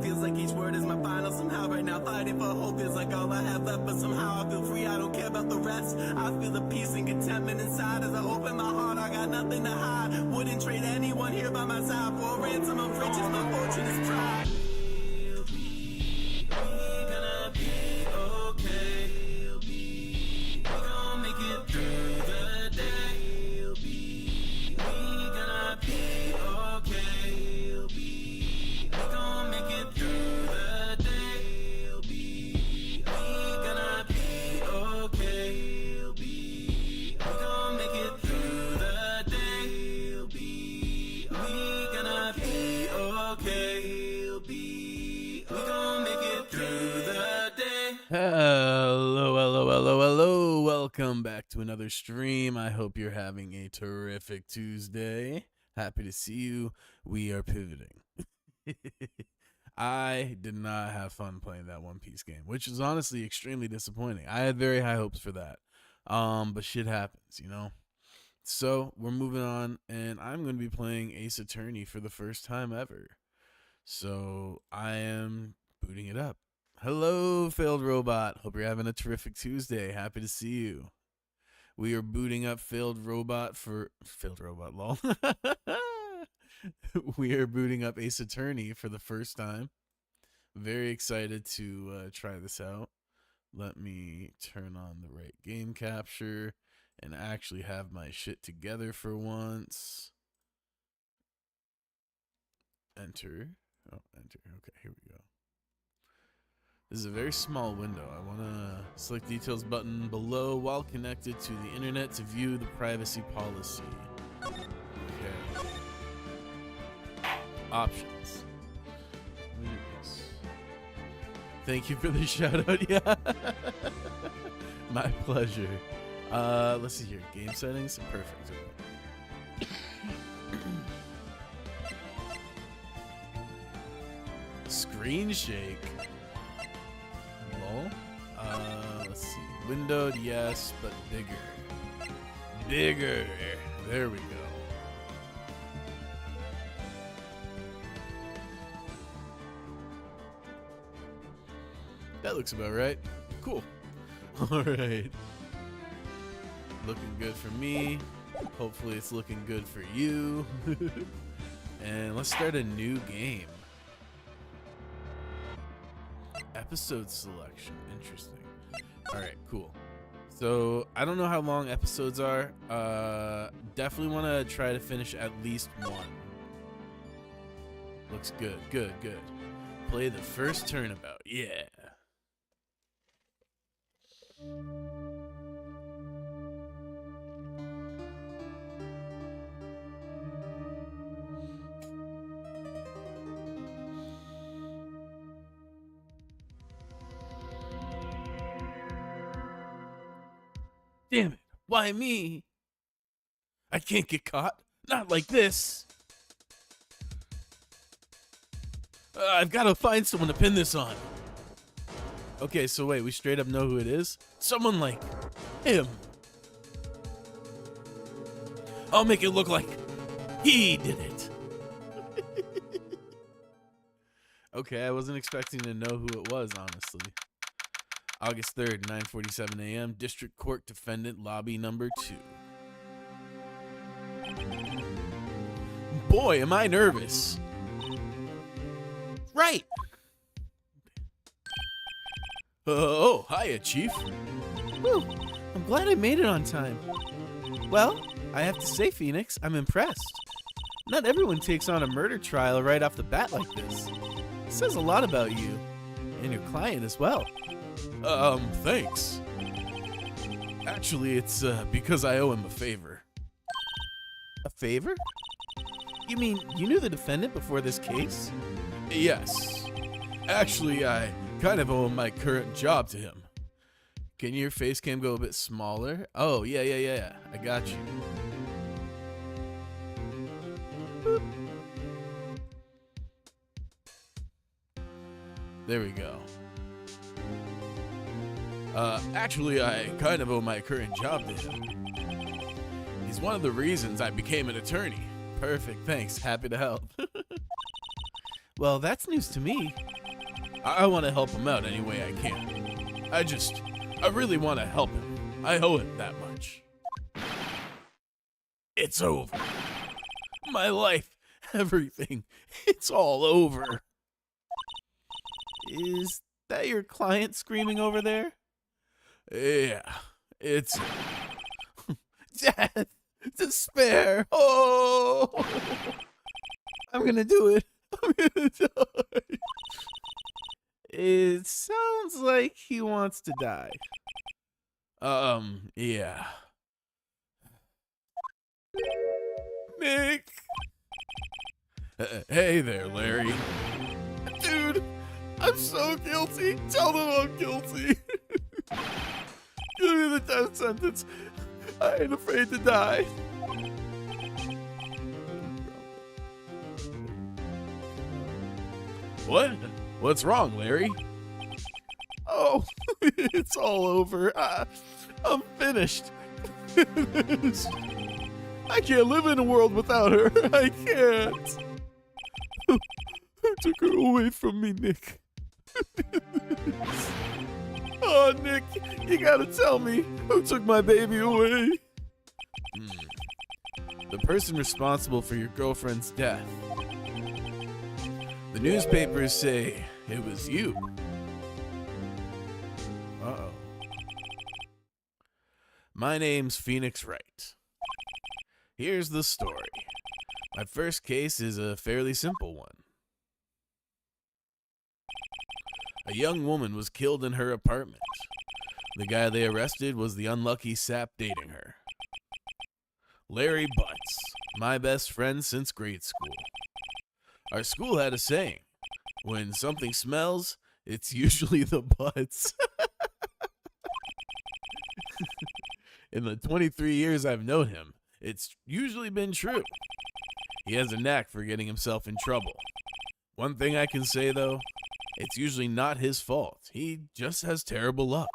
feels like each word is my final. Somehow right now fighting for hope is like all I have left. But somehow I feel free, I don't care about the rest. I feel the peace and contentment inside as I open my heart. I got nothing to hide. Wouldn't trade anyone here by my side for a ransom of riches. My fortune is pride. Hello. Welcome back to another stream. I hope you're having a terrific Tuesday. Happy to see you. We are pivoting. I did not have fun playing that One Piece game, which is honestly extremely disappointing. I had very high hopes for that. But shit happens, you know? So we're moving on, and I'm going to be playing Ace Attorney for the first time ever. So I am booting it up. Hello, Failed Robot. Hope you're having a terrific Tuesday. Happy to see you. We are booting up Failed Robot, lol. We are booting up Ace Attorney for the first time. Very excited to try this out. Let me turn on the right game capture and actually have my shit together for once. Enter. Oh, enter. Okay, here we go. This is a very small window. I want to select details button below while connected to the internet to view the privacy policy. Okay. Options. Yes. Thank you for the shout out. Yeah. My pleasure. Let's see here. Game settings. Perfect. Screen shake. Let's see. Windowed, yes, but bigger. Bigger. There we go. That looks about right. Cool. All right. Looking good for me. Hopefully it's looking good for you. And let's start a new game. Episode selection. Interesting. Alright, cool. So, I don't know how long episodes are. Definitely want to try to finish at least one. Looks good. Good. Play the first turnabout. Yeah. Damn it. Why me? I can't get caught. Not like this. I've got to find someone to pin this on. Okay, so wait, we straight up know who it is? Someone like him. I'll make it look like he did it. Okay, I wasn't expecting to know who it was, honestly. August 3rd, 9:47 a.m., District Court Defendant Lobby Number 2. Boy, am I nervous. Right. Oh, hiya, Chief. Whew, I'm glad I made it on time. Well, I have to say, Phoenix, I'm impressed. Not everyone takes on a murder trial right off the bat like this. It says a lot about you, and your client as well. Thanks. Actually, it's because I owe him a favor. A favor? You mean you knew the defendant before this case? Yes. Actually, I kind of owe my current job to him. Can your face cam go a bit smaller? Oh, yeah. I got you. Boop. There we go. Actually, I kind of owe my current job to him. He's one of the reasons I became an attorney. Perfect, thanks. Happy to help. Well, that's news to me. I want to help him out any way I can. I really want to help him. I owe him that much. It's over. My life, everything, it's all over. Is that your client screaming over there? Yeah, it's death, despair. Oh, I'm gonna do it. I'm gonna die. It sounds like he wants to die. Yeah. Nick! Hey there, Larry. Dude, I'm so guilty. Tell them I'm guilty. Give me the death sentence. I ain't afraid to die. What? What's wrong, Larry? Oh, it's all over. I'm finished. I can't live in a world without her. I can't. Who took her away from me, Nick? Oh, Nick, you gotta tell me who took my baby away. The person responsible for your girlfriend's death. The newspapers say it was you. Uh-oh. My name's Phoenix Wright. Here's the story. My first case is a fairly simple one. A young woman was killed in her apartment. The guy they arrested was the unlucky sap dating her. Larry Butts, my best friend since grade school. Our school had a saying, when something smells, it's usually the butts. In the 23 years I've known him, it's usually been true. He has a knack for getting himself in trouble. One thing I can say, though, it's usually not his fault. He just has terrible luck.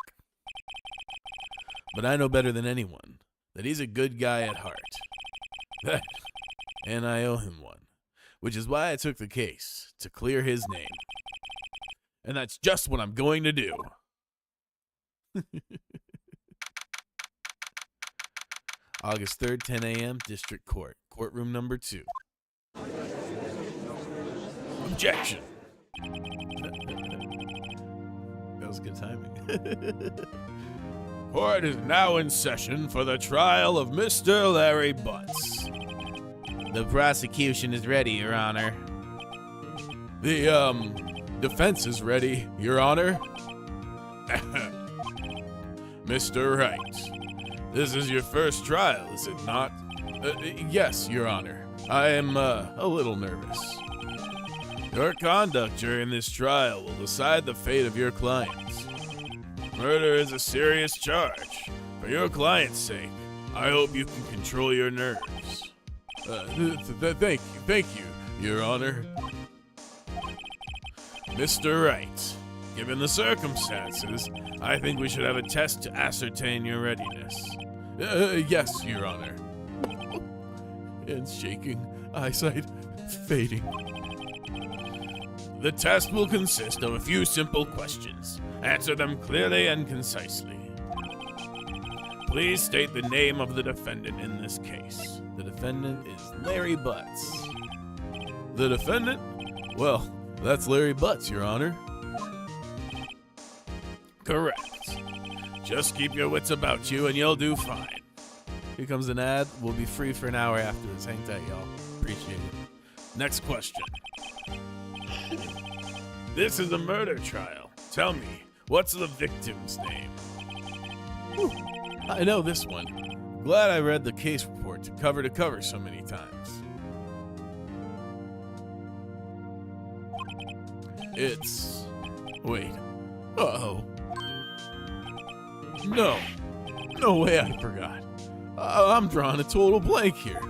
But I know better than anyone that he's a good guy at heart. And I owe him one, which is why I took the case, to clear his name. And that's just what I'm going to do. August 3rd, 10 a.m., District Court, courtroom number 2. Objection. That was good timing. Court is now in session for the trial of Mr. Larry Butts. The prosecution is ready, Your Honor. The, defense is ready, Your Honor. Mr. Wright, this is your first trial, is it not? Yes, Your Honor. I am, a little nervous. Your conduct during this trial will decide the fate of your clients. Murder is a serious charge. For your client's sake, I hope you can control your nerves. Thank you, Your Honor. Mr. Wright, given the circumstances, I think we should have a test to ascertain your readiness. Yes, Your Honor. Hands shaking, eyesight fading. The test will consist of a few simple questions. Answer them clearly and concisely. Please state the name of the defendant in this case. The defendant is Larry Butts. The defendant? Well, that's Larry Butts, Your Honor. Correct. Just keep your wits about you and you'll do fine. Here comes an ad. We'll be free for an hour after this. Hang tight, y'all. Appreciate it. Next question. This is a murder trial. Tell me, what's the victim's name? Whew, I know this one. Glad I read the case report to cover so many times. It's... Wait. Uh-oh. No. No way I forgot. I'm drawing a total blank here.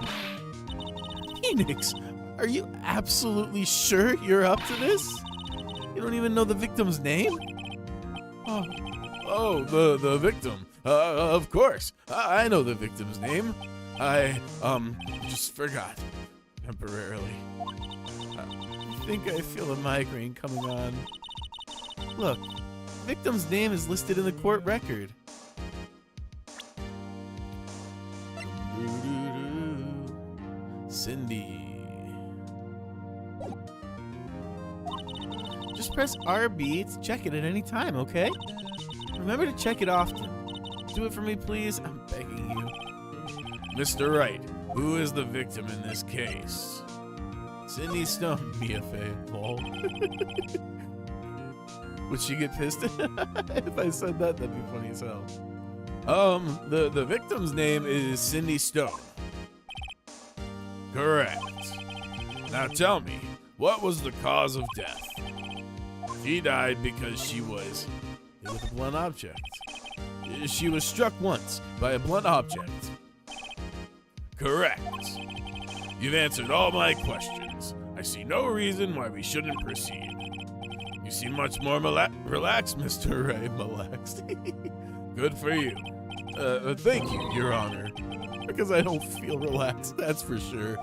Phoenix, are you absolutely sure you're up to this? You don't even know the victim's name? Oh, the victim. Of course. I know the victim's name. I just forgot. Temporarily. I think I feel a migraine coming on. Look, victim's name is listed in the court record. Cindy. Just press RB to check it at any time, okay? Remember to check it often. Do it for me, please. I'm begging you. Mr. Wright, who is the victim in this case? Cindy Stone, BFA. Lol. Would she get pissed if I said that? That'd be funny as hell. The victim's name is Cindy Stone. Correct. Now tell me, what was the cause of death? She died because she was Hit with a blunt object. She was struck once by a blunt object. Correct. You've answered all my questions. I see no reason why we shouldn't proceed. You seem much more relaxed, Mr. Wright. Relaxed. Good for you. Thank you, Your Honor. Because I don't feel relaxed, that's for sure.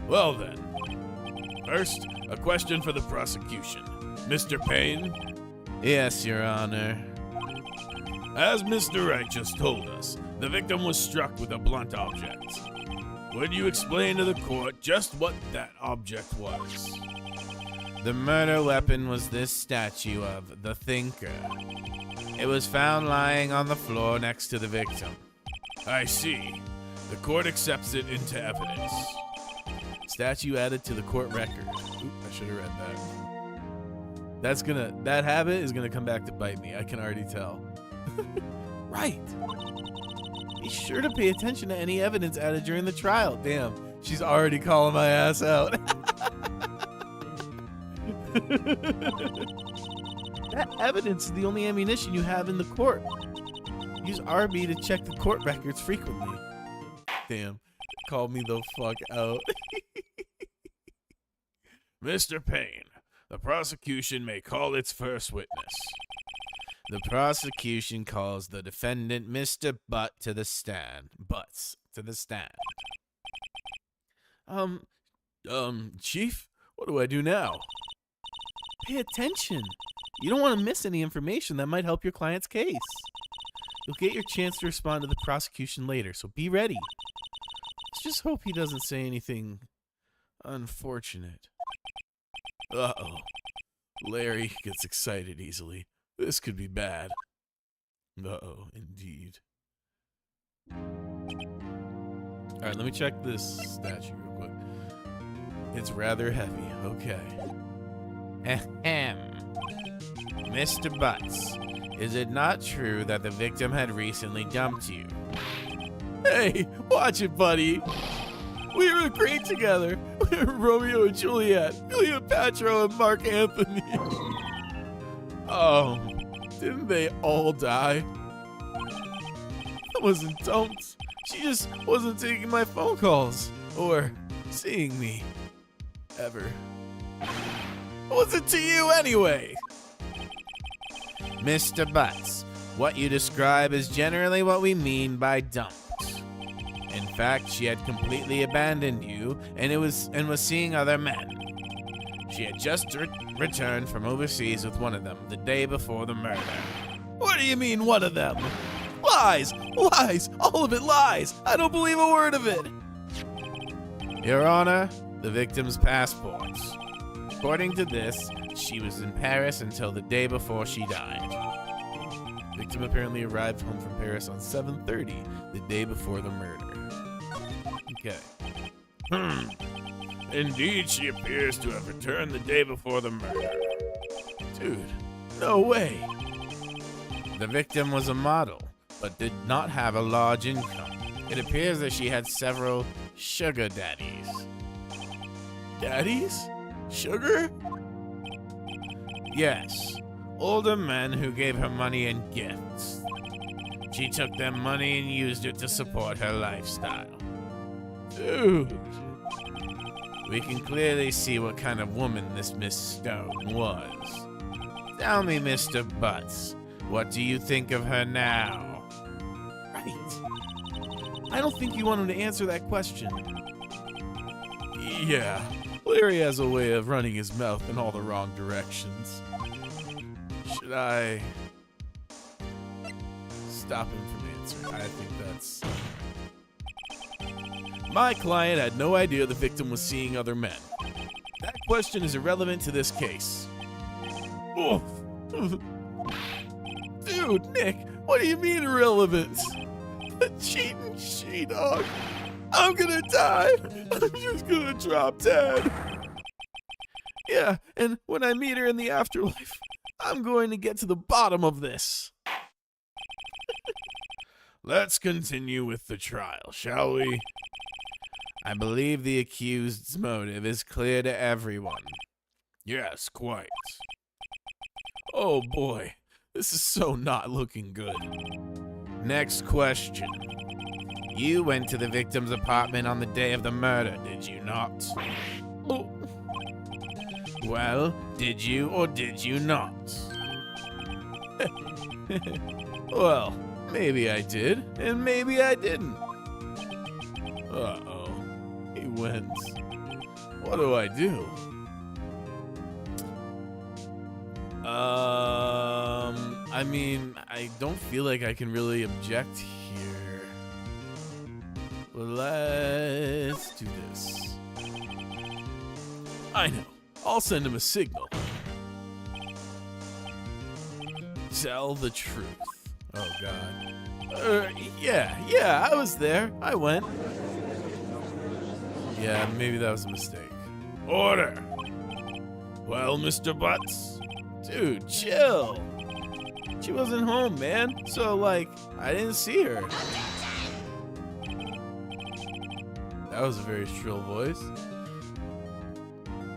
Well then, first, a question for the prosecution. Mr. Payne? Yes, Your Honor. As Mr. Wright just told us, the victim was struck with a blunt object. Would you explain to the court just what that object was? The murder weapon was this statue of the Thinker. It was found lying on the floor next to the victim. I see. The court accepts it into evidence. Statue added to the court record. Oop, I should have read that. That habit is gonna come back to bite me. I can already tell. Right. Be sure to pay attention to any evidence added during the trial. Damn, she's already calling my ass out. That evidence is the only ammunition you have in the court. Use RB to check the court records frequently. Damn, called me the fuck out. Mr. Payne, the prosecution may call its first witness. The prosecution calls the defendant, Mr. Butt, to the stand. Butts to the stand. Chief, what do I do now? Pay attention. You don't want to miss any information that might help your client's case. You'll get your chance to respond to the prosecution later, so be ready. Let's just hope he doesn't say anything unfortunate. Uh-oh. Larry gets excited easily. This could be bad. Uh-oh, indeed. Alright, let me check this statue real quick. It's rather heavy. Okay. Ahem. Mr. Butts, is it not true that the victim had recently dumped you? Hey, watch it, buddy. We were great together. We were Romeo and Juliet, Cleopatra and Mark Anthony. Oh, didn't they all die? I wasn't dumped. She just wasn't taking my phone calls or seeing me. Ever. What's it to you anyway? Mr. Butts, what you describe is generally what we mean by dumped. In fact, she had completely abandoned you and was seeing other men. She had just returned from overseas with one of them the day before the murder. What do you mean, one of them? Lies! Lies! All of it lies! I don't believe a word of it! Your Honor, the victim's passports. According to this, she was in Paris until the day before she died. Victim apparently arrived home from Paris on 7:30, the day before the murder. Okay. Indeed, she appears to have returned the day before the murder. Dude, no way. The victim was a model, but did not have a large income. It appears that she had several sugar daddies. Daddies? Sugar? Yes, older men who gave her money and gifts. She took their money and used it to support her lifestyle. Dude. We can clearly see what kind of woman this Miss Stone was. Tell me, Mr. Butts, what do you think of her now? Right. I don't think you want him to answer that question. Yeah, Larry has a way of running his mouth in all the wrong directions. Should I stop him from answering? I think that's... My client had no idea the victim was seeing other men. That question is irrelevant to this case. Oh. Dude, Nick, what do you mean irrelevant? The cheating she-dog. I'm gonna die. I'm just gonna drop dead. Yeah, and when I meet her in the afterlife, I'm going to get to the bottom of this. Let's continue with the trial, shall we? I believe the accused's motive is clear to everyone. Yes, quite. Oh boy, this is so not looking good. Next question. You went to the victim's apartment on the day of the murder, did you not? Oh. Well, did you or did you not? Well, maybe I did, and maybe I didn't. Uh-oh. He wins. What do I do? I mean, I don't feel like I can really object here. Well, let's do this. I know. I'll send him a signal. Tell the truth. Oh, God. Yeah, I was there. I went. Yeah, maybe that was a mistake. Order! Well, Mr. Butts? Dude, chill. She wasn't home, man. So, like, I didn't see her. That was a very shrill voice.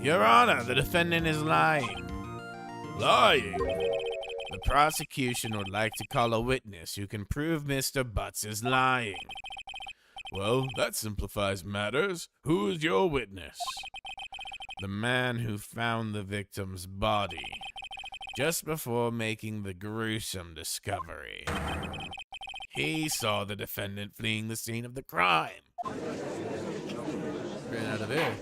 Your Honor, the defendant is lying. Lying? The prosecution would like to call a witness who can prove Mr. Butts is lying. Well, that simplifies matters. Who is your witness? The man who found the victim's body just before making the gruesome discovery. He saw the defendant fleeing the scene of the crime. Ran out of air.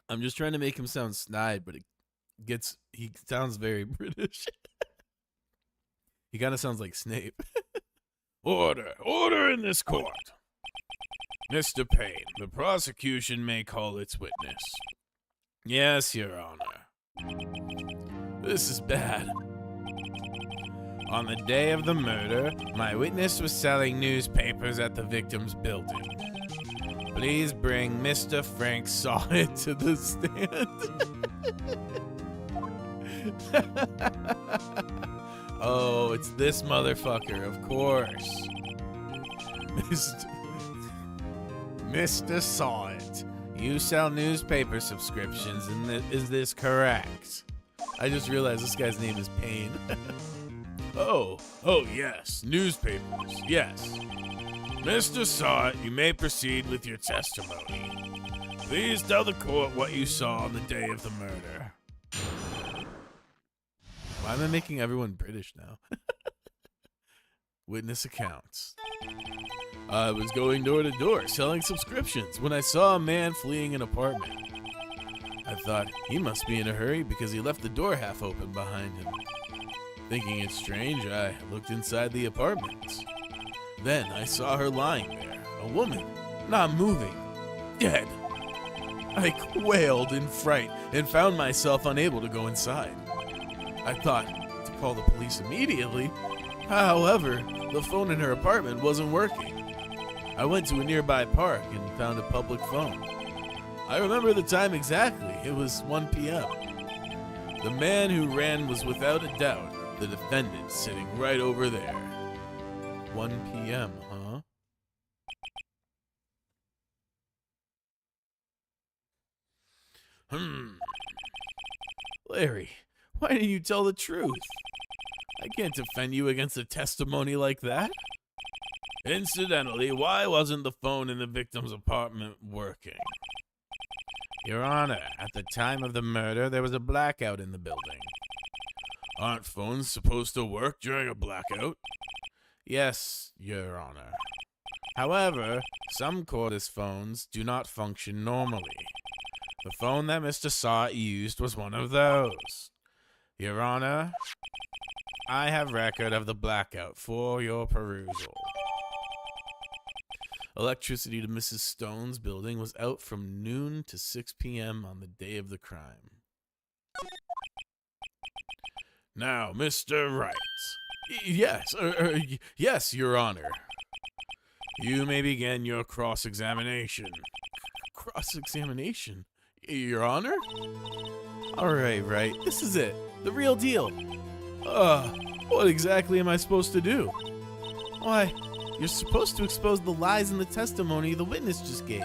I'm just trying to make him sound snide, but he sounds very British. He kind of sounds like Snape. Order in this court. Mr. Payne, the prosecution may call its witness. Yes, Your Honor. This is bad. On the day of the murder, my witness was selling newspapers at the victim's building. Please bring Mr. Frank Sawit to the stand. Oh, it's this motherfucker, of course. Mr. Sawit, you sell newspaper subscriptions, and is this correct? I just realized this guy's name is Payne. Oh, yes, newspapers, yes. Mr. Sawit, you may proceed with your testimony. Please tell the court what you saw on the day of the murder. Why am I making everyone British now? Witness accounts. I was going door to door selling subscriptions when I saw a man fleeing an apartment. I thought he must be in a hurry because he left the door half open behind him. Thinking it strange, I looked inside the apartment. Then I saw her lying there, a woman, not moving, dead. I quailed in fright and found myself unable to go inside. I thought to call the police immediately. However, the phone in her apartment wasn't working. I went to a nearby park and found a public phone. I remember the time exactly. It was 1 p.m. The man who ran was without a doubt the defendant sitting right over there. 1 p.m., huh? Larry, why didn't you tell the truth? I can't defend you against a testimony like that. Incidentally, why wasn't the phone in the victim's apartment working? Your Honor, at the time of the murder, there was a blackout in the building. Aren't phones supposed to work during a blackout? Yes, Your Honor. However, some cordless phones do not function normally. The phone that Mr. Sot used was one of those. Your Honor, I have record of the blackout for your perusal. Electricity to Mrs. Stone's building was out from noon to 6 p.m. on the day of the crime. Now, Mr. Wright. Yes, Your Honor. You may begin your cross-examination. Cross-examination? Your Honor? Alright, right. This is it. The real deal. What exactly am I supposed to do? Why, you're supposed to expose the lies in the testimony the witness just gave.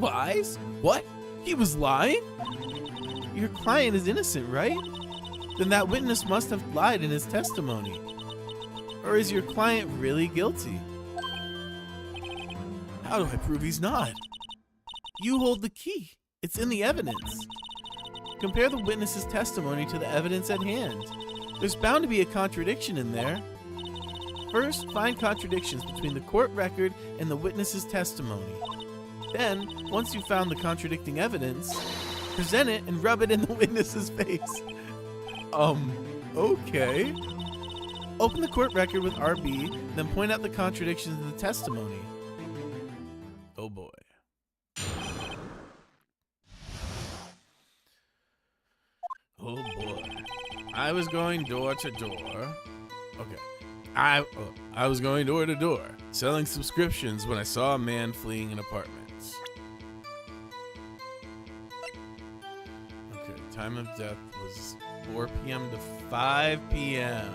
Lies? What? He was lying? Your client is innocent, right? Then that witness must have lied in his testimony. Or is your client really guilty? How do I prove he's not? You hold the key. It's in the evidence. Compare the witness's testimony to the evidence at hand. There's bound to be a contradiction in there. First, find contradictions between the court record and the witness's testimony. Then, once you've found the contradicting evidence, present it and rub it in the witness's face. Okay. Open the court record with RB, then point out the contradictions in the testimony. Oh boy. Oh boy. I was going door to door. Okay. I was going door to door, selling subscriptions when I saw a man fleeing an apartment. Okay, time of death was 4 p.m. to 5 p.m.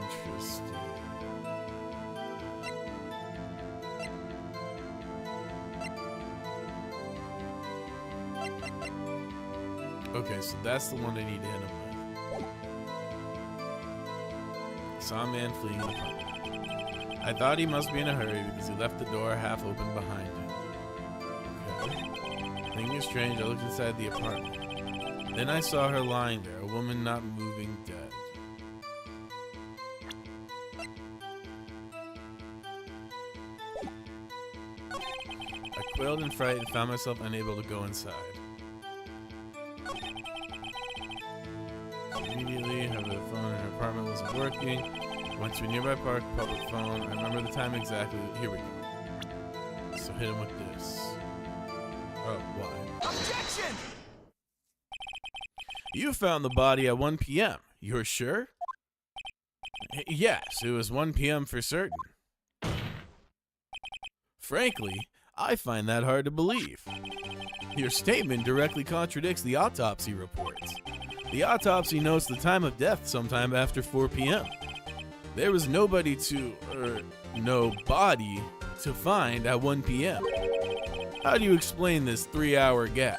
Interesting. Okay, so that's the one I need to hit him with. Saw a man fleeing the apartment. I thought he must be in a hurry because he left the door half open behind him. Okay. Thinking it strange, I looked inside the apartment. Then I saw her lying there, a woman not moving, dead. I quailed in fright and found myself unable to go inside. Immediately, her phone in her apartment wasn't working. Went to a nearby park, public phone. I remember the time exactly. Here we go. So hit him with this. Oh, why? Objection! You found the body at 1 p.m. You're sure? Yes, it was 1 p.m. for certain. Frankly, I find that hard to believe. Your statement directly contradicts the autopsy reports. The autopsy notes the time of death sometime after 4 p.m. There was no body to find at 1 p.m. How do you explain this 3-hour gap?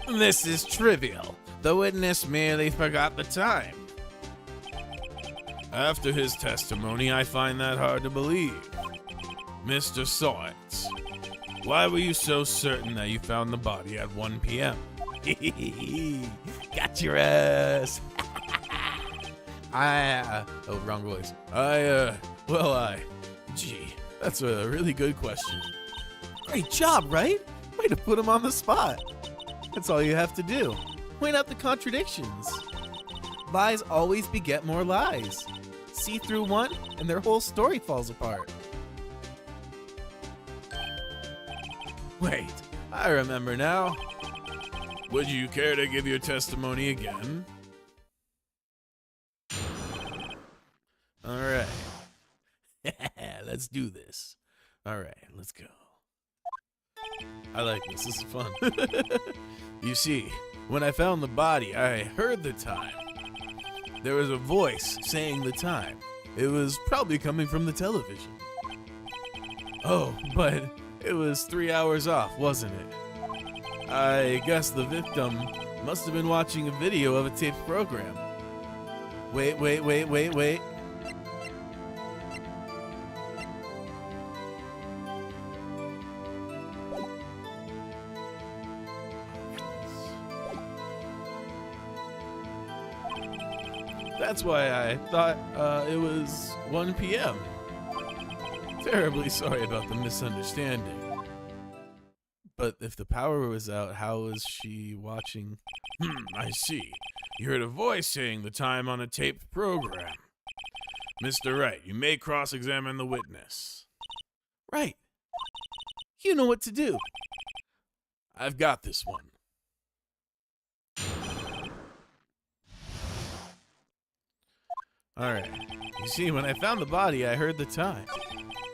This is trivial. The witness merely forgot the time. After his testimony, I find that hard to believe. Mr. Sot, why were you so certain that you found the body at 1 p.m.? Got your ass. Wrong voice. Gee, that's a really good question. Great job, right? Way to put him on the spot. That's all you have to do. Point out the contradictions. Lies always beget more lies. See through one, and their whole story falls apart. Wait, I remember now. Would you care to give your testimony again? All right. Let's do this. All right, let's go. I like this. This is fun. You see, when I found the body, I heard the time. There was a voice saying the time. It was probably coming from the television. Oh, but it was 3 hours off, wasn't it? I guess the victim must have been watching a video of a taped program. Wait. That's why I thought it was 1 p.m. Terribly sorry about the misunderstanding. But if the power was out, how was she watching? I see. You heard a voice saying the time on a taped program. Mr. Wright, you may cross-examine the witness. Right. You know what to do. I've got this one. Alright. You see, when I found the body, I heard the time.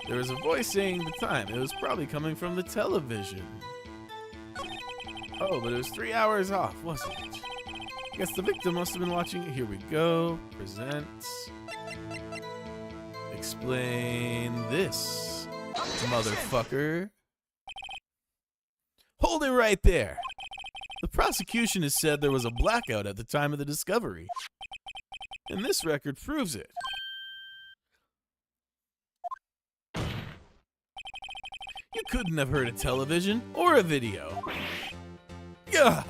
There was a voice saying the time. It was probably coming from the television. Oh, but it was 3 hours off, wasn't it? I guess the victim must have been watching. Here we go. Present. Explain this, motherfucker. Hold it right there. The prosecution has said there was a blackout at the time of the discovery. And this record proves it. You couldn't have heard a television or a video. Yeah.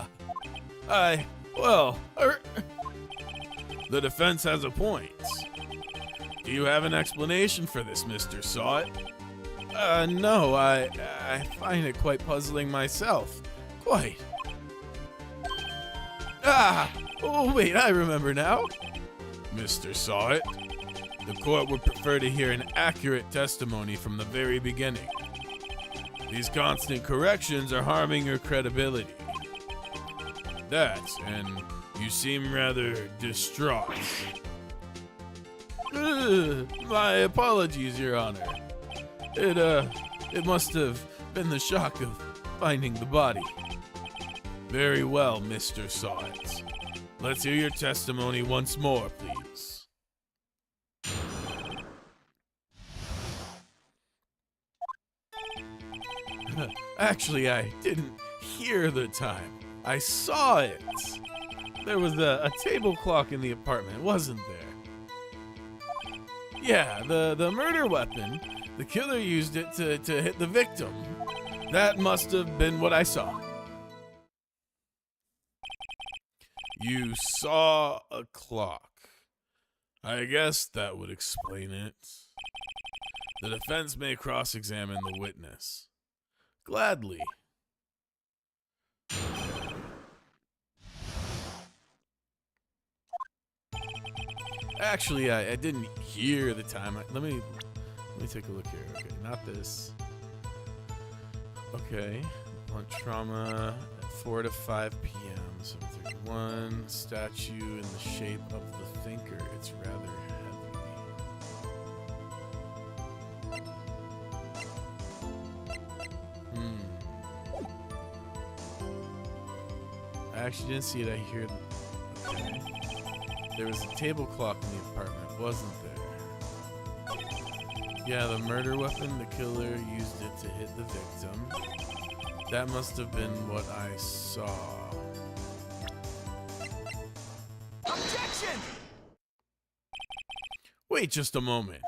The defense has a point. Do you have an explanation for this, Mr. Sawit? No, I find it quite puzzling myself. Quite. Oh wait, I remember now. Mr. Sawit, the court would prefer to hear an accurate testimony from the very beginning. These constant corrections are harming your credibility. And you seem rather distraught. My apologies, Your Honor. It must have been the shock of finding the body. Very well, Mr. Sawit. Let's hear your testimony once more, please. Actually, I didn't hear the time. I saw it. There was a table clock in the apartment, wasn't there? Yeah, the murder weapon. The killer used it to hit the victim. That must have been what I saw. You saw a clock. I guess that would explain it. The defense may cross-examine the witness. Gladly. Actually, I didn't hear the time. Let me take a look here. Okay, not this. Okay, blunt trauma at 4 to 5 p.m. 7:31. Statue in the shape of the thinker. It's rather heavy. I actually didn't see it. I hear. Okay. There was a table clock in the apartment, wasn't there? Yeah, the murder weapon, the killer used it to hit the victim. That must have been what I saw. Objection! Wait just a moment.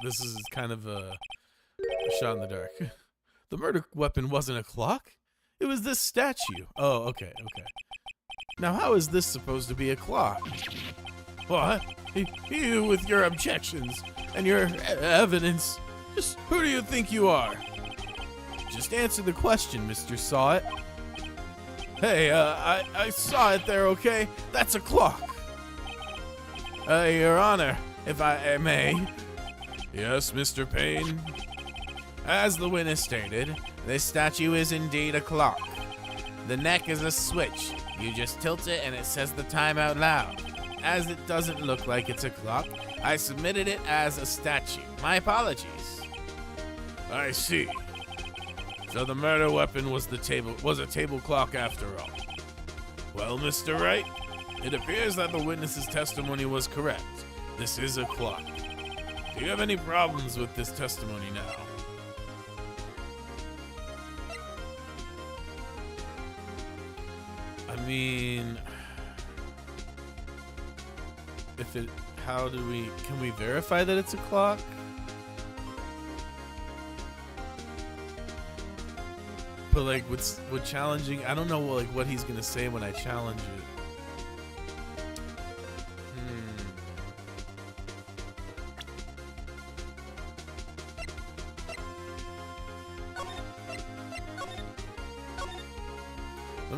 This is kind of a shot in the dark. The murder weapon wasn't a clock. It was this statue. Oh, okay. Now, how is this supposed to be a clock? What? You with your objections and your evidence. Just who do you think you are? Just answer the question, Mr. Sawit. Hey, I saw it there, okay? That's a clock. Your Honor, if I may. Yes, Mr. Payne? As the witness stated, this statue is indeed a clock. The neck is a switch. You just tilt it and it says the time out loud. As it doesn't look like it's a clock, I submitted it as a statue. My apologies. I see. So the murder weapon was a table clock after all. Well, Mr. Wright, it appears that the witness's testimony was correct. This is a clock. Do you have any problems with this testimony now? I mean, can we verify that it's a clock? But like, with challenging, I don't know like what he's gonna say when I challenge it.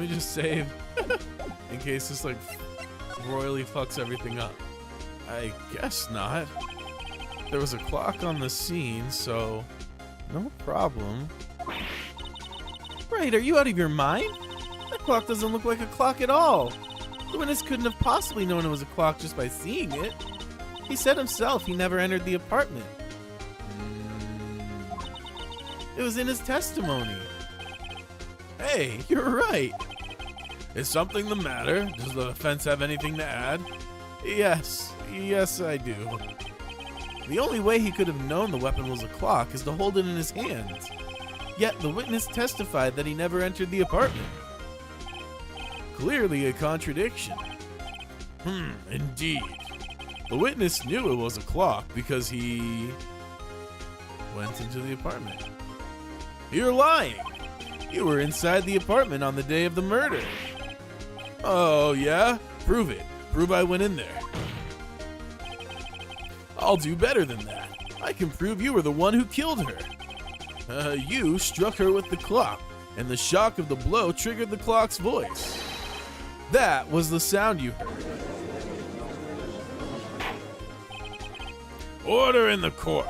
Let me just save in case this like royally fucks everything up. I guess not. There was a clock on the scene, so no problem. Right, are you out of your mind? That clock doesn't look like a clock at all. The witness couldn't have possibly known it was a clock just by seeing it. He said himself he never entered the apartment. It was in his testimony. Hey, you're right. Is something the matter? Does the defense have anything to add? Yes, I do. The only way he could have known the weapon was a clock is to hold it in his hands. Yet the witness testified that he never entered the apartment. Clearly a contradiction. Indeed. The witness knew it was a clock because he went into the apartment. You're lying. You were inside the apartment on the day of the murder. Oh, yeah? Prove it. Prove I went in there. I'll do better than that. I can prove you were the one who killed her. You struck her with the clock, and the shock of the blow triggered the clock's voice. That was the sound you heard. Order in the court.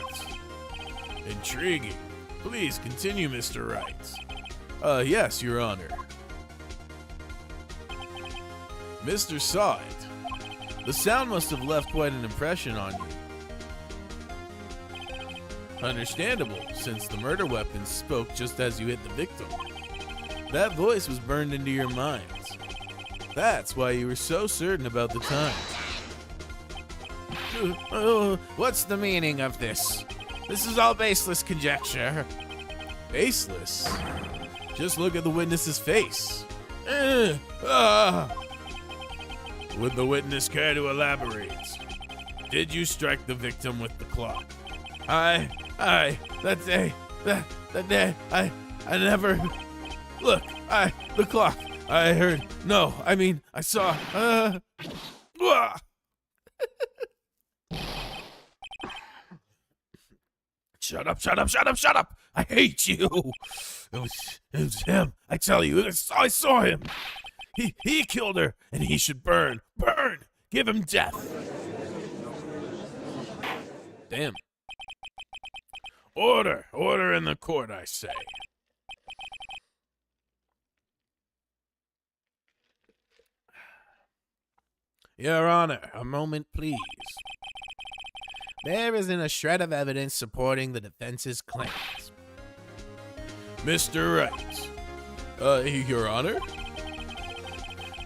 Intriguing. Please continue, Mr. Wright. Yes, Your Honor. Mr. Saw It. The sound must have left quite an impression on you. Understandable, since the murder weapon spoke just as you hit the victim. That voice was burned into your minds. That's why you were so certain about the time. What's the meaning of this? This is all baseless conjecture. Baseless? Just look at the witness's face. Would the witness care to elaborate? Did you strike the victim with the clock? That day, I never, look, the clock, I heard, no, I mean, I saw, Shut up, I hate you. It was him, I tell you, I saw him. He killed her, and he should burn, give him death. Damn. Order in the court, I say. Your Honor, a moment, please. There isn't a shred of evidence supporting the defense's claims. Mr. Wright, Your Honor?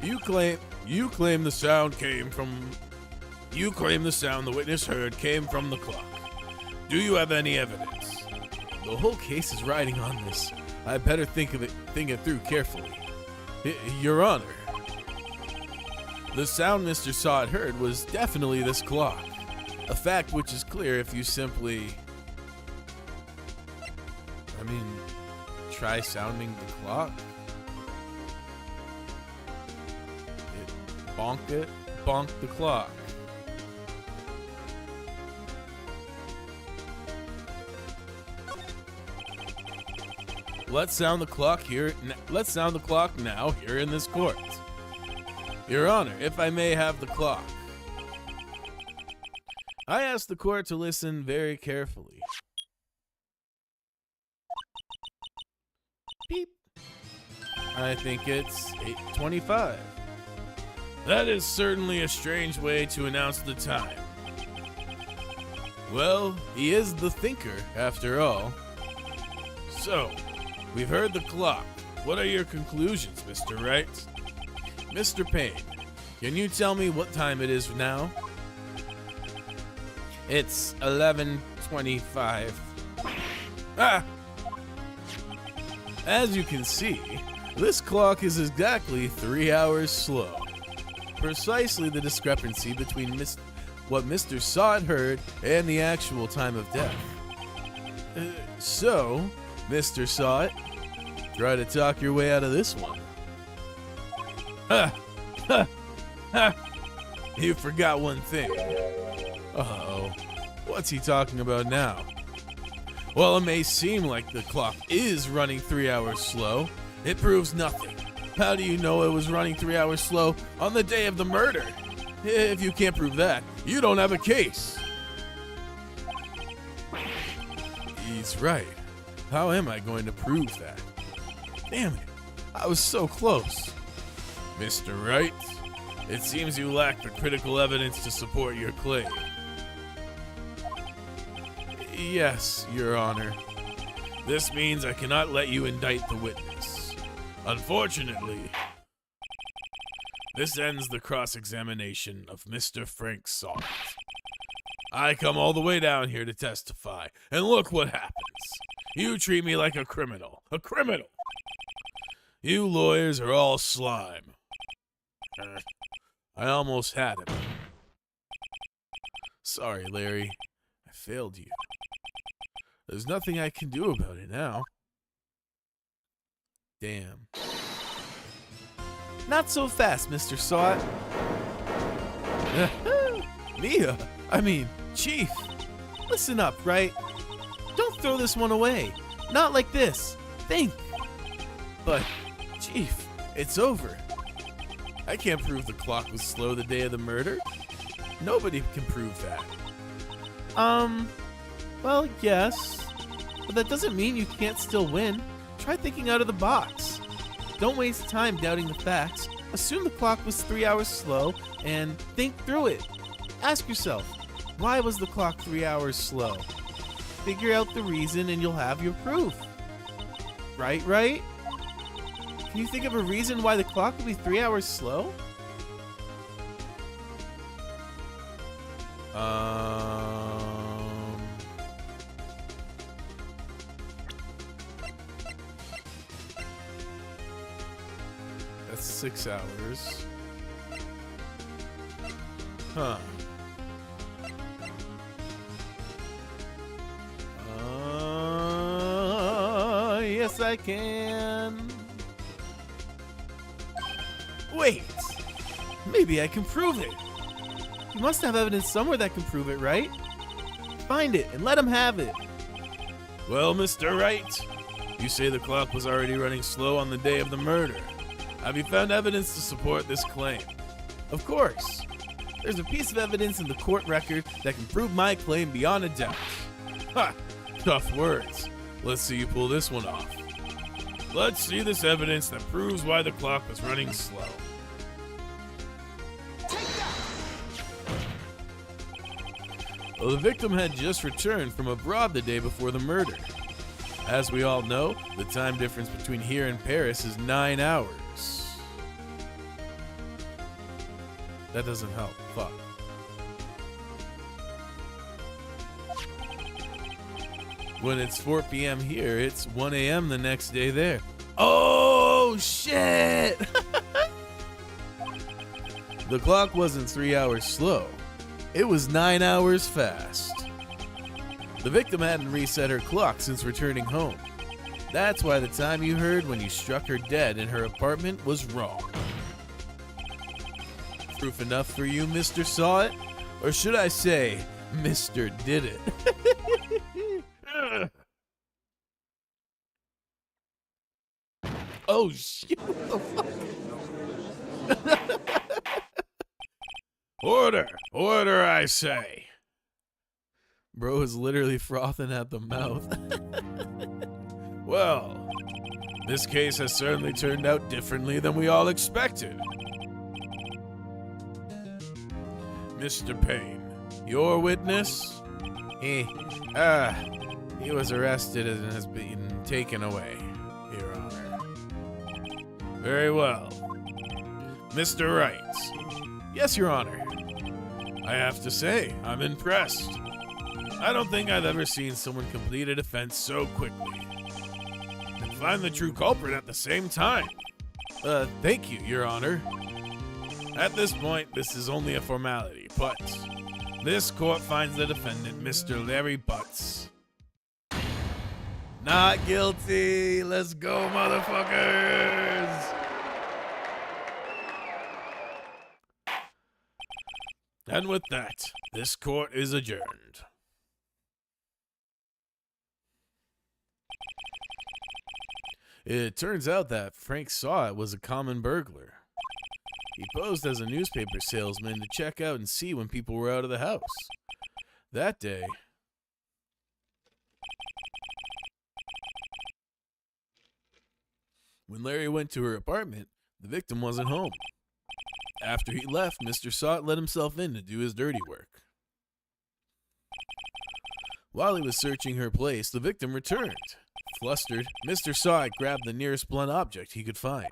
You claim the sound the witness heard came from the clock. Do you have any evidence? The whole case is riding on this. I better think it through carefully. Your Honor, the sound Mr. Saw It heard was definitely this clock. A fact which is clear if you simply, try sounding the clock. Bonk the clock. Let's sound the clock now here in this court. Your Honor, if I may have the clock. I ask the court to listen very carefully. Beep. I think it's 8:25. That is certainly a strange way to announce the time. Well, he is the thinker, after all. So, we've heard the clock. What are your conclusions, Mr. Wright? Mr. Payne, can you tell me what time it is now? It's 11:25. As you can see, this clock is exactly 3 hours slow. Precisely the discrepancy between what Mr. Saw It heard and the actual time of death. So, Mr. Saw It, try to talk your way out of this one. You forgot one thing. Uh-oh. What's he talking about now? Well, it may seem like the clock is running 3 hours slow. It proves nothing. How do you know it was running 3 hours slow on the day of the murder? If you can't prove that, you don't have a case. He's right. How am I going to prove that? Damn it, I was so close. Mr. Wright, it seems you lack the critical evidence to support your claim. Yes, Your Honor. This means I cannot let you indict the witness. Unfortunately, this ends the cross-examination of Mr. Frank Salt. I come all the way down here to testify, and look what happens. You treat me like a criminal. A criminal! You lawyers are all slime. I almost had him. Sorry, Larry. I failed you. There's nothing I can do about it now. Damn. Not so fast, Mr. Sot. Mia! I mean, Chief. Listen up, right? Don't throw this one away. Not like this. Think. But, Chief, it's over. I can't prove the clock was slow the day of the murder. Nobody can prove that. Well, yes. But that doesn't mean you can't still win. Try thinking out of the box. Don't waste time doubting the facts. Assume the clock was 3 hours slow and think through it. Ask yourself, why was the clock 3 hours slow? Figure out the reason and you'll have your proof. Right? Can you think of a reason why the clock would be 3 hours slow? That's 6 hours. Huh. Yes, I can. Wait! Maybe I can prove it. You must have evidence somewhere that can prove it, right? Find it and let him have it. Well, Mr. Wright, you say the clock was already running slow on the day of the murder. Have you found evidence to support this claim? Of course. There's a piece of evidence in the court record that can prove my claim beyond a doubt. Ha! Tough words. Let's see you pull this one off. Let's see this evidence that proves why the clock was running slow. Well, the victim had just returned from abroad the day before the murder. As we all know, the time difference between here and Paris is 9 hours. That doesn't help. Fuck. When it's 4 p.m. here, it's 1 a.m. the next day there. Oh, shit! The clock wasn't 3 hours slow. It was 9 hours fast. The victim hadn't reset her clock since returning home. That's why the time you heard when you struck her dead in her apartment was wrong. Proof enough for you, Mr. Saw It? Or should I say, Mr. Did It? Oh, shit. Order! Order, I say! Bro is literally frothing at the mouth. Well, this case has certainly turned out differently than we all expected. Mr. Payne, your witness? He was arrested and has been taken away, Your Honor. Very well. Mr. Wright. Yes, Your Honor. I have to say, I'm impressed. I don't think I've ever seen someone complete a defense so quickly. And find the true culprit at the same time. Thank you, Your Honor. At this point, this is only a formality, but this court finds the defendant, Mr. Larry Butts, not guilty. Let's go, motherfuckers! And with that, this court is adjourned. It turns out that Frank saw it was a common burglar. He posed as a newspaper salesman to check out and see when people were out of the house. That day, when Larry went to her apartment, the victim wasn't home. After he left, Mr. Sott let himself in to do his dirty work. While he was searching her place, the victim returned. Flustered, Mr. Sott grabbed the nearest blunt object he could find.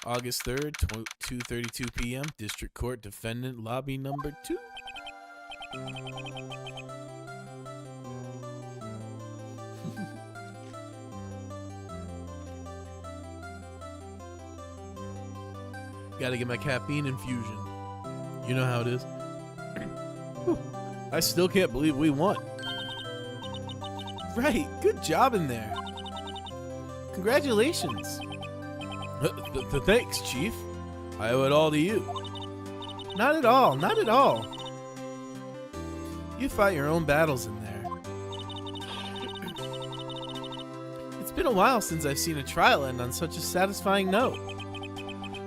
August 3rd, 2:32 p.m., District Court, Defendant, Lobby Number 2. Gotta get my caffeine infusion. You know how it is. I still can't believe we won. Right, good job in there. Congratulations. Thanks, Chief. I owe it all to you. Not at all, not at all. You fought your own battles in there. It's been a while since I've seen a trial end on such a satisfying note.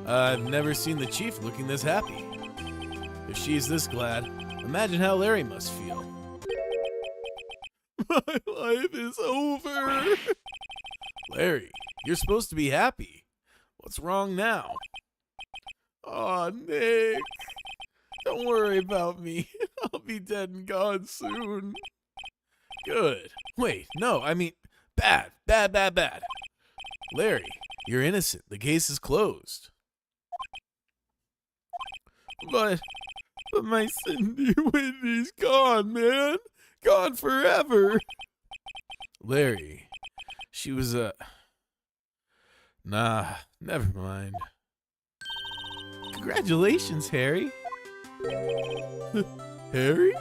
I've never seen the Chief looking this happy. If she's this glad, imagine how Larry must feel. My life is over. Larry, you're supposed to be happy. What's wrong now? Aw, Nick. Don't worry about me. I'll be dead and gone soon. Good. Wait, no, I mean, bad. Larry, you're innocent. The case is closed. But my Cindy Whitney's gone, man. Gone forever. Larry, she was a... Nah, never mind. Congratulations, Harry. Harry?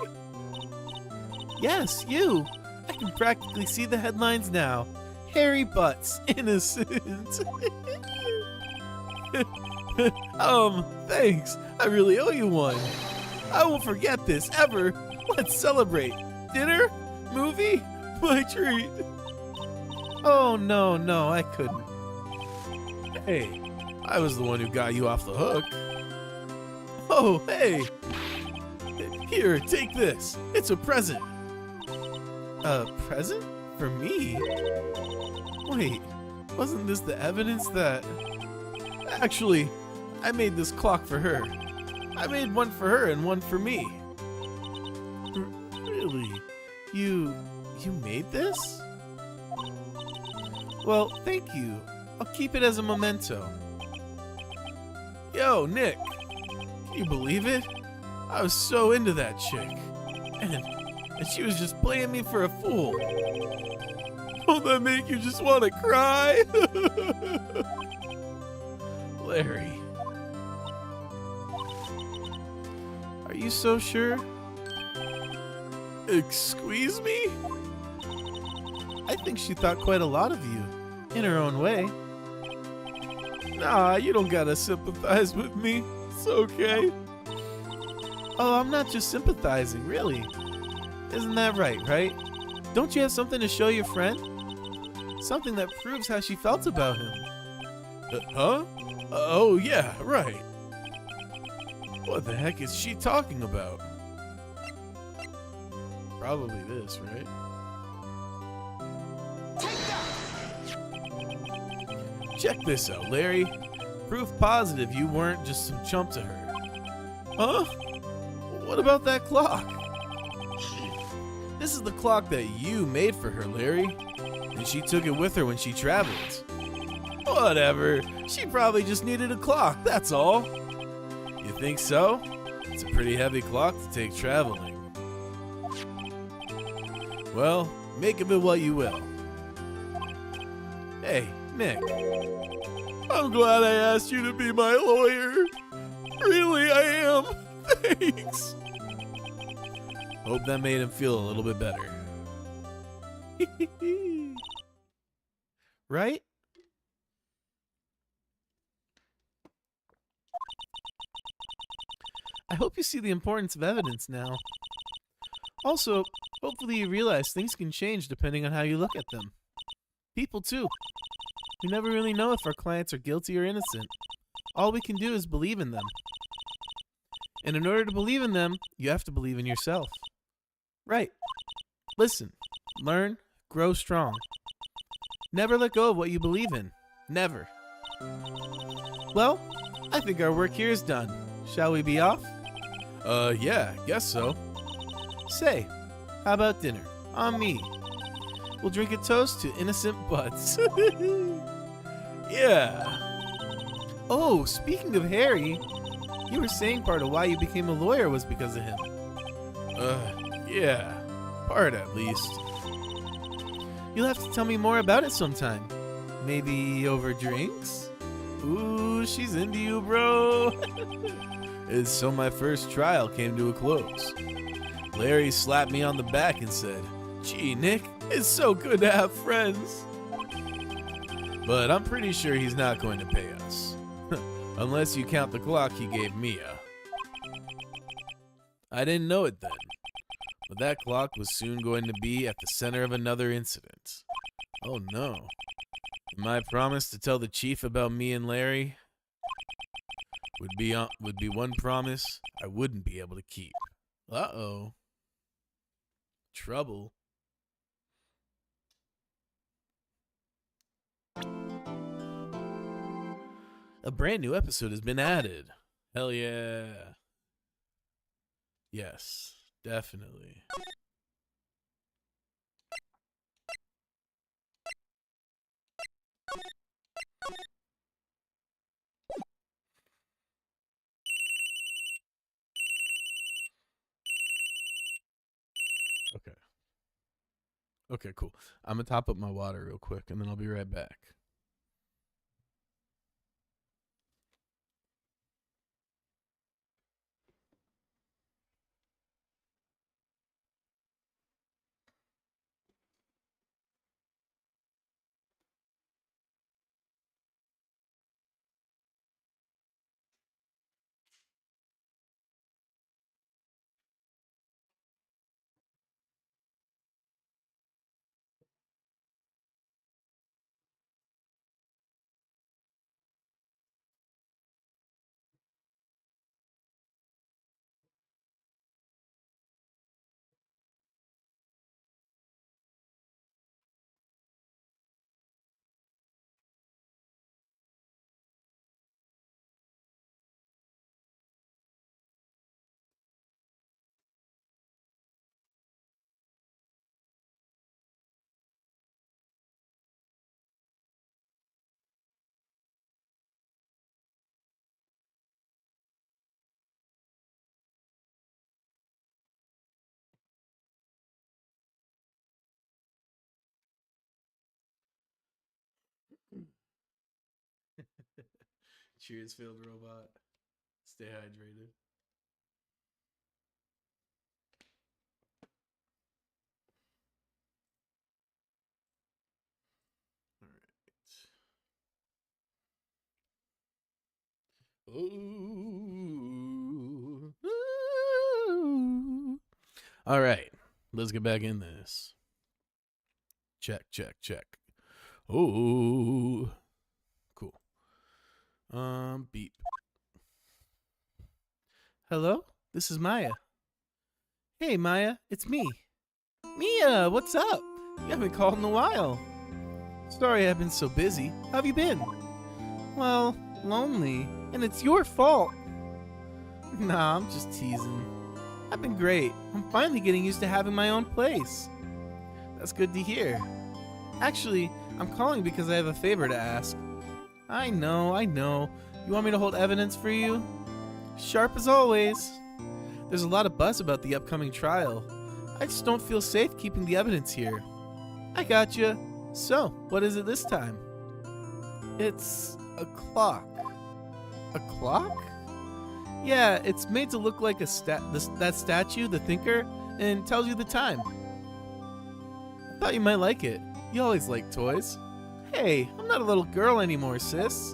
Yes, you. I can practically see the headlines now. Harry Butts, innocent. Thanks. I really owe you one. I won't forget this, ever. Let's celebrate. Dinner? Movie? My treat. Oh, no, I couldn't. Hey, I was the one who got you off the hook. Oh, hey. Here, take this. It's a present. A present? For me? Wait, wasn't this the evidence that... Actually, I made this clock for her. I made one for her and one for me. Really? You made this? Well, thank you. I'll keep it as a memento. Yo, Nick. Can you believe it? I was so into that chick. And she was just playing me for a fool. Don't that make you just want to cry? Larry. Are you so sure? Excuse me? I think she thought quite a lot of you, in her own way. Nah, you don't gotta sympathize with me. It's okay. Oh, I'm not just sympathizing, really. Isn't that right? Don't you have something to show your friend? Something that proves how she felt about him. Huh? Oh, yeah, right. What the heck is she talking about? Probably this, right? Check this out, Larry. Proof positive you weren't just some chump to her. Huh? What about that clock? This is the clock that you made for her, Larry. And she took it with her when she traveled. Whatever. She probably just needed a clock, that's all. You think so? It's a pretty heavy clock to take traveling. Well, make of it what you will. Hey, Nick. I'm glad I asked you to be my lawyer. Really, I am. Thanks. Hope that made him feel a little bit better. Right? I hope you see the importance of evidence now. Also, hopefully you realize things can change depending on how you look at them. People too. We never really know if our clients are guilty or innocent. All we can do is believe in them. And in order to believe in them, you have to believe in yourself. Right. Listen, learn, grow strong. Never let go of what you believe in. Never. Well, I think our work here is done. Shall we be off? Yeah, guess so. Say, how about dinner? On me. We'll drink a toast to innocent butts. Yeah. Oh, speaking of Harry, you were saying part of why you became a lawyer was because of him. Yeah. Part at least. You'll have to tell me more about it sometime. Maybe over drinks? Ooh, she's into you, bro. And so my first trial came to a close. Larry slapped me on the back and said, "Gee, Nick, it's so good to have friends." But I'm pretty sure he's not going to pay us. Unless you count the clock he gave Mia. I didn't know it then, but that clock was soon going to be at the center of another incident. Oh no. And my promise to tell the chief about me and Larry would be one promise I wouldn't be able to keep. Uh-oh. Trouble. A brand new episode has been added. Hell yeah. Yes, definitely. Okay. Okay, cool. I'm gonna top up my water real quick and then I'll be right back. Cheers, Field Robot. Stay hydrated. All right. Ooh. Ooh. All right. Let's get back in this. Check, check, check. Oh. Cool. Beep. Hello? This is Maya. Hey, Maya, it's me. Mia, what's up? You haven't called in a while. Sorry I've been so busy. How have you been? Well, lonely, and it's your fault. Nah, I'm just teasing. I've been great. I'm finally getting used to having my own place. That's good to hear. Actually, I'm calling because I have a favor to ask. I know. You want me to hold evidence for you? Sharp as always. There's a lot of buzz about the upcoming trial. I just don't feel safe keeping the evidence here. I got you. So, what is it this time? It's a clock. A clock? Yeah, it's made to look like that statue, the Thinker, and tells you the time. I thought you might like it. You always like toys. Hey, I'm not a little girl anymore, sis.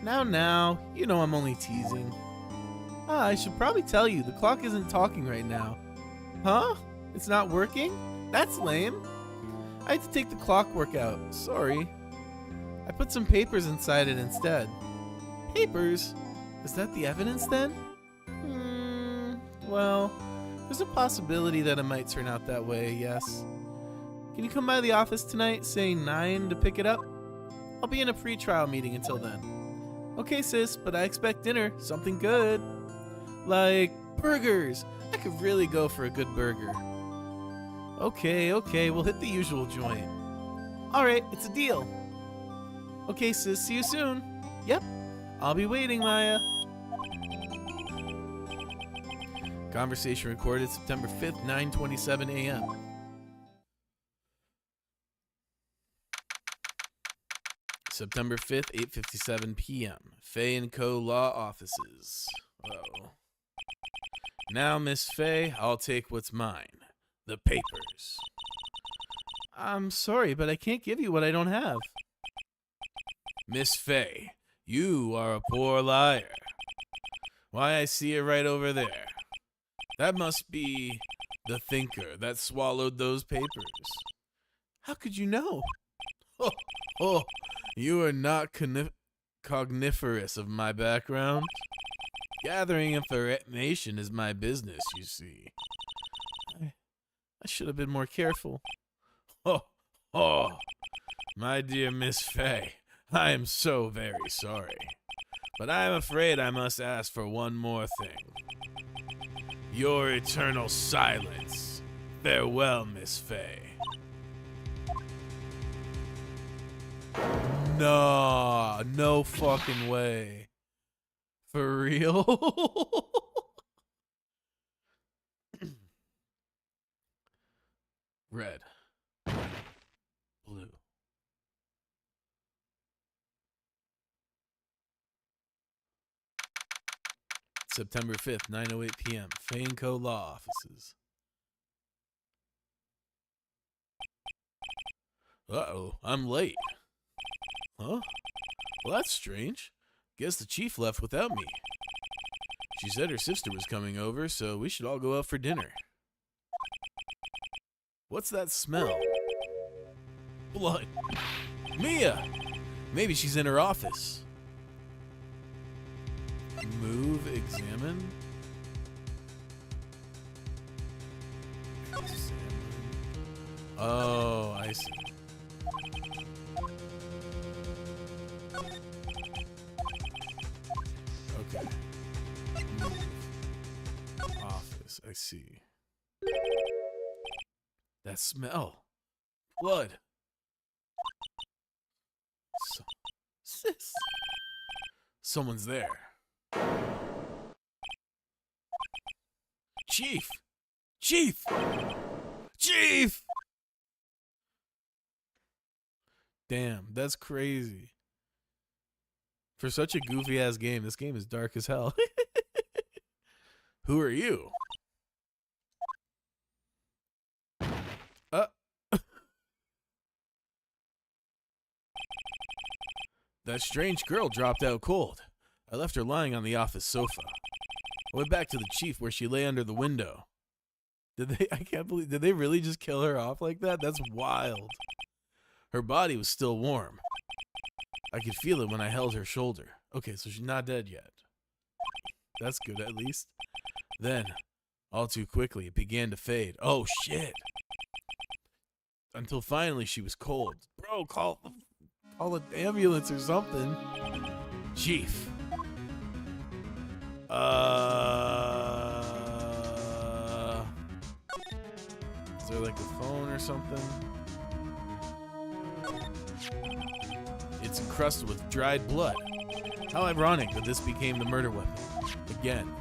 Now, you know I'm only teasing. Ah, I should probably tell you, the clock isn't talking right now. Huh? It's not working? That's lame. I had to take the clockwork out. Sorry. I put some papers inside it instead. Papers? Is that the evidence then? Well, there's a possibility that it might turn out that way, yes. Can you come by the office tonight, say 9 to pick it up? I'll be in a pre-trial meeting until then. Okay, sis, but I expect dinner. Something good. Like burgers. I could really go for a good burger. Okay, we'll hit the usual joint. Alright, it's a deal. Okay, sis, see you soon. Yep, I'll be waiting, Maya. Conversation recorded September 5th, 9:27 a.m. September 5th, 8:57 p.m. Faye & Co. Law Offices. Oh. Now, Miss Faye, I'll take what's mine. The papers. I'm sorry, but I can't give you what I don't have. Miss Faye, you are a poor liar. Why, I see it right over there. That must be the thinker that swallowed those papers. How could you know? Oh, you are not cogniferous of my background. Gathering information is my business, you see. I should have been more careful. Oh, my dear Miss Faye, I am so very sorry. But I am afraid I must ask for one more thing. Your eternal silence. Farewell, Miss Faye. No fucking way. For real? Red. Blue. September 5th, 9:08 p.m. Faye & Co. Law Offices. Uh-oh, I'm late. Huh? Well, that's strange. Guess the chief left without me. She said her sister was coming over, so we should all go out for dinner. What's that smell? Blood. Mia! Maybe she's in her office. Move, examine. Oh, I see. Okay. Move. Office, I see. That smell. Blood. Sis. Someone's there. Chief! Chief! Chief! Damn, that's crazy. For such a goofy ass game, this game is dark as hell. Who are you? That strange girl dropped out cold. I left her lying on the office sofa. I went back to the chief where she lay under the window. I can't believe, did they really just kill her off like that? That's wild. Her body was still warm. I could feel it when I held her shoulder. Okay, so she's not dead yet. That's good at least. Then, all too quickly, it began to fade. Oh shit. Until finally she was cold. Bro, call an ambulance or something. Chief. Is there like a phone or something? It's encrusted with dried blood. How ironic that this became the murder weapon. Again.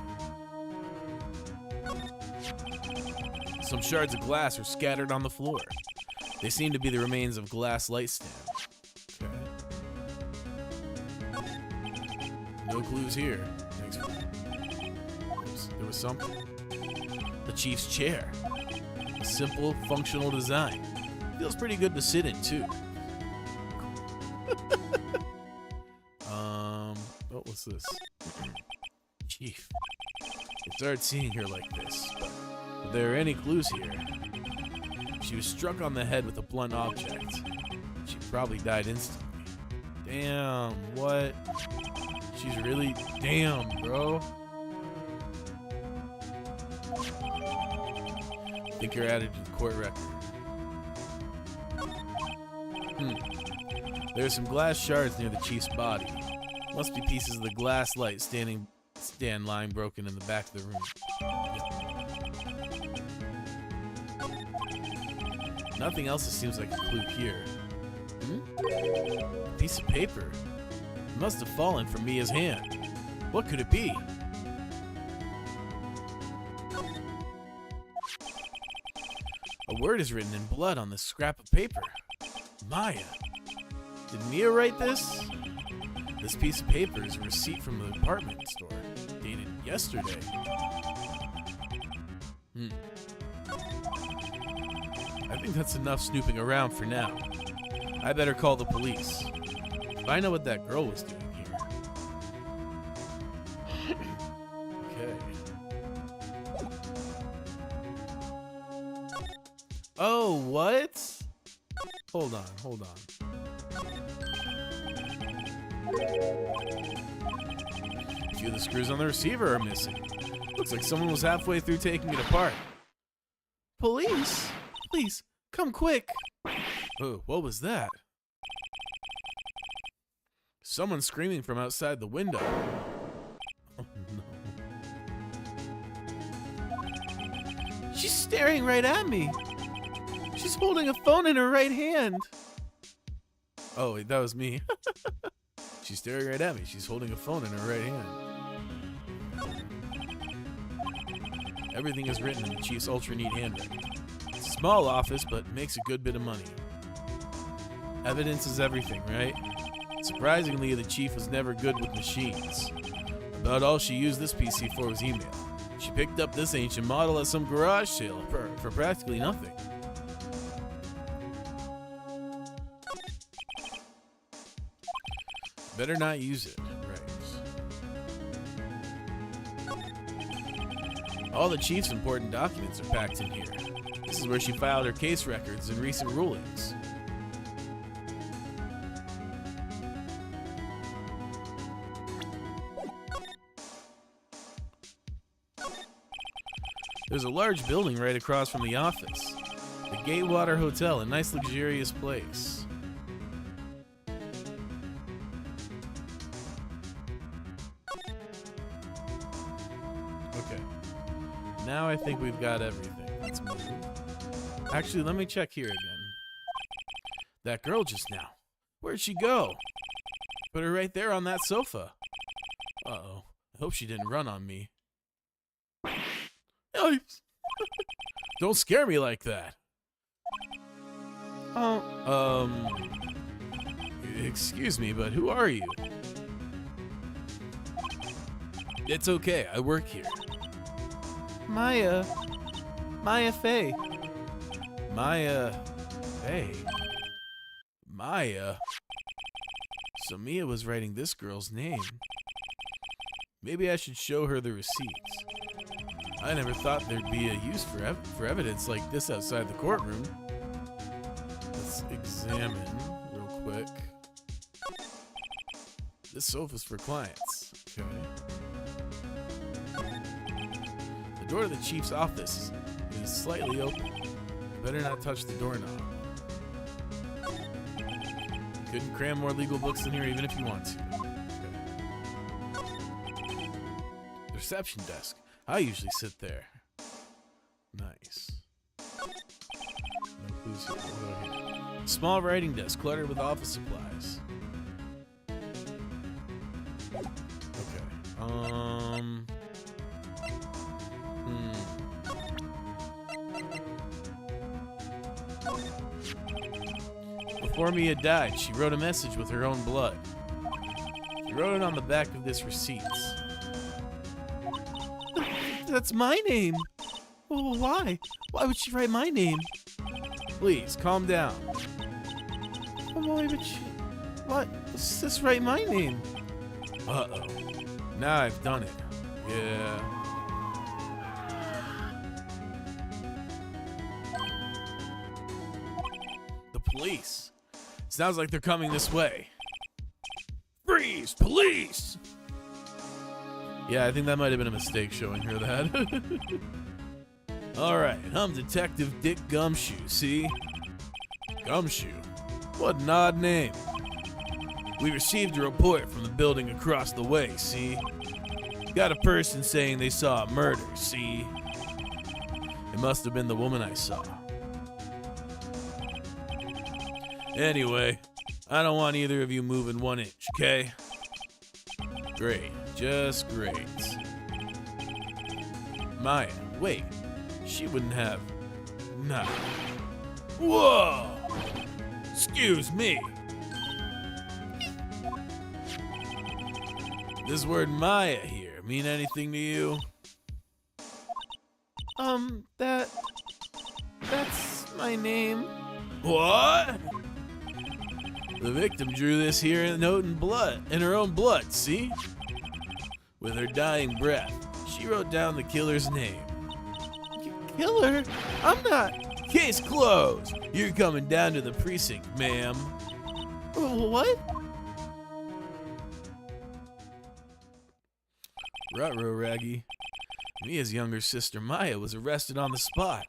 Some shards of glass are scattered on the floor. They seem to be the remains of glass light stand. Okay. No clues here. Thanks for that. There was something. The chief's chair. A simple, functional design. Feels pretty good to sit in, too. What's this? Chief. It's hard seeing her like this, but if there are any clues here, she was struck on the head with a blunt object. She probably died instantly. Damn, what? She's really... Damn, bro. I think you're added to the court record. There are some glass shards near the chief's body. Must be pieces of the glass light stand lying broken in the back of the room. Yep. Nothing else seems like a clue here. A piece of paper. It must have fallen from Mia's hand. What could it be? A word is written in blood on this scrap of paper. Maya. Did Mia write this? This piece of paper is a receipt from the department store, dated yesterday. I think that's enough snooping around for now. I better call the police. Find out what that girl was doing here. Okay. Oh, what? Hold on. A few of the screws on the receiver are missing. Looks like someone was halfway through taking it apart. Police? Please, come quick. Oh, what was that? Someone screaming from outside the window. Oh, no. She's staring right at me. She's holding a phone in her right hand. Oh, wait, that was me. She's staring right at me. She's holding a phone in her right hand. Everything is written in the chief's ultra neat handwriting. It's a small office, but makes a good bit of money. Evidence is everything, right? Surprisingly, the chief was never good with machines. About all she used this PC for was email. She picked up this ancient model at some garage sale for practically nothing. Better not use it. Right. All the chief's important documents are packed in here. This is where she filed her case records and recent rulings. There's a large building right across from the office. The Gatewater Hotel, a nice luxurious place. Okay. Now I think we've got everything. Let's move. Actually, let me check here again. That girl just now. Where'd she go? Put her right there on that sofa. Uh-oh. I hope she didn't run on me. Don't scare me like that. Excuse me, but who are you? It's okay, I work here. Maya Fey. Maya Fey. Maya. So Mia was writing this girl's name. Maybe I should show her the receipts. I never thought there'd be a use for evidence like this outside the courtroom. Let's examine real quick. This sofa's for clients. Okay. The door to the chief's office is slightly open. Better not touch the doorknob. You couldn't cram more legal books in here even if you want to. Okay. The reception desk. I usually sit there. Nice. No clues here. Small writing desk cluttered with office supplies. Okay. Before Mia died, she wrote a message with her own blood. She wrote it on the back of this receipt. That's my name. Oh, why? Why would she write my name? Please, calm down. Oh, why would she... What? Does this write my name? Uh-oh. Now I've done it. Yeah. police. Sounds like they're coming this way. Freeze! Police! Yeah, I think that might have been a mistake showing her that. Alright, I'm Detective Dick Gumshoe, see? Gumshoe? What an odd name. We received a report from the building across the way, see? Got a person saying they saw a murder, see? It must have been the woman I saw. Anyway, I don't want either of you moving 1 inch, okay? Great, just great. Maya, wait. She wouldn't have. Nah. Whoa! Excuse me. This word Maya here mean anything to you? That's my name. What? The victim drew this here note in her own blood, see? With her dying breath, she wrote down the killer's name. Killer? I'm not. Case closed. You're coming down to the precinct, ma'am. What? Ruh-roh, Raggy. Mia's younger sister Maya was arrested on the spot.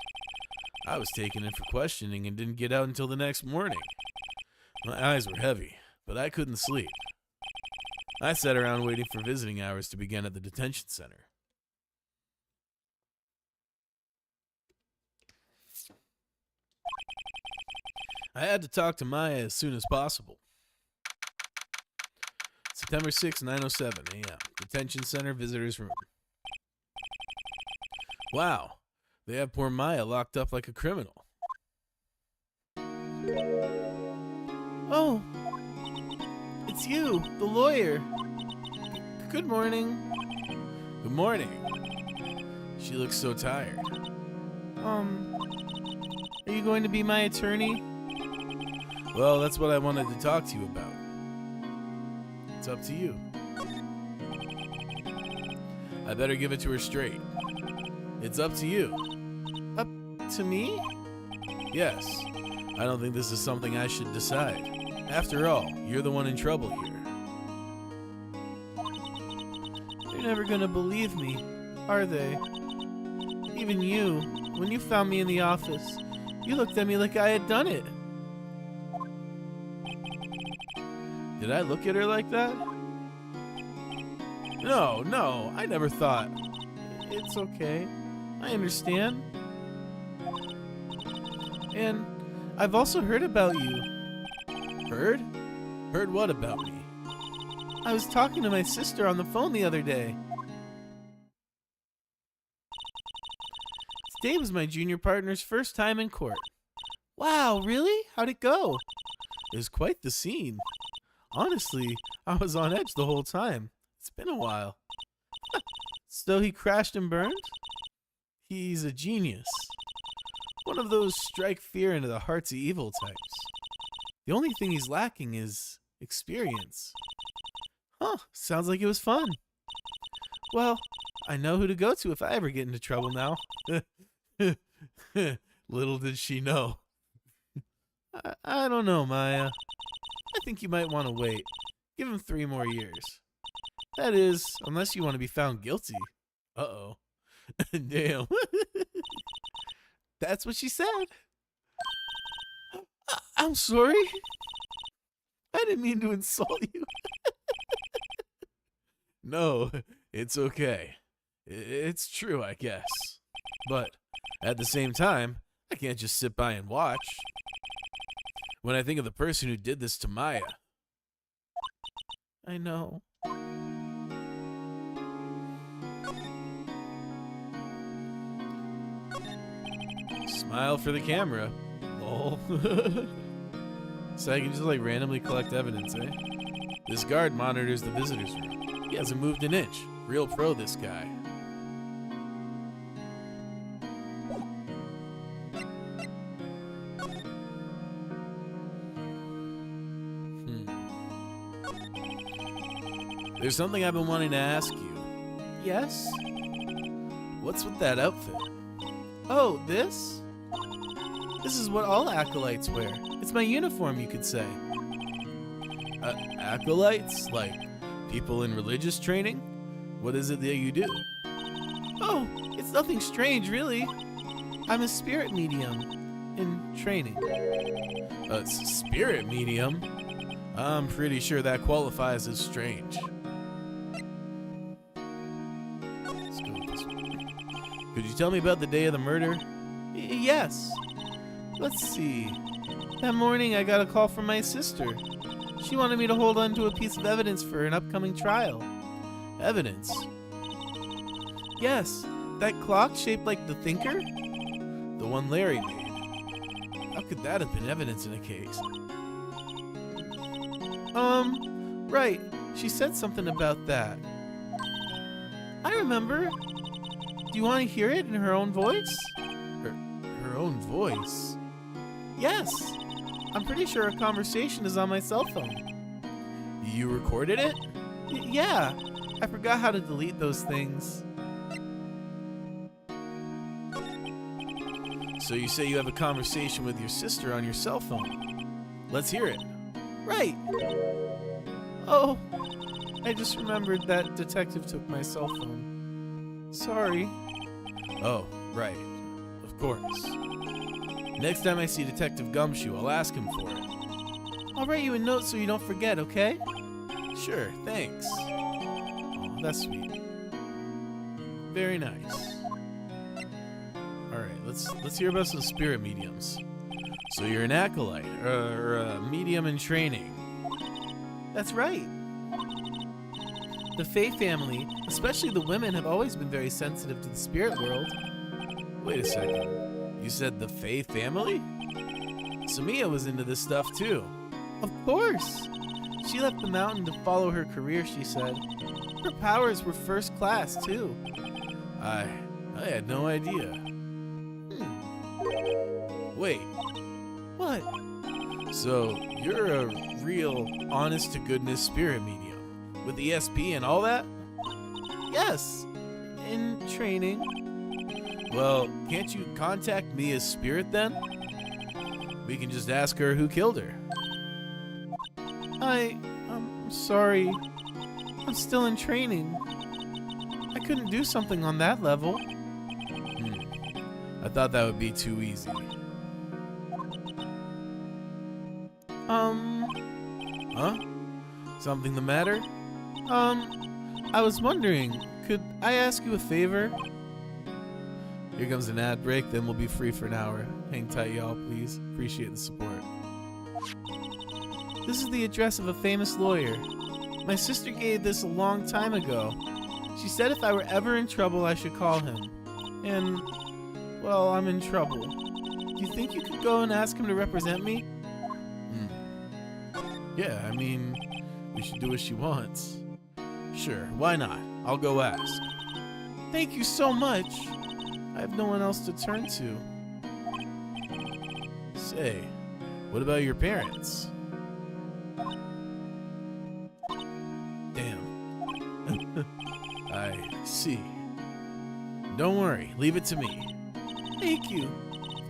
I was taken in for questioning and didn't get out until the next morning. My eyes were heavy, but I couldn't sleep. I sat around waiting for visiting hours to begin at the detention center. I had to talk to Maya as soon as possible. September 6, 9:07 a.m. Detention center visitors room. Wow, they have poor Maya locked up like a criminal. Oh, it's you, the lawyer. Good morning. Good morning. She looks so tired. Are you going to be my attorney? Well, that's what I wanted to talk to you about. It's up to you. I better give it to her straight. It's up to you. Up to me? Yes. I don't think this is something I should decide. After all, you're the one in trouble here. They're never gonna believe me, are they? Even you, when you found me in the office, you looked at me like I had done it. Did I look at her like that? No, I never thought. It's okay. I understand. And I've also heard about you. Heard? Heard what about me? I was talking to my sister on the phone the other day. Today was my junior partner's first time in court. Wow, really? How'd it go? It was quite the scene. Honestly, I was on edge the whole time. It's been a while. So he crashed and burned? He's a genius. One of those strike fear into the hearts of evil types. The only thing he's lacking is experience. Huh, sounds like it was fun. Well, I know who to go to if I ever get into trouble now. Little did she know. I don't know, Maya. I think you might want to wait. Give him 3 more years. That is, unless you want to be found guilty. Uh-oh. Damn. That's what she said. I'm sorry. I didn't mean to insult you. No, it's okay. It's true, I guess. But at the same time, I can't just sit by and watch. When I think of the person who did this to Maya. I know. Smile for the camera. Lol. So I can just like randomly collect evidence, eh? This guard monitors the visitors room. He hasn't moved an inch. Real pro, this guy. There's something I've been wanting to ask you. Yes? What's with that outfit? Oh, this? This is what all acolytes wear. It's It's my uniform, you could say. Acolytes? Like people in religious training? What is it that you do? Oh, it's nothing strange, really. I'm a spirit medium in training. A spirit medium? I'm pretty sure that qualifies as strange. Let's go with this one. Could you tell me about the day of the murder? Yes. Let's see. That morning I got a call from my sister. She wanted me to hold on to a piece of evidence for an upcoming trial. Evidence? Yes, that clock shaped like the Thinker? The one Larry made. How could that have been evidence in a case? Right. She said something about that. I remember. Do you want to hear it in her own voice? Her own voice? Yes. I'm pretty sure a conversation is on my cell phone. You recorded it? Yeah. I forgot how to delete those things. So you say you have a conversation with your sister on your cell phone. Let's hear it. Right. Oh, I just remembered that detective took my cell phone. Sorry. Oh, right. Of course. Next time I see Detective Gumshoe, I'll ask him for it. I'll write you a note so you don't forget, okay? Sure, thanks. Oh, that's sweet. Very nice. Alright, let's hear about some spirit mediums. So you're an acolyte, or a medium in training. That's right. The Fae family, especially the women, have always been very sensitive to the spirit world. Wait a second. You said the Fae family? Samia was into this stuff too. Of course. She left the mountain to follow her career, she said. Her powers were first class, too. I had no idea. Wait, What? so you're a real honest-to-goodness spirit medium with the SP and all that? Yes. In training. Well, can't you contact Mia's spirit then? We can just ask her who killed her. I'm sorry. I'm still in training. I couldn't do something on that level. I thought that would be too easy. Huh? Something the matter? I was wondering, could I ask you a favor? Here comes an ad break, then we'll be free for an hour. Hang tight, y'all, please. Appreciate the support. This is the address of a famous lawyer. My sister gave this a long time ago. She said if I were ever in trouble, I should call him. And, well, I'm in trouble. Do you think you could go and ask him to represent me? Yeah, I mean, we should do what she wants. Sure, why not? I'll go ask. Thank you so much. I have no one else to turn to. Say, what about your parents? Damn. I see. Don't worry, leave it to me. Thank you.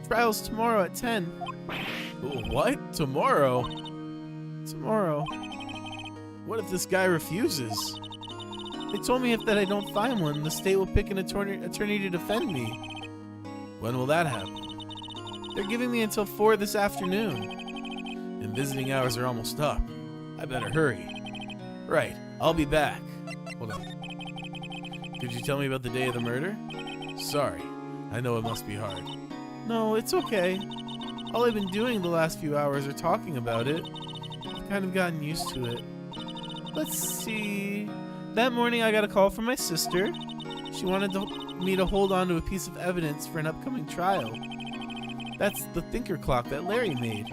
Trial's tomorrow at 10. What? Tomorrow? Tomorrow. What if this guy refuses? They told me if that I don't find one, the state will pick an attorney to defend me. When will that happen? They're giving me until 4 this afternoon. And visiting hours are almost up. I better hurry. Right, I'll be back. Hold on. Could you tell me about the day of the murder? Sorry, I know it must be hard. No, it's okay. All I've been doing the last few hours are talking about it. I've kind of gotten used to it. Let's see. That morning I got a call from my sister. She wanted me to hold on to a piece of evidence for an upcoming trial. That's the Thinker clock that Larry made.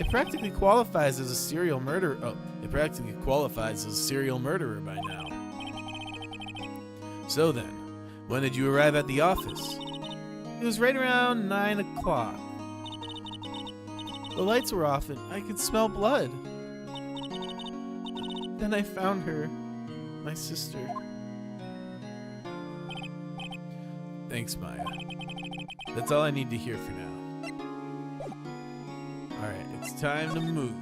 It practically qualifies as a serial murderer. Oh, it practically qualifies as a serial murderer by now. So then, when did you arrive at the office? It was right around 9 o'clock. The lights were off and I could smell blood. Then I found her, my sister. Thanks, Maya. That's all I need to hear for now. Alright, Alright, it's time to move.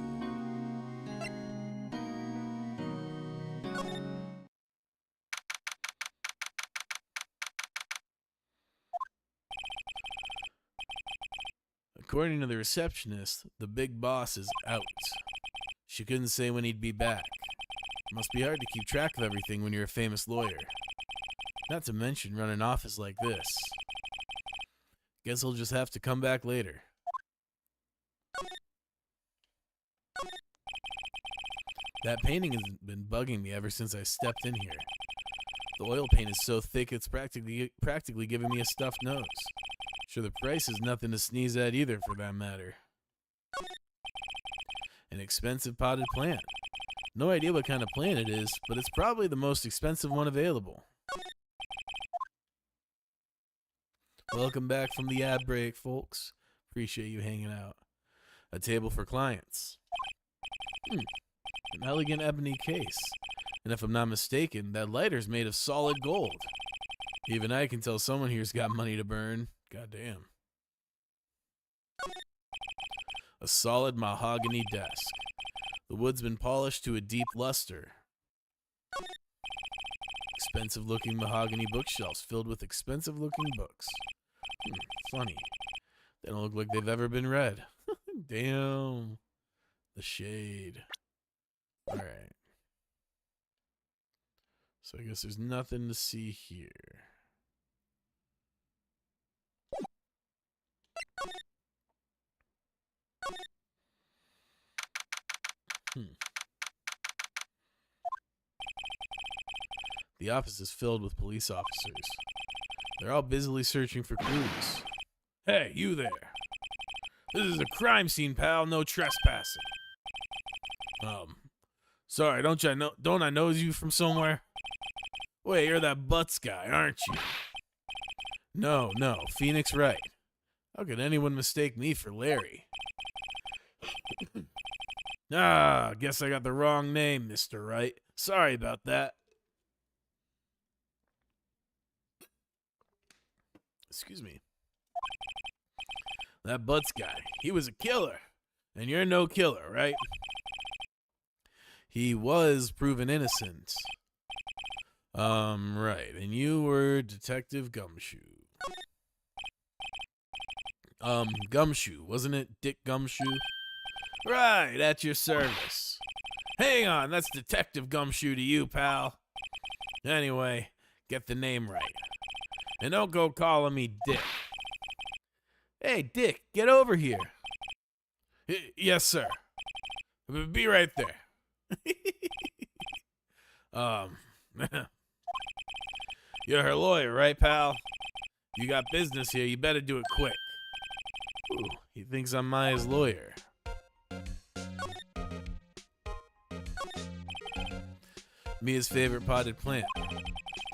According to the receptionist, the big boss is out. She couldn't say when he'd be back. Must be hard to keep track of everything when you're a famous lawyer. Not to mention run an office like this. Guess he'll just have to come back later. That painting has been bugging me ever since I stepped in here. The oil paint is so thick it's practically giving me a stuffed nose. Sure, the price is nothing to sneeze at either, for that matter. An expensive potted plant. No idea what kind of plant it is, but it's probably the most expensive one available. Welcome back from the ad break, folks. Appreciate you hanging out. A table for clients. An elegant ebony case. And if I'm not mistaken, that lighter's made of solid gold. Even I can tell someone here's got money to burn. Goddamn. A solid mahogany desk. The wood's been polished to a deep luster. Expensive looking mahogany bookshelves filled with expensive looking books. Funny. They don't look like they've ever been read. Damn. The shade. Alright. So I guess there's nothing to see here. The office is filled with police officers. They're all busily searching for clues. Hey, you there. This is a crime scene, pal. No trespassing. Sorry, don't I know you from somewhere? Wait, you're that Butts guy, aren't you? No, Phoenix Wright. How could anyone mistake me for Larry? Guess I got the wrong name, Mr. Wright. Sorry about that. Excuse me. That Butts guy, he was a killer. And you're no killer, right? He was proven innocent. Right. And you were Detective Gumshoe. Gumshoe, wasn't it? Dick Gumshoe? Right, at your service. Hang on, that's Detective Gumshoe to you, pal. Anyway, get the name right. And don't go calling me Dick. Hey, Dick, get over here. Yes, sir. Be right there. You're her lawyer, right, pal? You got business here, you better do it quick. Ooh, he thinks I'm Maya's lawyer. Mia's favorite potted plant.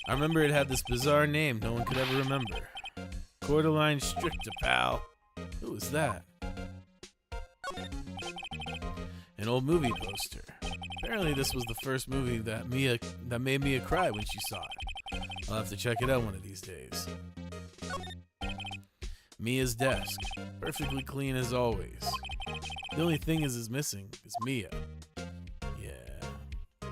I remember it had this bizarre name no one could ever remember. Cordyline stricta, pal. Who was that? An old movie poster. Apparently this was the first movie that made Mia cry when she saw it. I'll have to check it out one of these days. Mia's desk. Perfectly clean as always. The only thing is missing is Mia. Yeah.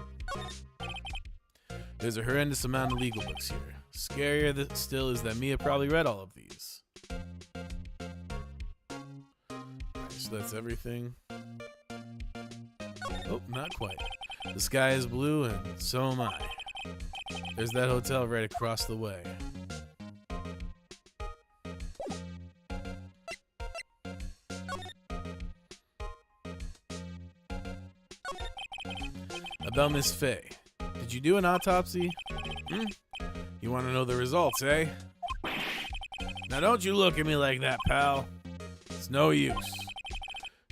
There's a horrendous amount of legal books here. Scarier still is that Mia probably read all of these. Alright, so that's everything. Oh, not quite. The sky is blue and so am I. There's that hotel right across the way. About Miss Faye. Did you do an autopsy? You want to know the results, eh? Now don't you look at me like that, pal. It's no use.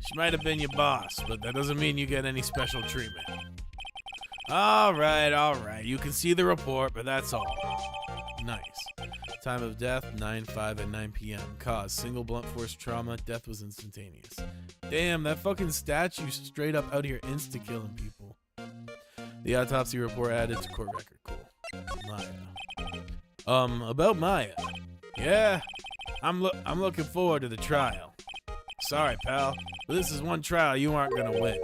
She might have been your boss, but that doesn't mean you get any special treatment. Alright. You can see the report, but that's all. Nice. Time of death, 9/5 at 9 p.m. Cause, single blunt force trauma. Death was instantaneous. Damn, that fucking statue straight up out here insta-killing people. The autopsy report added to court record. Cool. Maya. About Maya. Yeah, I'm looking forward to the trial. Sorry, pal. But this is one trial you aren't gonna win.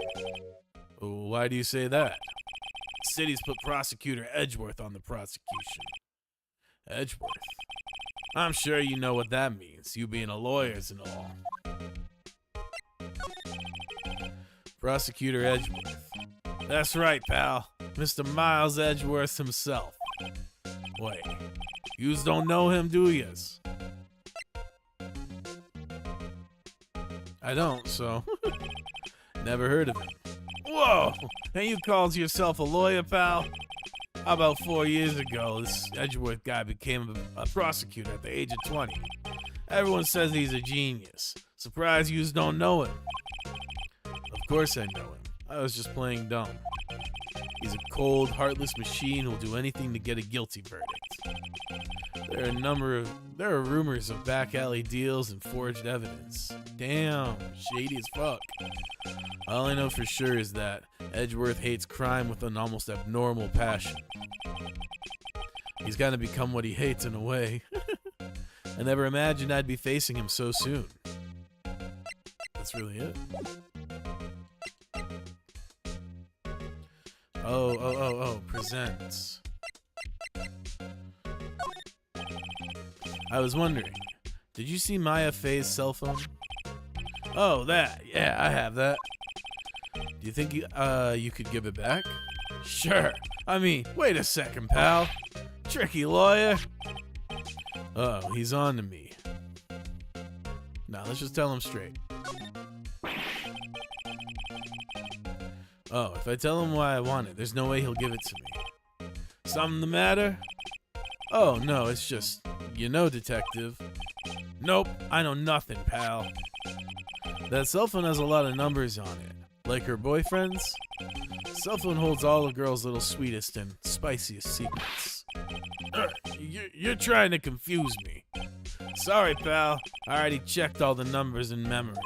Why do you say that? The city's put Prosecutor Edgeworth on the prosecution. Edgeworth? I'm sure you know what that means, you being a lawyers and all. Prosecutor Edgeworth. That's right, pal. Mr. Miles Edgeworth himself. Wait, yous don't know him, do yous? I don't, so never heard of him. Whoa! And you called yourself a lawyer, pal? How about 4 years ago, this Edgeworth guy became a prosecutor at the age of 20. Everyone says he's a genius. Surprised yous don't know him. Of course I know him. I was just playing dumb. He's a cold, heartless machine who'll do anything to get a guilty verdict. There are rumors of back alley deals and forged evidence. Damn, shady as fuck. All I know for sure is that Edgeworth hates crime with an almost abnormal passion. He's gotta become what he hates in a way. I never imagined I'd be facing him so soon. That's really it. Presents. I was wondering, did you see Maya Faye's cell phone? Oh, that. Yeah, I have that. Do you think you could give it back? Sure. I mean, wait a second, pal. Tricky lawyer. Uh-oh, he's on to me. Now, let's just tell him straight. Oh, if I tell him why I want it, there's no way he'll give it to me. Something the matter? Oh, no, it's just, you know, detective. Nope, I know nothing, pal. That cell phone has a lot of numbers on it. Like her boyfriend's? Cell phone holds all a girl's little sweetest and spiciest secrets. You're trying to confuse me. Sorry, pal. I already checked all the numbers in memory.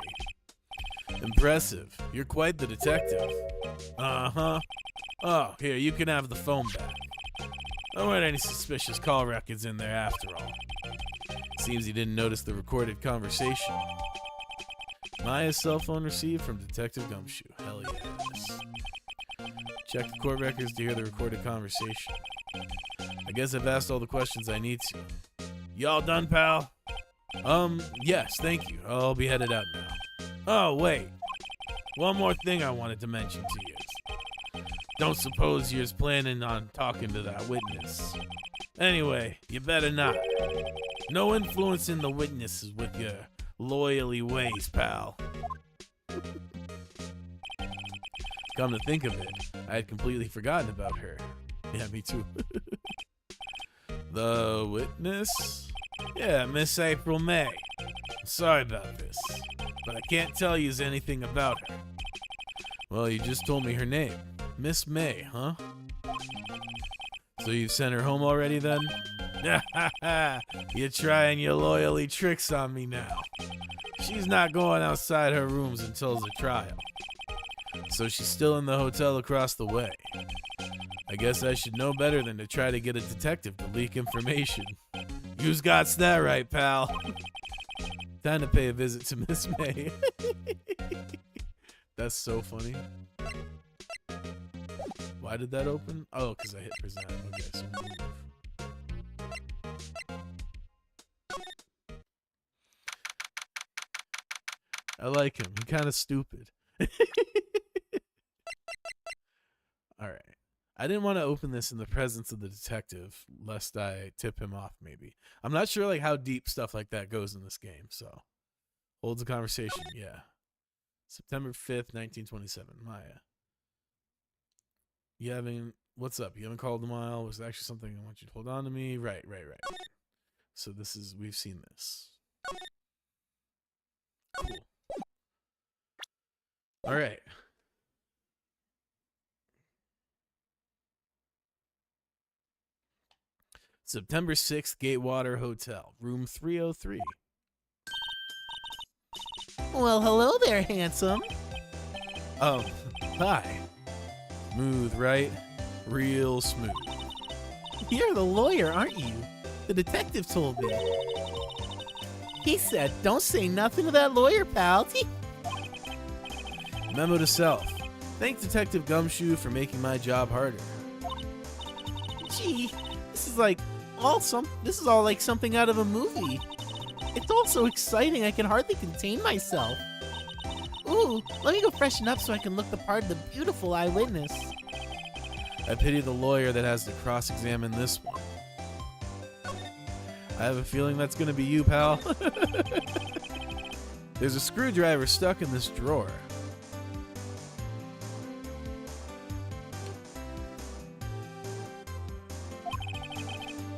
Impressive. You're quite the detective. Uh-huh. Oh, here, you can have the phone back. There weren't any suspicious call records in there after all. Seems he didn't notice the recorded conversation. Maya's cell phone received from Detective Gumshoe. Hell yes. Check the court records to hear the recorded conversation. I guess I've asked all the questions I need to. Y'all done, pal? Yes, thank you. I'll be headed out now. Oh, wait. One more thing I wanted to mention to you. Don't suppose you're planning on talking to that witness. Anyway, you better not. No influencing the witnesses with your loyally ways, pal. Come to think of it, I had completely forgotten about her. Yeah, me too. The witness? Yeah, Miss April May. Sorry about this, but I can't tell you anything about her. Well, you just told me her name. Miss May, huh? So you've sent her home already then? You're trying your loyally tricks on me now. She's not going outside her rooms until the trial. So she's still in the hotel across the way. I guess I should know better than to try to get a detective to leak information. You's got that right, pal. Time to pay a visit to Miss May. That's so funny. Why did that open? Oh, because I hit present. Okay, so move. I like him. He's kind of stupid. Alright. I didn't want to open this in the presence of the detective, lest I tip him off, maybe. I'm not sure like how deep stuff like that goes in this game, so. Holds a conversation, yeah. September 5th, 1927. Maya. You haven't... What's up? You haven't called in a while? Was actually something I want you to hold on to me? Right. So this is... We've seen this. Cool. Alright. September 6th, Gatewater Hotel, room 303. Well, hello there, handsome. Oh, hi. Smooth, right? Real smooth. You're the lawyer, aren't you? The detective told me. He said, don't say nothing to that lawyer, pal. Memo to self. Thank Detective Gumshoe for making my job harder. Gee, this is all like something out of a movie. It's all so exciting I can hardly contain myself. Ooh, let me go freshen up so I can look the part of the beautiful eyewitness. I pity the lawyer that has to cross-examine this one. I have a feeling that's gonna be you, pal. There's a screwdriver stuck in this drawer.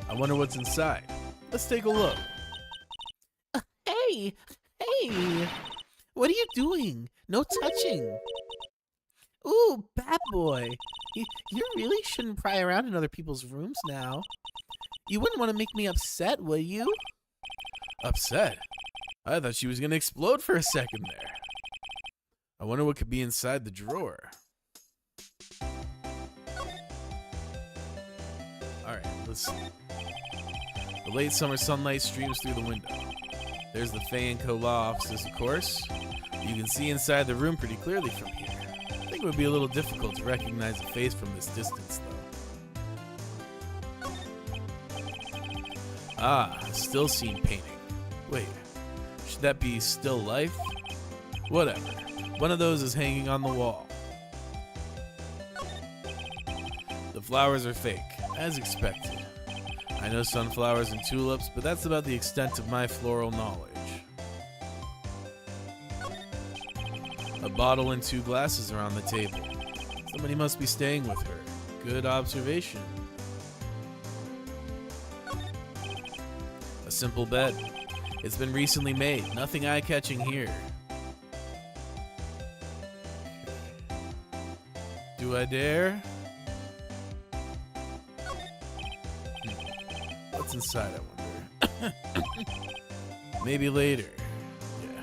I wonder what's inside. Let's take a look. Hey! What are you doing? No touching. Ooh, bad boy. You really shouldn't pry around in other people's rooms now. You wouldn't want to make me upset, would you? Upset? I thought she was going to explode for a second there. I wonder what could be inside the drawer. Alright, let's see. The late summer sunlight streams through the window. There's the Fay & Co. law offices, of course. You can see inside the room pretty clearly from here. I think it would be a little difficult to recognize the face from this distance, though. Ah, a still scene painting. Wait, should that be still life? Whatever. One of those is hanging on the wall. The flowers are fake, as expected. I know sunflowers and tulips, but that's about the extent of my floral knowledge. A bottle and 2 glasses are on the table. Somebody must be staying with her. Good observation. A simple bed. It's been recently made. Nothing eye-catching here. Do I dare? What's inside, I wonder? Maybe later. Yeah.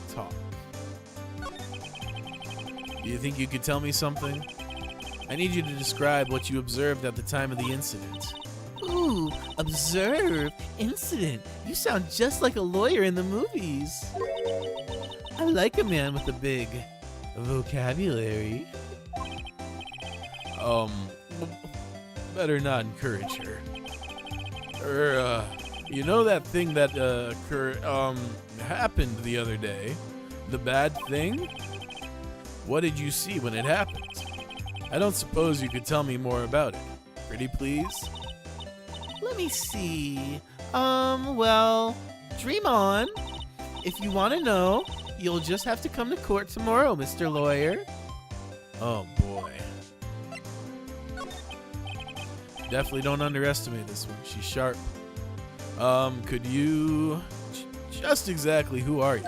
Talk. Do you think you could tell me something? I need you to describe what you observed at the time of the incident. Ooh, observe? Incident? You sound just like a lawyer in the movies. I like a man with a big vocabulary. Better not encourage her. You know that thing that happened the other day? The bad thing? What did you see when it happened? I don't suppose you could tell me more about it. Pretty please? Let me see. Well, dream on. If you want to know, you'll just have to come to court tomorrow, Mr. Lawyer. Oh, boy. Definitely don't underestimate this one. She's sharp. Could you... Just exactly who are you?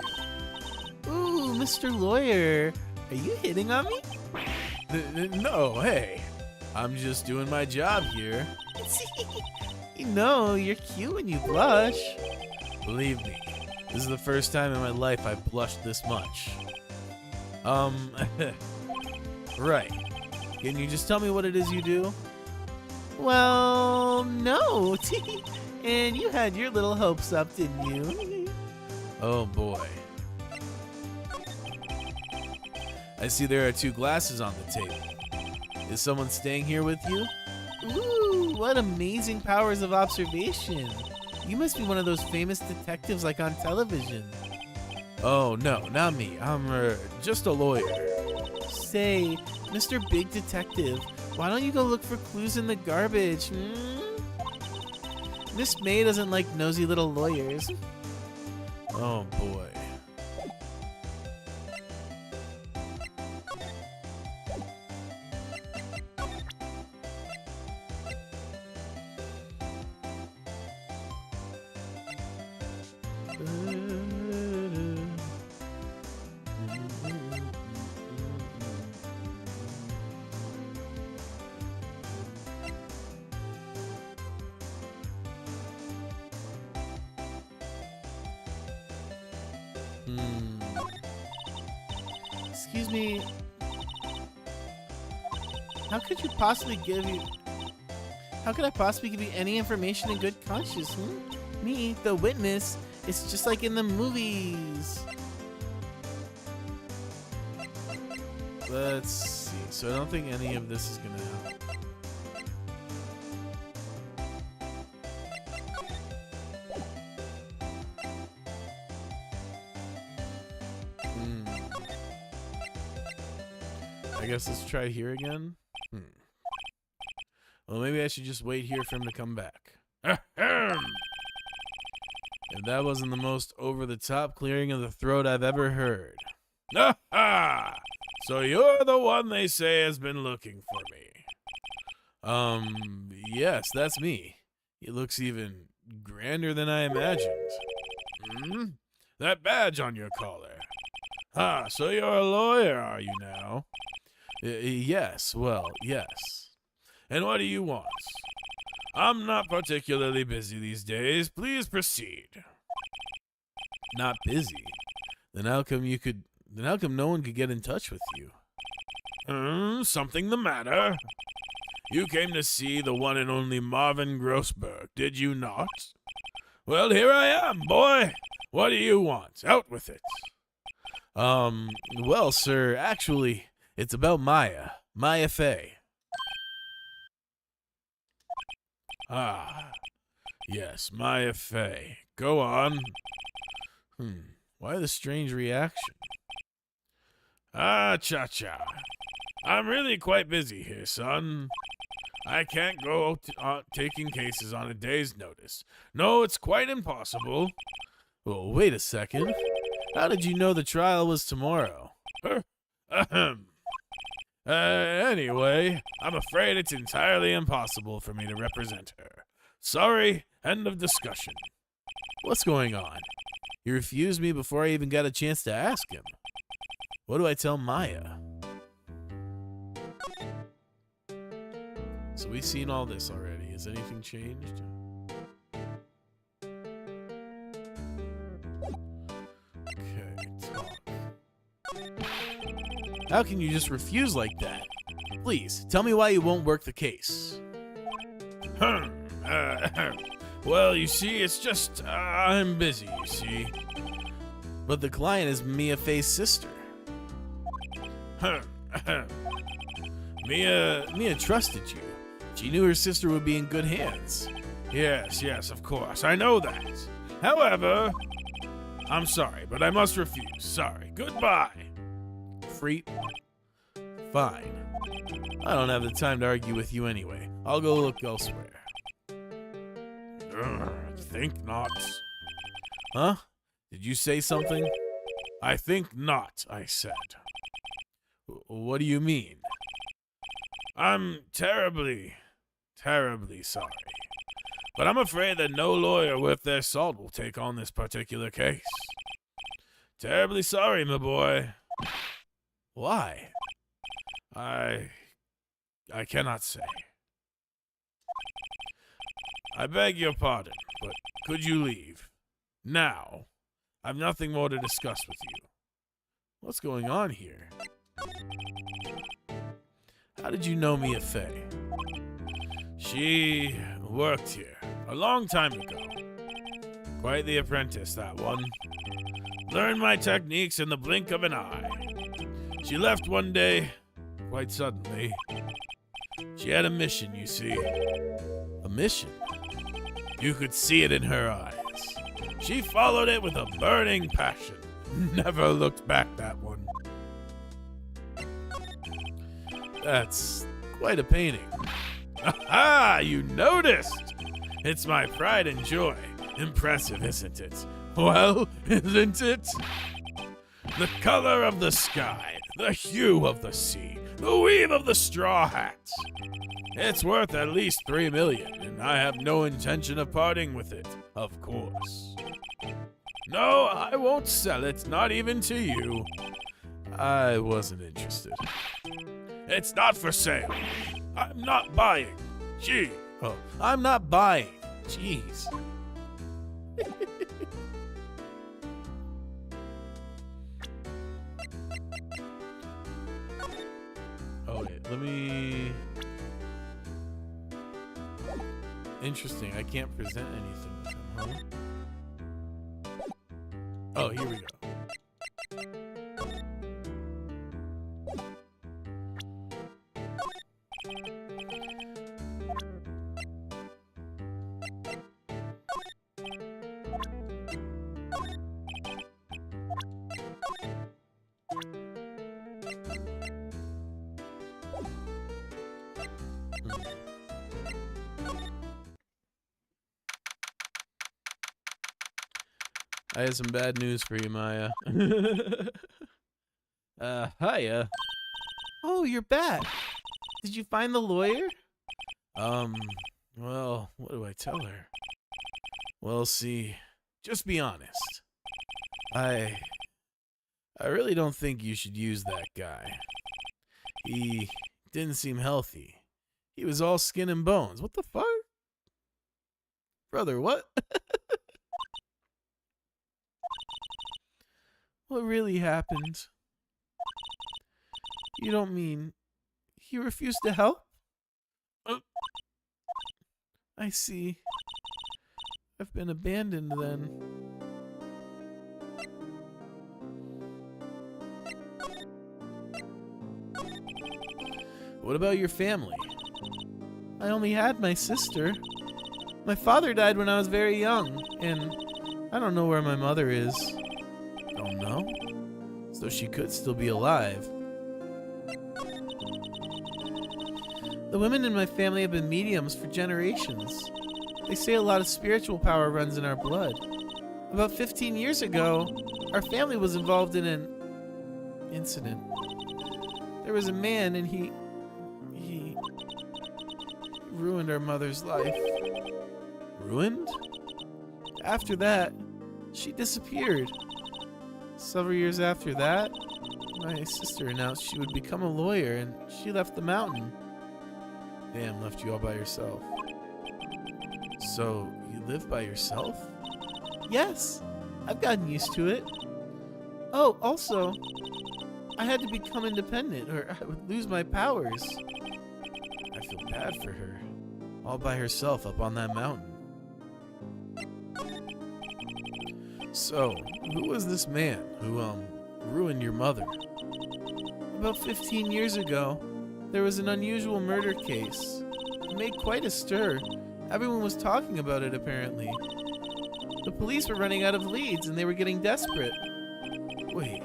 Ooh, Mr. Lawyer. Are you hitting on me? No, hey. I'm just doing my job here. You know, you're cute when you blush. Believe me, this is the first time in my life I've blushed this much. Right. Can you just tell me what it is you do? Well, no. And you had your little hopes up, didn't you? Oh, boy. I see there are 2 glasses on the table. Is someone staying here with you? Ooh, what amazing powers of observation. You must be one of those famous detectives like on television. Oh, no, not me. I'm just a lawyer. Say, Mr. Big Detective, why don't you go look for clues in the garbage, Miss May doesn't like nosy little lawyers. Oh, boy. Excuse me. How could I possibly give you any information in good conscience? Me, the witness, It's just like in the movies. Let's see. So I don't think any of this is gonna help. I guess let's try here again. Well, maybe I should just wait here for him to come back. If that wasn't the most over-the-top clearing of the throat I've ever heard. So you're the one they say has been looking for me. Yes, that's me. He looks even grander than I imagined. That badge on your collar. So you're a lawyer, are you now? Yes, well, yes. And what do you want? I'm not particularly busy these days. Please proceed. Not busy? Then how come no one could get in touch with you? Something the matter? You came to see the one and only Marvin Grossberg, did you not? Well, here I am, boy. What do you want? Out with it. Well, sir, actually, it's about Maya Fey. Yes, Maya Fey. Go on. Why the strange reaction? Cha-cha. I'm really quite busy here, son. I can't go taking cases on a day's notice. No, it's quite impossible. Well, wait a second. How did you know the trial was tomorrow? Anyway, I'm afraid it's entirely impossible for me to represent her. Sorry, end of discussion. What's going on? He refused me before I even got a chance to ask him. What do I tell Maya? So we've seen all this already. Has anything changed? Okay, talk. How can you just refuse like that? Please, tell me why you won't work the case. Well, you see, it's just, I'm busy, you see. But the client is Mia Fey's sister. Mia trusted you. She knew her sister would be in good hands. Yes, of course, I know that. However, I'm sorry, but I must refuse. Sorry, goodbye. Freak. Fine. I don't have the time to argue with you anyway. I'll go look elsewhere. Think not. Huh? Did you say something? I think not, I said. What do you mean? I'm terribly sorry. But I'm afraid that no lawyer worth their salt will take on this particular case. Terribly sorry, my boy. Why? I cannot say. I beg your pardon, but could you leave? Now. I've nothing more to discuss with you. What's going on here? How did you know Mia Fey? She worked here a long time ago. Quite the apprentice, that one. Learned my techniques in the blink of an eye. She left one day, quite suddenly. She had a mission, you see. A mission? You could see it in her eyes. She followed it with a burning passion. Never looked back, that one. That's quite a painting. Aha! You noticed! It's my pride and joy. Impressive, isn't it? Well, isn't it? The color of the sky, the hue of the sea, the weave of the straw hats. It's worth at least $3 million, and I have no intention of parting with it, of course. No, I won't sell it, not even to you. I wasn't interested. It's not for sale. I'm not buying. Gee. Oh, I'm not buying. Jeez. Oh, wait, let me... Interesting, I can't present anything with him, huh? Oh, here we go. I have some bad news for you, Maya. Hiya. Oh, you're back. Did you find the lawyer? Well, what do I tell her? Well, see, just be honest. I really don't think you should use that guy. He didn't seem healthy. He was all skin and bones. What the fuck? Brother, what? What really happened? You don't mean he refused to help? I see. I've been abandoned then. What about your family? I only had my sister. My father died when I was very young, and I don't know where my mother is. Don't know? So she could still be alive. The women in my family have been mediums for generations. They say a lot of spiritual power runs in our blood. About 15 years ago, our family was involved in an incident. There was a man and he ruined our mother's life. Ruined? After that, she disappeared. Several years after that, my sister announced she would become a lawyer and she left the mountain. Damn, left you all by yourself. So, you live by yourself? Yes, I've gotten used to it. Oh, also, I had to become independent or I would lose my powers. I feel bad for her. All by herself up on that mountain. So, who was this man who, ruined your mother? About 15 years ago, there was an unusual murder case. It made quite a stir. Everyone was talking about it, apparently. The police were running out of leads and they were getting desperate. Wait,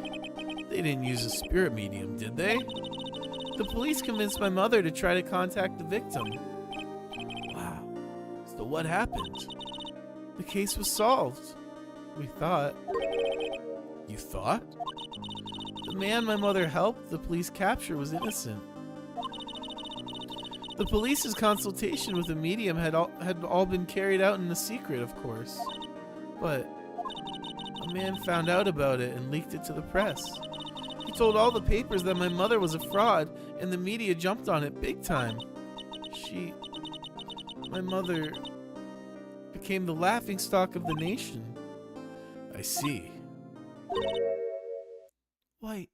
they didn't use a spirit medium, did they? The police convinced my mother to try to contact the victim. Wow. So what happened? The case was solved. We thought. You thought? The man my mother helped the police capture was innocent. The police's consultation with the medium had all been carried out in a secret, of course. But a man found out about it and leaked it to the press. He told all the papers that my mother was a fraud, and the media jumped on it big time. My mother, became the laughingstock of the nation. I see. White.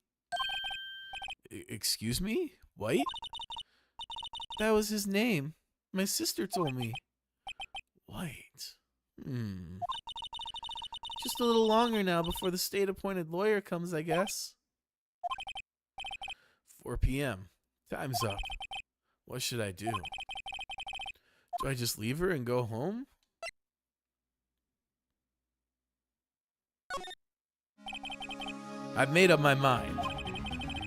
Excuse me? White? That was his name. My sister told me. White. Just a little longer now before the state-appointed lawyer comes, I guess. 4 p.m. Time's up. What should I do? Do I just leave her and go home? I've made up my mind.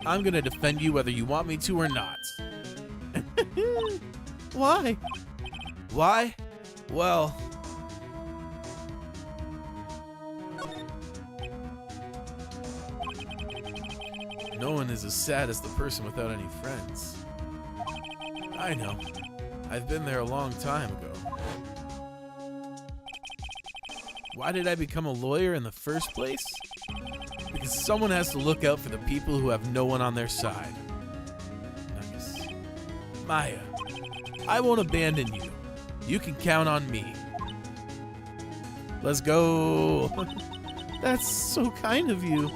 I'm gonna defend you whether you want me to or not. Why? Why? Well... no one is as sad as the person without any friends. I know. I've been there a long time ago. Why did I become a lawyer in the first place? Because someone has to look out for the people who have no one on their side. Nice. Maya, I won't abandon you. You can count on me. Let's go. That's so kind of you.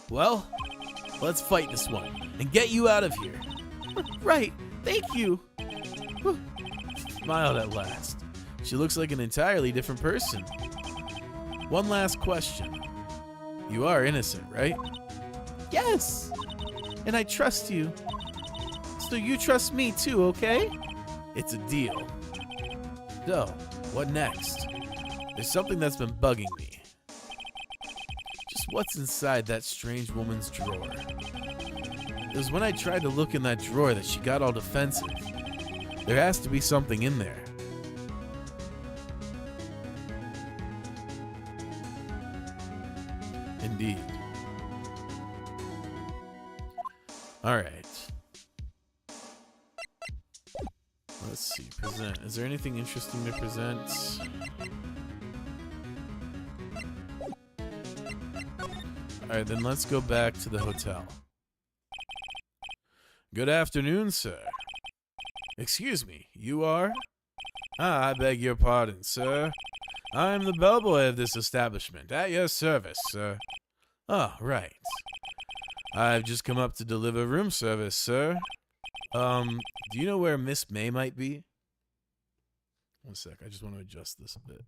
Well, let's fight this one and get you out of here. Right. Thank you. smiled at last. She looks like an entirely different person. One last question. You are innocent, right? Yes! And I trust you. So you trust me too, okay? It's a deal. So, what next? There's something that's been bugging me. Just what's inside that strange woman's drawer? It was when I tried to look in that drawer that she got all defensive. There has to be something in there. Indeed. All right. Let's see. Present. Is there anything interesting to present? All right, then let's go back to the hotel. Good afternoon, sir. Excuse me, you are? I beg your pardon, sir. I'm the bellboy of this establishment, at your service, sir. Oh, right. I've just come up to deliver room service, sir. Do you know where Miss May might be? One sec, I just want to adjust this a bit.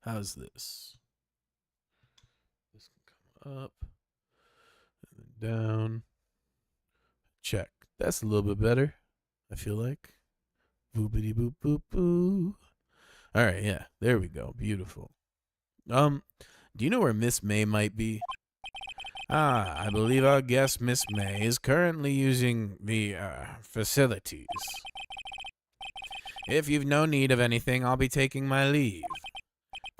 How's this? This can come up and then down. Check. That's a little bit better, I feel like. Boopity boop boop boo. All right, yeah, there we go. Beautiful. Do you know where Miss May might be? I believe our guest, Miss May, is currently using the facilities. If you've no need of anything, I'll be taking my leave.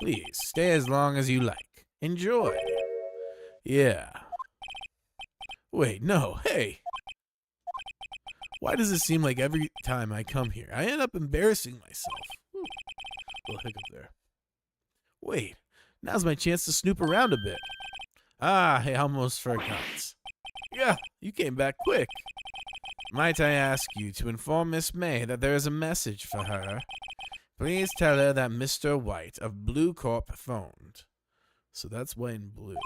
Please, stay as long as you like. Enjoy. Yeah. Wait, no, hey. Why does it seem like every time I come here, I end up embarrassing myself? Whew. Little hiccup there. Wait, now's my chance to snoop around a bit. I almost forgot. Yeah, you came back quick. Might I ask you to inform Miss May that there is a message for her? Please tell her that Mr. White of Blue Corp phoned. So that's White and Blue.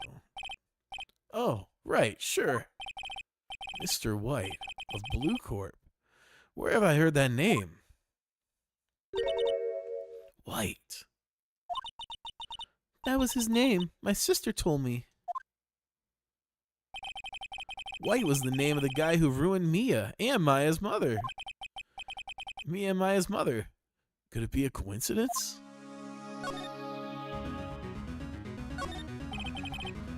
Oh, right, sure. Mr. White of Blue Corp. Where have I heard that name? White. That was his name. My sister told me. White was the name of the guy who ruined Mia and Maya's mother. Mia and Maya's mother. Could it be a coincidence?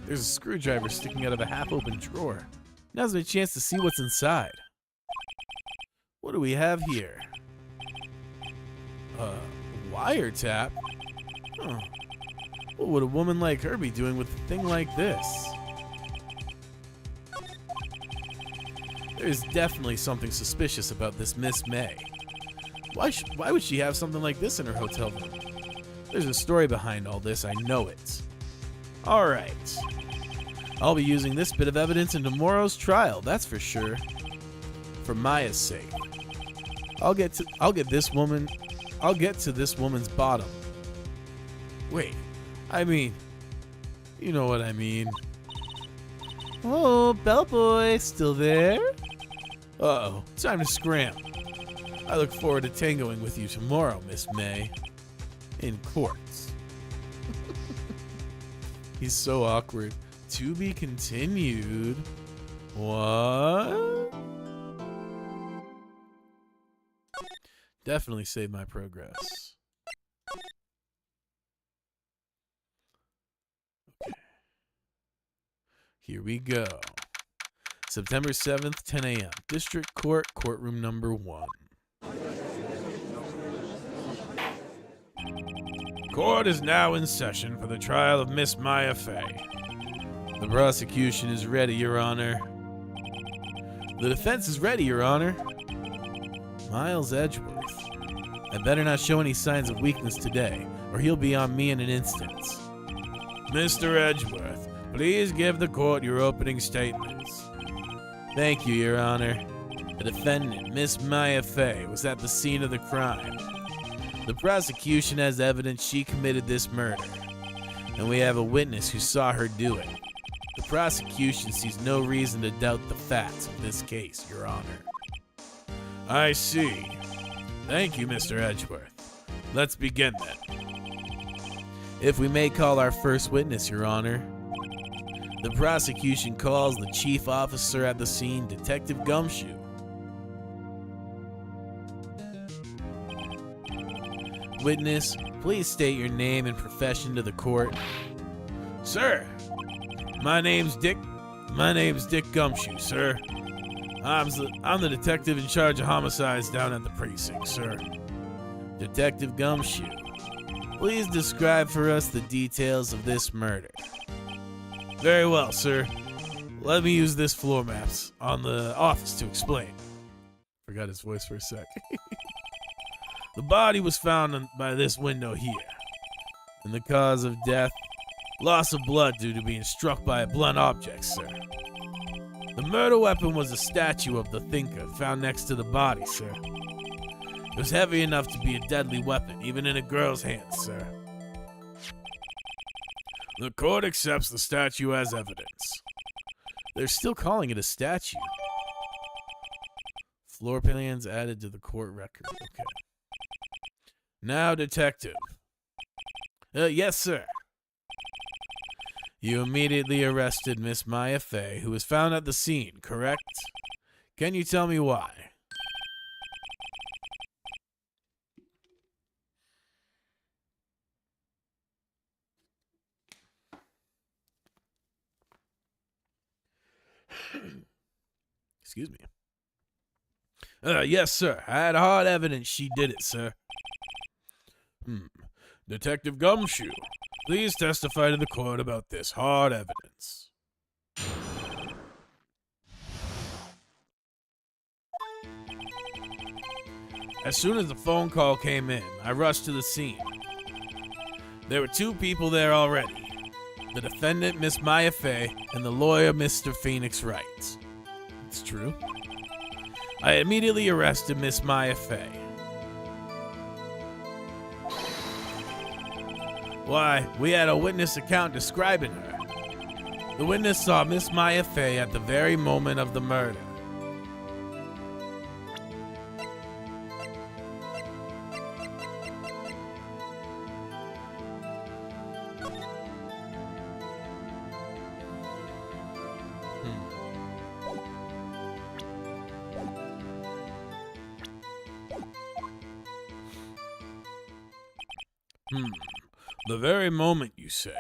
There's a screwdriver sticking out of a half-open drawer. Now's my chance to see what's inside. What do we have here? Wiretap? Huh. What would a woman like her be doing with a thing like this? There's definitely something suspicious about this Miss May. Why would she have something like this in her hotel room? There's a story behind all this, I know it. Alright. I'll be using this bit of evidence in tomorrow's trial, that's for sure. For Maya's sake. I'll get to this woman's bottom. Wait, I mean, you know what I mean. Oh, bellboy, still there? Uh-oh, time to scram. I look forward to tangoing with you tomorrow, Miss May. In courts. He's so awkward. To be continued. What? Definitely saved my progress. Okay. Here we go. September 7th, 10 a.m. District Court, courtroom number 1. Court is now in session for the trial of Miss Maya Fey. The prosecution is ready, Your Honor. The defense is ready, Your Honor. Miles Edgeworth. I better not show any signs of weakness today, or he'll be on me in an instant. Mr. Edgeworth, please give the court your opening statements. Thank you, Your Honor. The defendant, Miss Maya Fey, was at the scene of the crime. The prosecution has evidence she committed this murder, and we have a witness who saw her do it. The prosecution sees no reason to doubt the facts of this case, Your Honor. I see. Thank you, Mr. Edgeworth. Let's begin then. If we may call our first witness, Your Honor. The prosecution calls the chief officer at the scene, Detective Gumshoe. Witness, please state your name and profession to the court. Sir, my name's Dick Gumshoe, sir. I'm the detective in charge of homicides down at the precinct, sir. Detective Gumshoe, please describe for us the details of this murder. Very well, sir. Let me use this floor maps on the office to explain. Forgot his voice for a sec. The body was found by this window here. And the cause of death? Loss of blood due to being struck by a blunt object, sir. The murder weapon was a statue of the thinker found next to the body, sir. It was heavy enough to be a deadly weapon, even in a girl's hands, sir. The court accepts the statue as evidence. They're still calling it a statue. Floor plans added to the court record. Okay. Now, detective. Yes, sir. You immediately arrested Miss Maya Fey, who was found at the scene, correct? Can you tell me why? Excuse me. Yes, sir. I had hard evidence she did it, sir. Detective Gumshoe, please testify to the court about this hard evidence. As soon as the phone call came in, I rushed to the scene. There were two people there already. The defendant, Miss Maya Fey, and the lawyer, Mr. Phoenix Wright. It's true. I immediately arrested Miss Maya Fey. Why, we had a witness account describing her. The witness saw Miss Maya Fey at the very moment of the murder. The very moment, you say.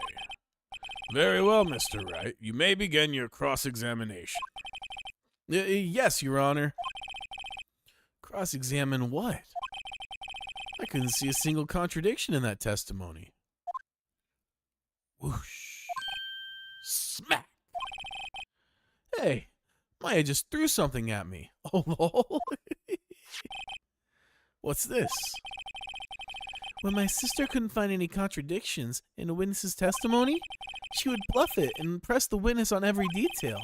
Very well, Mr. Wright. You may begin your cross-examination. Yes, Your Honor. Cross-examine what? I couldn't see a single contradiction in that testimony. Whoosh. Smack. Hey, Maya just threw something at me. Oh, lol. What's this? When my sister couldn't find any contradictions in a witness's testimony, she would bluff it and press the witness on every detail.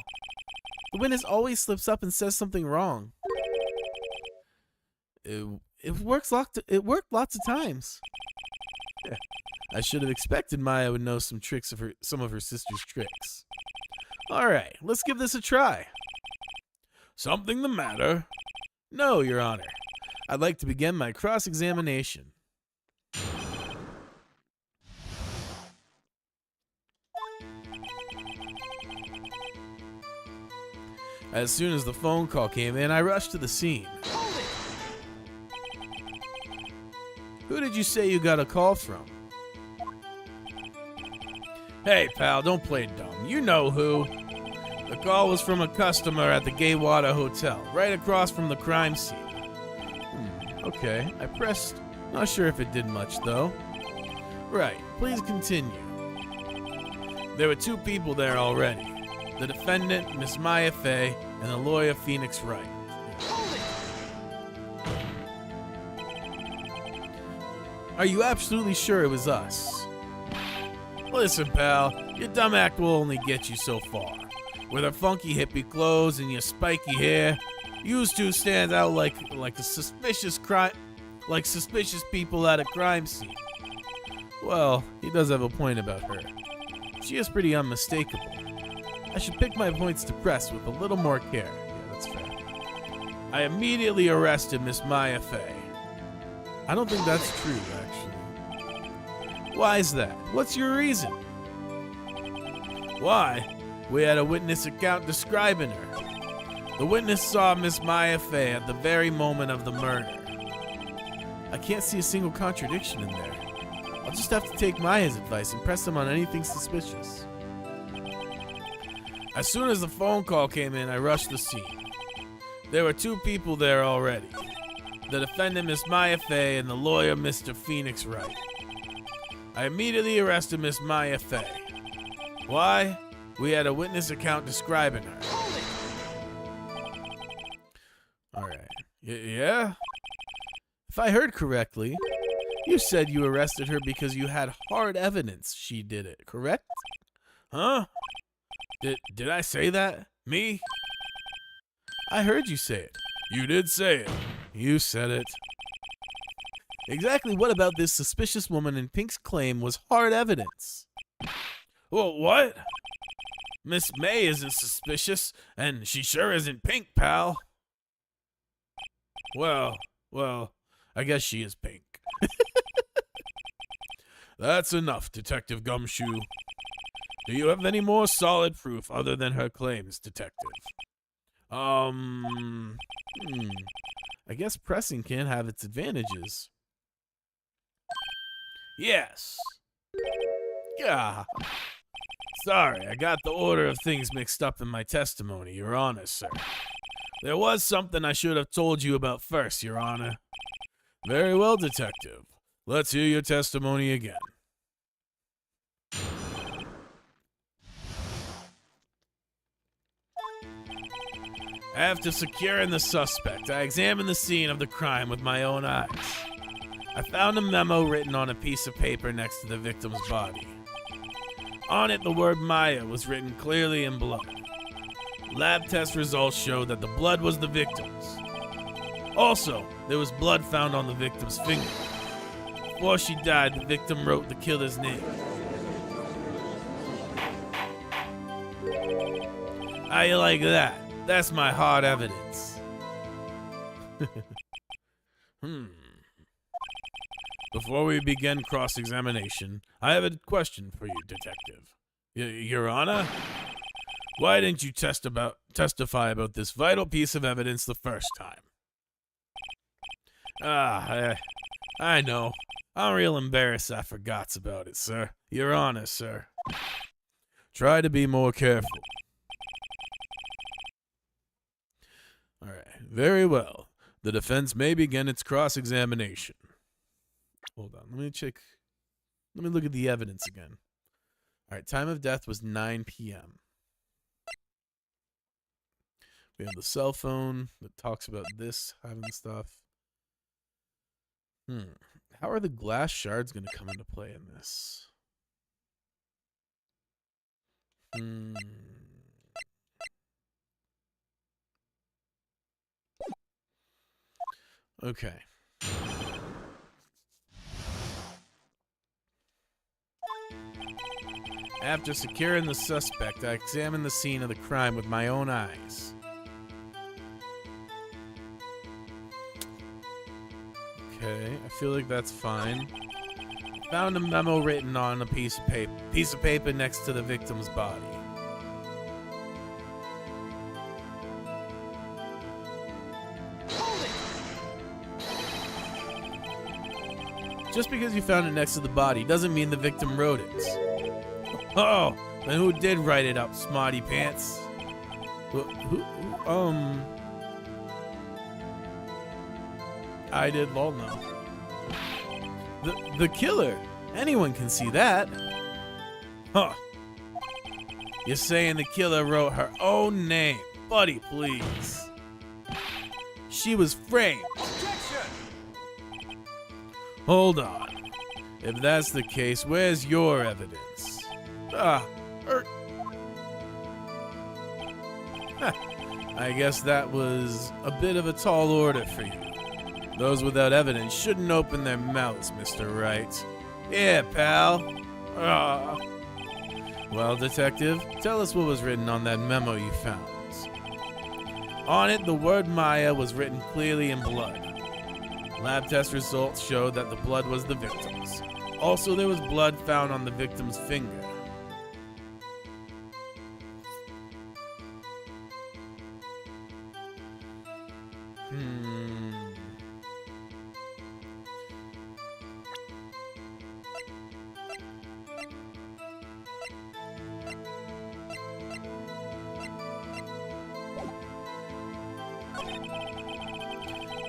The witness always slips up and says something wrong. It worked lots of times. Yeah, I should have expected Maya would know some of her sister's tricks. All right, let's give this a try. Something the matter? No, Your Honor. I'd like to begin my cross-examination. As soon as the phone call came in, I rushed to the scene. Who did you say you got a call from? Hey, pal, don't play dumb. You know who. The call was from a customer at the Gaywater Hotel, right across from the crime scene. Okay, I pressed. Not sure if it did much, though. Right, please continue. There were two people there already. The defendant, Miss Maya Fey, and the lawyer, Phoenix Wright. Are you absolutely sure it was us? Listen, pal, your dumb act will only get you so far. With her funky hippie clothes and your spiky hair, you two stand out like suspicious people at a crime scene. Well, he does have a point about her. She is pretty unmistakable. I should pick my points to press with a little more care. Yeah, that's fair. I immediately arrested Miss Maya Fey. I don't think that's true, actually. Why is that? What's your reason? Why? We had a witness account describing her. The witness saw Miss Maya Fey at the very moment of the murder. I can't see a single contradiction in there. I'll just have to take Maya's advice and press him on anything suspicious. As soon as the phone call came in, I rushed the scene. There were 2 people there already. The defendant, Miss Maya Fey, and the lawyer, Mr. Phoenix Wright. I immediately arrested Miss Maya Fey. Why? We had a witness account describing her. Alright. Yeah? If I heard correctly, you said you arrested her because you had hard evidence she did it, correct? Huh? Did I say that? Me? I heard you say it. You did say it. You said it. Exactly what about this suspicious woman in pink's claim was hard evidence? Well, what? Miss May isn't suspicious, and she sure isn't pink, pal. Well, I guess she is pink. That's enough, Detective Gumshoe. Do you have any more solid proof other than her claims, Detective? I guess pressing can have its advantages. Yes. Yeah. Sorry, I got the order of things mixed up in my testimony, Your Honor, sir. There was something I should have told you about first, Your Honor. Very well, Detective. Let's hear your testimony again. After securing the suspect, I examined the scene of the crime with my own eyes. I found a memo written on a piece of paper next to the victim's body. On it, the word Maya was written clearly in blood. Lab test results showed that the blood was the victim's. Also, there was blood found on the victim's finger. Before she died, the victim wrote the killer's name. How you like that? That's my hard evidence. Before we begin cross-examination, I have a question for you, Detective. Your Honor? Why didn't you testify about this vital piece of evidence the first time? I know. I'm real embarrassed I forgot about it, sir. Your Honor, sir. Try to be more careful. All right, very well. The defense may begin its cross-examination. Hold on, let me look at the evidence again. All right, time of death was 9 p.m. We have the cell phone that talks about this having stuff. How are the glass shards going to come into play in this? Okay. After securing the suspect, I examined the scene of the crime with my own eyes. Okay, I feel like that's fine. Found a memo written on a piece of paper next to the victim's body. Just because you found it next to the body doesn't mean the victim wrote it. Oh, then who did write it up, smarty pants? I did, lol, no. The killer. Anyone can see that. Huh. You're saying the killer wrote her own name. Buddy, please. She was framed. Hold on. If that's the case, where's your evidence? I guess that was a bit of a tall order for you. Those without evidence shouldn't open their mouths, Mr. Wright. Yeah, pal. Well, Detective, tell us what was written on that memo you found. On it, the word Maya was written clearly in blood. Lab test results showed that the blood was the victim's. Also, there was blood found on the victim's finger.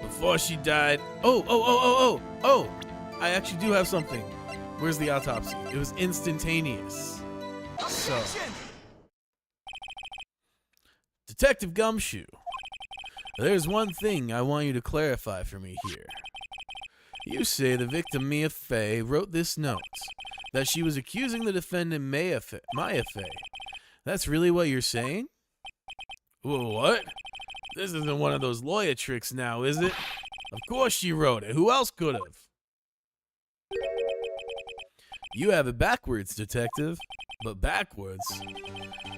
Before she died. Oh! I actually do have something. Where's the autopsy? It was instantaneous. So, Detective Gumshoe, there's one thing I want you to clarify for me here. You say the victim Mia Fey wrote this note, that she was accusing the defendant Maya Fey. That's really what you're saying? What? This isn't one of those lawyer tricks now, is it? Of course she wrote it. Who else could have? You have it backwards, detective. But backwards?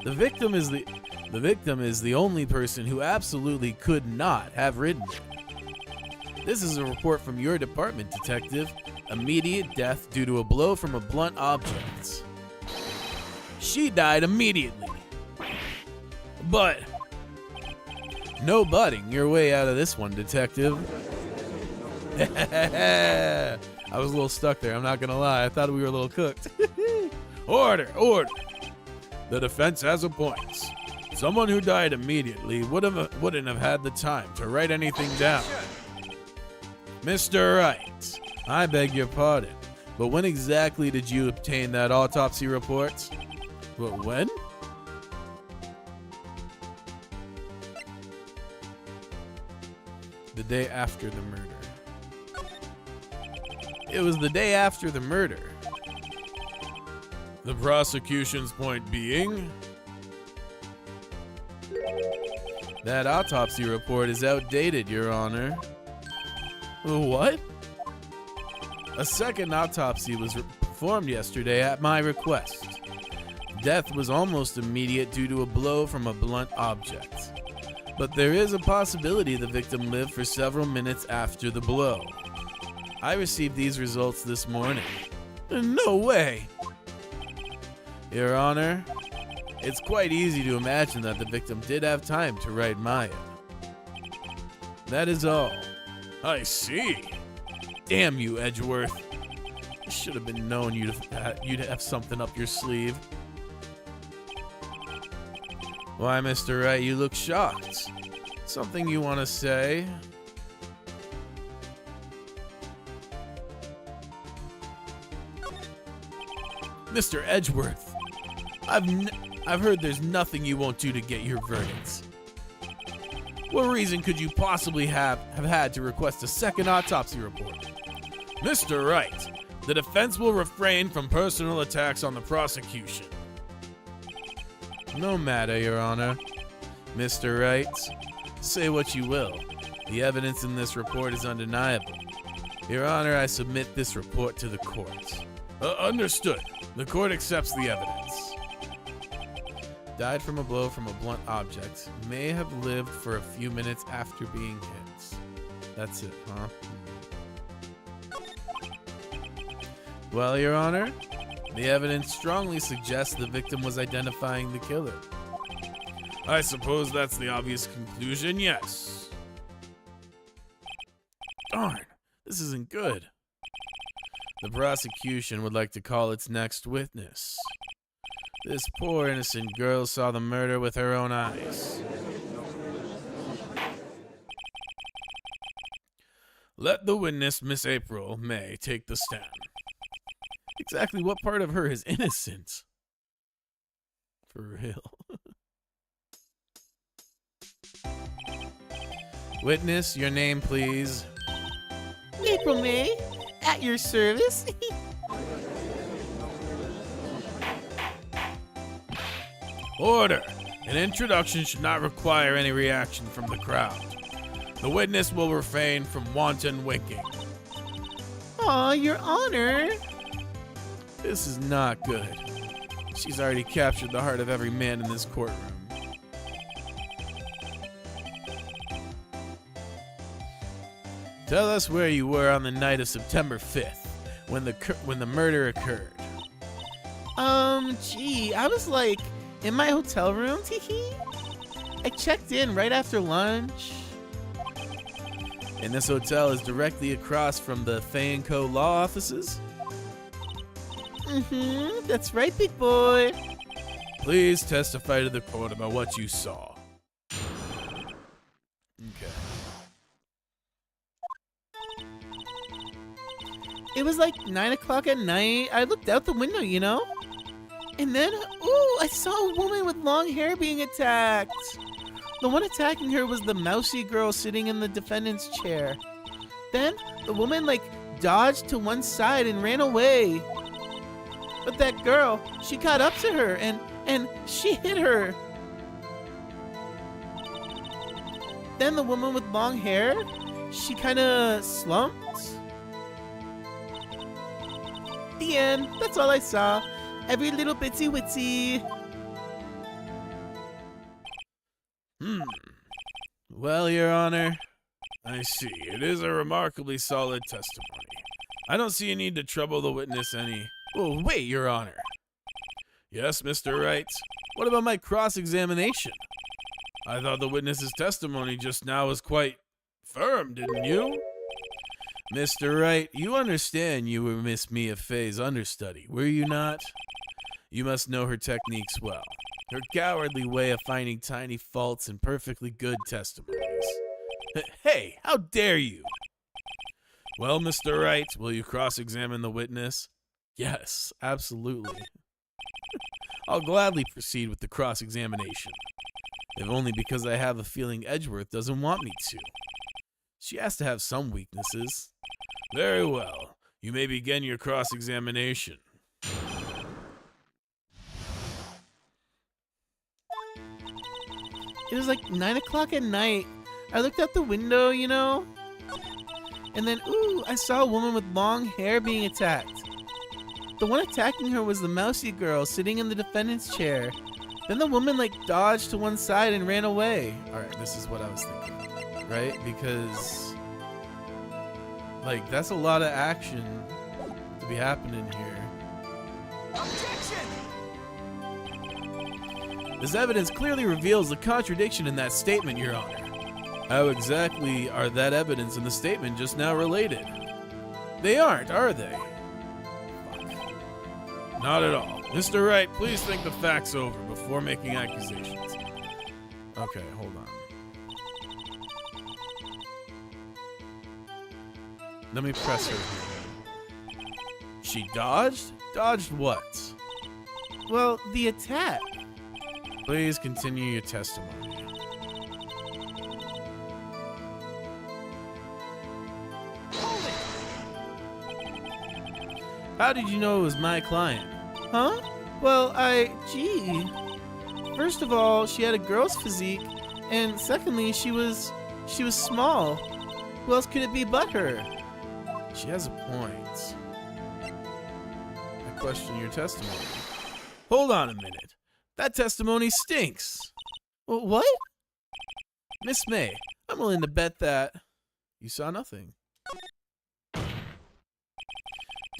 The victim is the only person who absolutely could not have written it. This is a report from your department, detective. Immediate death due to a blow from a blunt object. She died immediately. But no butting your way out of this one, detective. I was a little stuck there, I'm not gonna lie. I thought we were a little cooked. Order! The defense has a point. Someone who died immediately wouldn't have had the time to write anything down. Mr. Wright, I beg your pardon, but when exactly did you obtain that autopsy report? Well, when? The day after the murder. It was the day after the murder. The prosecution's point being? That autopsy report is outdated, Your Honor. What? A second autopsy was performed yesterday at my request. Death was almost immediate due to a blow from a blunt object. But there is a possibility the victim lived for several minutes after the blow. I received these results this morning. No way! Your Honor, it's quite easy to imagine that the victim did have time to write Maya. That is all. I see. Damn you, Edgeworth. I should have been known you'd have something up your sleeve. Why, Mr. Wright, you look shocked. Something you want to say? Mr. Edgeworth, I've heard there's nothing you won't do to get your verdicts. What reason could you possibly have had to request a second autopsy report? Mr. Wright, the defense will refrain from personal attacks on the prosecution. No matter, Your Honor. Mr. Wright, say what you will. The evidence in this report is undeniable. Your Honor, I submit this report to the court. Understood. The court accepts the evidence. Died from a blow from a blunt object. May have lived for a few minutes after being hit. That's it, huh? Well, Your Honor, the evidence strongly suggests the victim was identifying the killer. I suppose that's the obvious conclusion, yes. Darn, this isn't good. The prosecution would like to call its next witness. This poor innocent girl saw the murder with her own eyes. Let the witness, Miss April May, take the stand. Exactly what part of her is innocent? For real. Witness, your name, please. April May, at your service. Order! An introduction should not require any reaction from the crowd. The witness will refrain from wanton winking. Aw, Your Honor. This is not good. She's already captured the heart of every man in this courtroom. Tell us where you were on the night of September 5th, when the murder occurred. Gee, I was like in my hotel room, teehee. I checked in right after lunch. And this hotel is directly across from the Fay & Co. law offices? That's right, big boy. Please testify to the court about what you saw. Okay. It was like 9 o'clock at night. I looked out the window, you know? And then, ooh, I saw a woman with long hair being attacked. The one attacking her was the mousy girl sitting in the defendant's chair. Then, the woman, like, dodged to one side and ran away. But that girl, she caught up to her and she hit her. Then the woman with long hair, she kind of slumped. The end. That's all I saw. Every little bitsy witsy. Well, Your Honor, I see. It is a remarkably solid testimony. I don't see a need to trouble the witness any. Oh, wait, Your Honor. Yes, Mr. Wright. What about my cross-examination? I thought the witness's testimony just now was quite firm, didn't you? Mr. Wright, you understand you were Miss Mia Fey's understudy, were you not? You must know her techniques well. Her cowardly way of finding tiny faults in perfectly good testimonies. Hey, how dare you? Well, Mr. Wright, will you cross-examine the witness? Yes, absolutely. I'll gladly proceed with the cross-examination, if only because I have a feeling Edgeworth doesn't want me to. She has to have some weaknesses. Very well. You may begin your cross-examination. It was like 9 o'clock at night. I looked out the window, you know? And then, ooh, I saw a woman with long hair being attacked. The one attacking her was the mousy girl sitting in the defendant's chair. Then the woman, like, dodged to one side and ran away. Alright, this is what I was thinking. Right? Because, like, that's a lot of action to be happening here. Objection! This evidence clearly reveals the contradiction in that statement, Your Honor. How exactly are that evidence and the statement just now related? They aren't, are they? Fuck. Not at all. Mr. Wright, please think the facts over before making accusations. Okay, hold on. Let me press her here. She dodged? Dodged what? Well, the attack. Please continue your testimony. How did you know it was my client? Huh? Well, gee. First of all, she had a girl's physique, and secondly, she was small. Who else could it be but her? She has a point. I question your testimony. Hold on a minute. That testimony stinks. What? Miss May, I'm willing to bet that you saw nothing.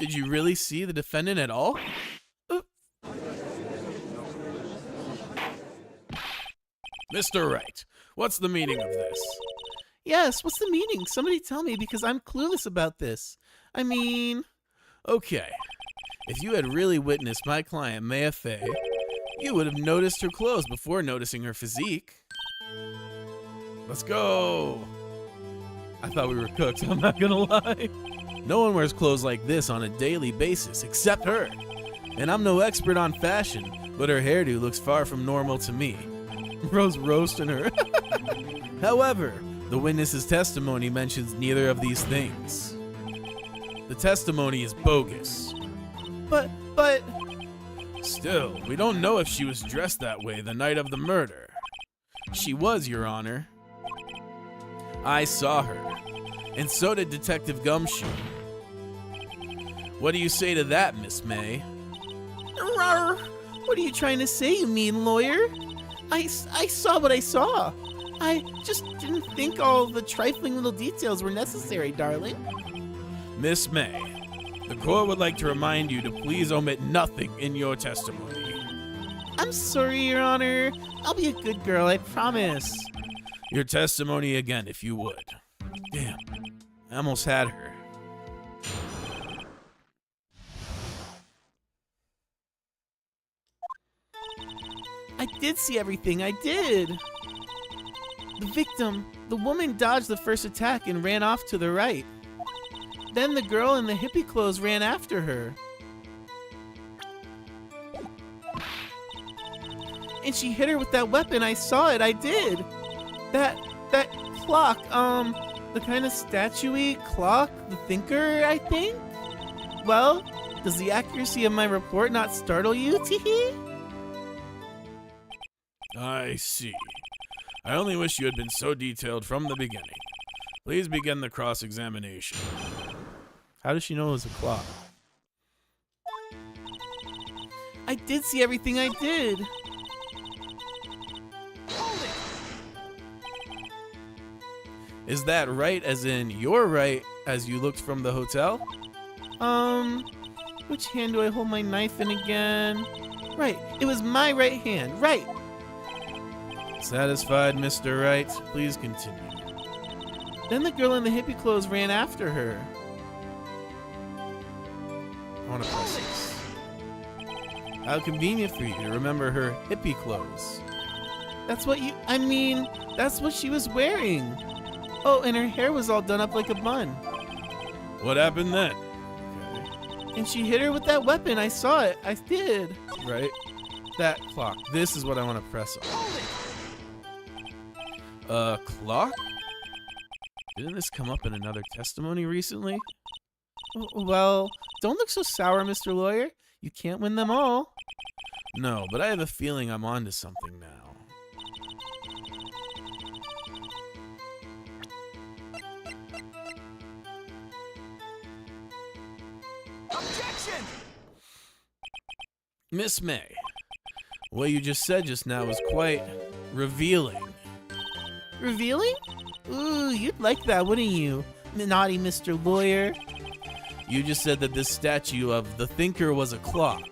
Did you really see the defendant at all? Mr. Wright, what's the meaning of this? Yes, what's the meaning? Somebody tell me, because I'm clueless about this. I mean... Okay, if you had really witnessed my client, Maya Fey, you would have noticed her clothes before noticing her physique. Let's go! I thought we were cooked, I'm not gonna lie. No one wears clothes like this on a daily basis, except her. And I'm no expert on fashion, but her hairdo looks far from normal to me. Bro's roasting her. However, the witness's testimony mentions neither of these things. The testimony is bogus. But... Still, we don't know if she was dressed that way the night of the murder. She was, Your Honor. I saw her, and so did Detective Gumshoe. What do you say to that, Miss May? Rawr. What are you trying to say, you mean lawyer? I saw what I saw. I just didn't think all the trifling little details were necessary, darling. Miss May, the court would like to remind you to please omit nothing in your testimony. I'm sorry, Your Honor. I'll be a good girl, I promise. Your testimony again, if you would. Damn, I almost had her. I did see everything, I did. The victim, the woman dodged the first attack and ran off to the right. Then the girl in the hippie clothes ran after her. And she hit her with that weapon. I saw it, I did. That clock, the kind of statue-y clock, the thinker, I think? Well, does the accuracy of my report not startle you, teehee? I see. I only wish you had been so detailed from the beginning. Please begin the cross-examination. How does she know it was a clock? I did see everything I did. Is that right as in your right as you looked from the hotel? Which hand do I hold my knife in again? Right, it was my right hand, right. Satisfied, Mr. Wright? Please continue. Then the girl in the hippie clothes ran after her. I want to press this. How convenient for you to remember her hippie clothes. That's what she was wearing. Oh, and her hair was all done up like a bun. What happened then? And she hit her with that weapon. I saw it. I did. Right? That clock. This is what I want to press on. Clock? Didn't this come up in another testimony recently? Well, don't look so sour, Mr. Lawyer. You can't win them all. No, but I have a feeling I'm onto something now. Objection! Miss May, what you just said just now was quite revealing. Revealing? Ooh, you'd like that, wouldn't you? Naughty Mr. Lawyer. You just said that this statue of the thinker was a clock,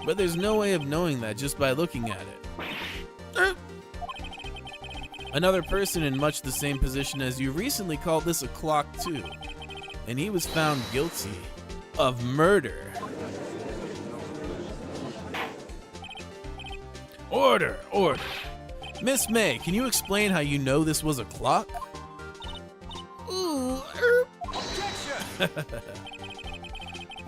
but there's no way of knowing that just by looking at it. Another person in much the same position as you recently called this a clock too, and he was found guilty of murder. Order, order. Miss May, can you explain how you know this was a clock? Ooh, Objection!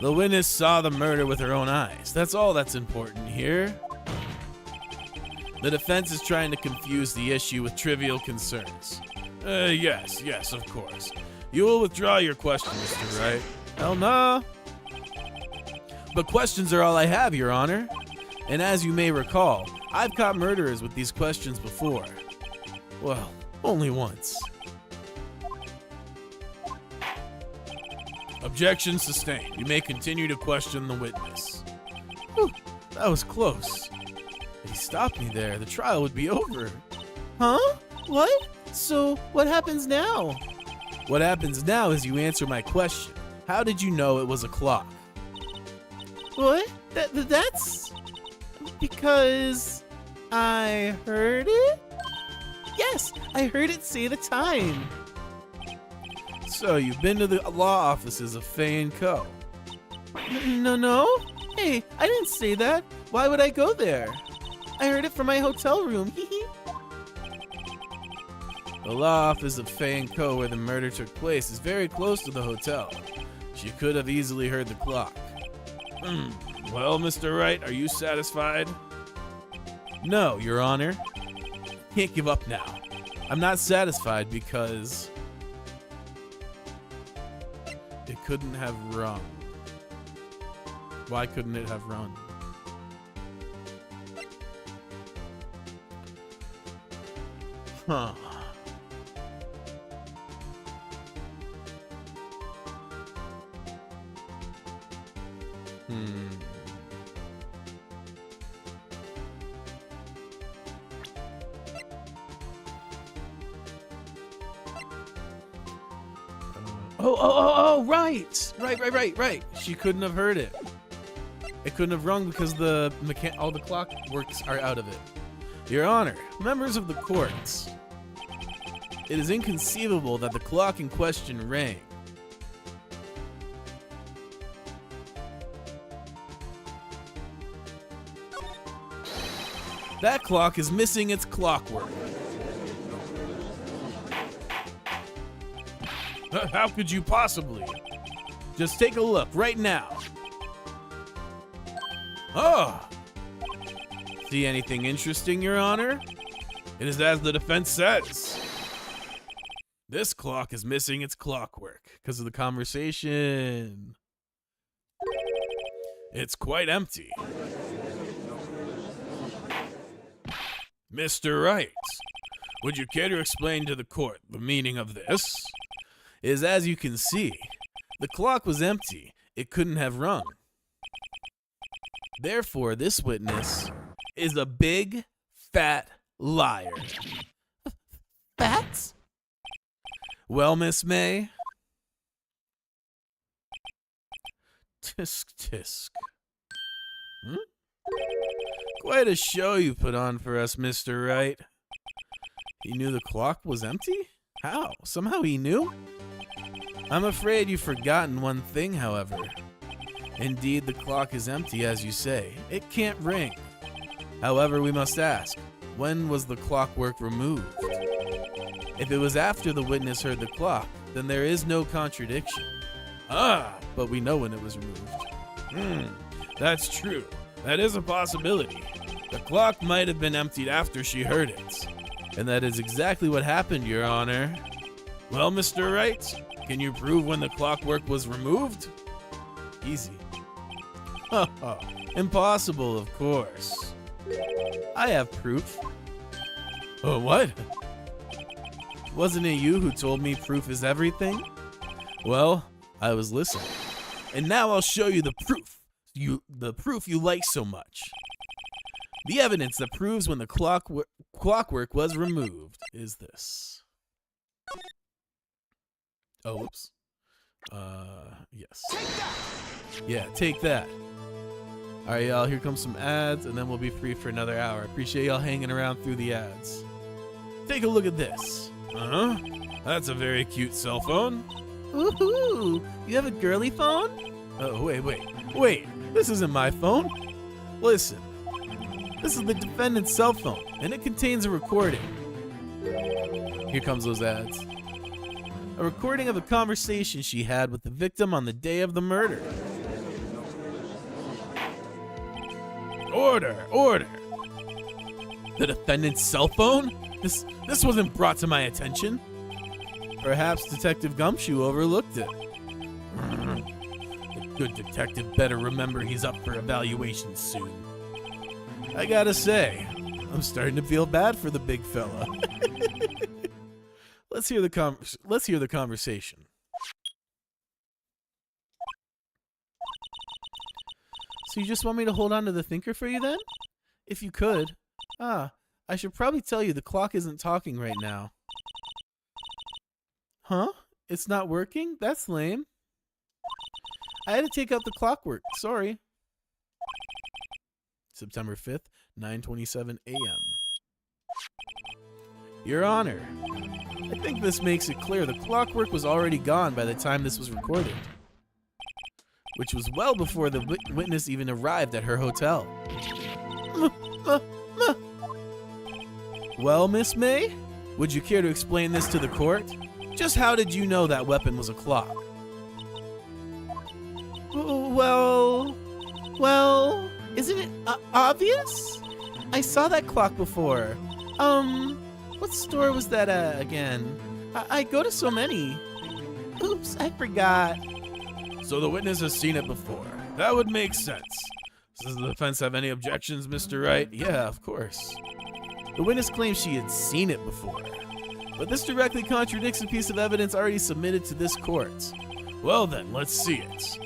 The witness saw the murder with her own eyes. That's all that's important here. The defense is trying to confuse the issue with trivial concerns. Yes, of course. You will withdraw your question, Mr. Wright. hell no. But questions are all I have, Your Honor. And as you may recall, I've caught murderers with these questions before. Well, only once. Objection sustained. You may continue to question the witness. Whew, that was close. If he stopped me there, the trial would be over. Huh? What? So, what happens now? What happens now is you answer my question. How did you know it was a clock? What? That's because I heard it? Yes, I heard it say the time. So you've been to the law offices of Fay & Co. No. Hey, I didn't say that. Why would I go there? I heard it from my hotel room. The law office of Fay & Co. where the murder took place is very close to the hotel. She could have easily heard the clock. Well, Mr. Wright, are you satisfied? No, Your Honor. Can't give up now. I'm not satisfied because it couldn't have run. Why couldn't it have run? Huh. Oh, right. She couldn't have heard it. It couldn't have rung because all the clock works are out of it. Your Honor, members of the courts, it is inconceivable that the clock in question rang. That clock is missing its clockwork. How could you possibly? Just take a look right now. Oh! See anything interesting, Your Honor? It is as the defense says. This clock is missing its clockwork because of the conversation. It's quite empty. Mr. Wright, would you care to explain to the court the meaning of this? Is as you can see, the clock was empty. It couldn't have rung. Therefore, this witness is a big, fat liar. Fat? Well, Miss May? Tisk, tisk. Quite a show you put on for us, Mr. Wright. He knew the clock was empty? How? Somehow he knew? I'm afraid you've forgotten one thing, however. Indeed, the clock is empty, as you say. It can't ring. However, we must ask, when was the clockwork removed? If it was after the witness heard the clock, then there is no contradiction. But we know when it was removed. That's true. That is a possibility. The clock might have been emptied after she heard it. And that is exactly what happened, Your Honor. Well, Mr. Wright, can you prove when the clockwork was removed? Easy. Impossible, of course. I have proof. Oh, what? Wasn't it you who told me proof is everything? Well, I was listening. And now I'll show you the proof. The proof you like so much. The evidence that proves when the clockwork was removed is this. Oh, whoops. Yes. Yeah, take that. All right, y'all, here comes some ads, and then we'll be free for another hour. Appreciate y'all hanging around through the ads. Take a look at this. That's a very cute cell phone. Woohoo! You have a girly phone? Oh, wait. This isn't my phone. Listen. This is the defendant's cell phone, and it contains a recording. Here comes those ads. A recording of a conversation she had with the victim on the day of the murder. Order! The defendant's cell phone? This wasn't brought to my attention. Perhaps Detective Gumshoe overlooked it. The good detective better remember he's up for evaluation soon. I gotta say, I'm starting to feel bad for the big fella. Let's hear the conversation. So you just want me to hold on to the thinker for you then? If you could. I should probably tell you the clock isn't talking right now. Huh? It's not working? That's lame. I had to take out the clockwork. Sorry. September 5th, 9:27 a.m. Your Honor, I think this makes it clear the clockwork was already gone by the time this was recorded, which was well before the witness even arrived at her hotel. Well, Miss May, would you care to explain this to the court? Just how did you know that weapon was a clock? Well, isn't it obvious? I saw that clock before. What store was that at again? I go to so many. Oops, I forgot. So the witness has seen it before. That would make sense. Does the defense have any objections, Mr. Wright? Yeah, of course. The witness claims she had seen it before, but this directly contradicts a piece of evidence already submitted to this court. Well then, let's see it.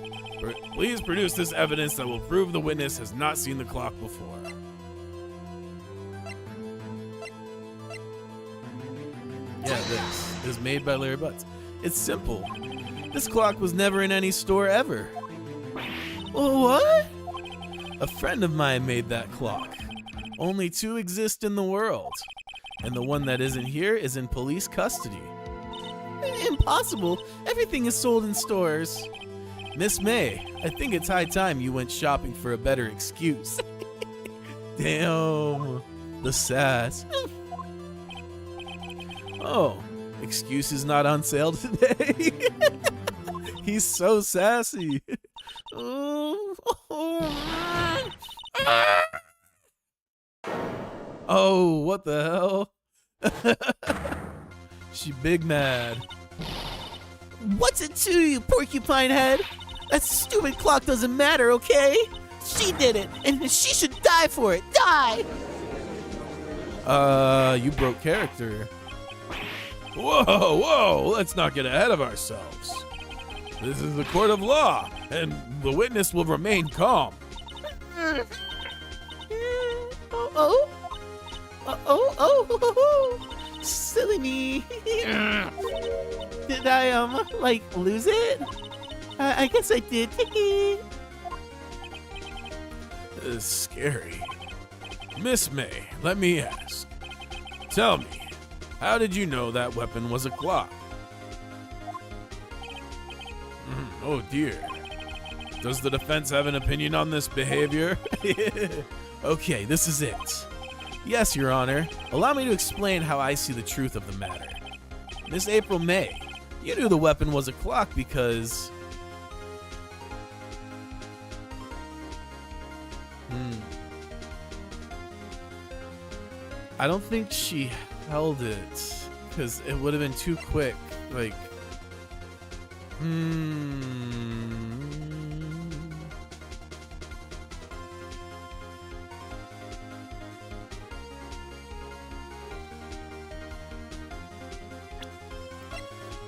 Please produce this evidence that will prove the witness has not seen the clock before. Yeah, this is made by Larry Butts. It's simple. This clock was never in any store ever. What? A friend of mine made that clock. Only 2 exist in the world. And the one that isn't here is in police custody. Impossible. Everything is sold in stores. Miss May, I think it's high time you went shopping for a better excuse. Damn. The sass. Oh, excuse is not on sale today. He's so sassy. Oh, what the hell? She big mad. What's it to you, porcupine head? That stupid clock doesn't matter, okay? She did it, and she should die for it. Die! You broke character. Whoa, let's not get ahead of ourselves. This is the court of law, and the witness will remain calm. Silly me. Did I, lose it? I guess I did. This is scary. Miss May, let me ask. Tell me, how did you know that weapon was a clock? Oh dear. Does the defense have an opinion on this behavior? Okay, this is it. Yes, Your Honor. Allow me to explain how I see the truth of the matter. Miss April May, you knew the weapon was a clock because... I don't think she held it, because it would have been too quick.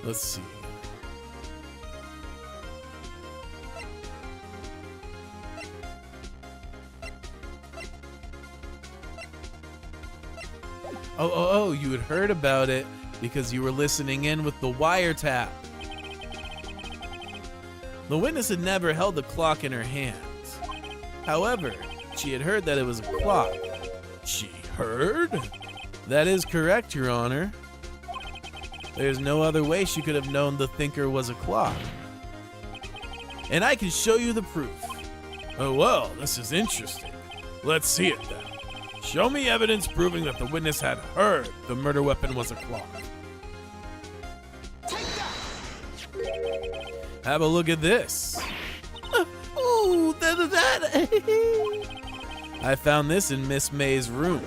Let's see. Oh, you had heard about it because you were listening in with the wiretap. The witness had never held the clock in her hands. However, she had heard that it was a clock. She heard? That is correct, Your Honor. There's no other way she could have known the thinker was a clock. And I can show you the proof. Oh, well, this is interesting. Let's see it then. Show me evidence proving that the witness had heard the murder weapon was a clock. Have a look at this. Ooh, that. I found this in Miss May's room.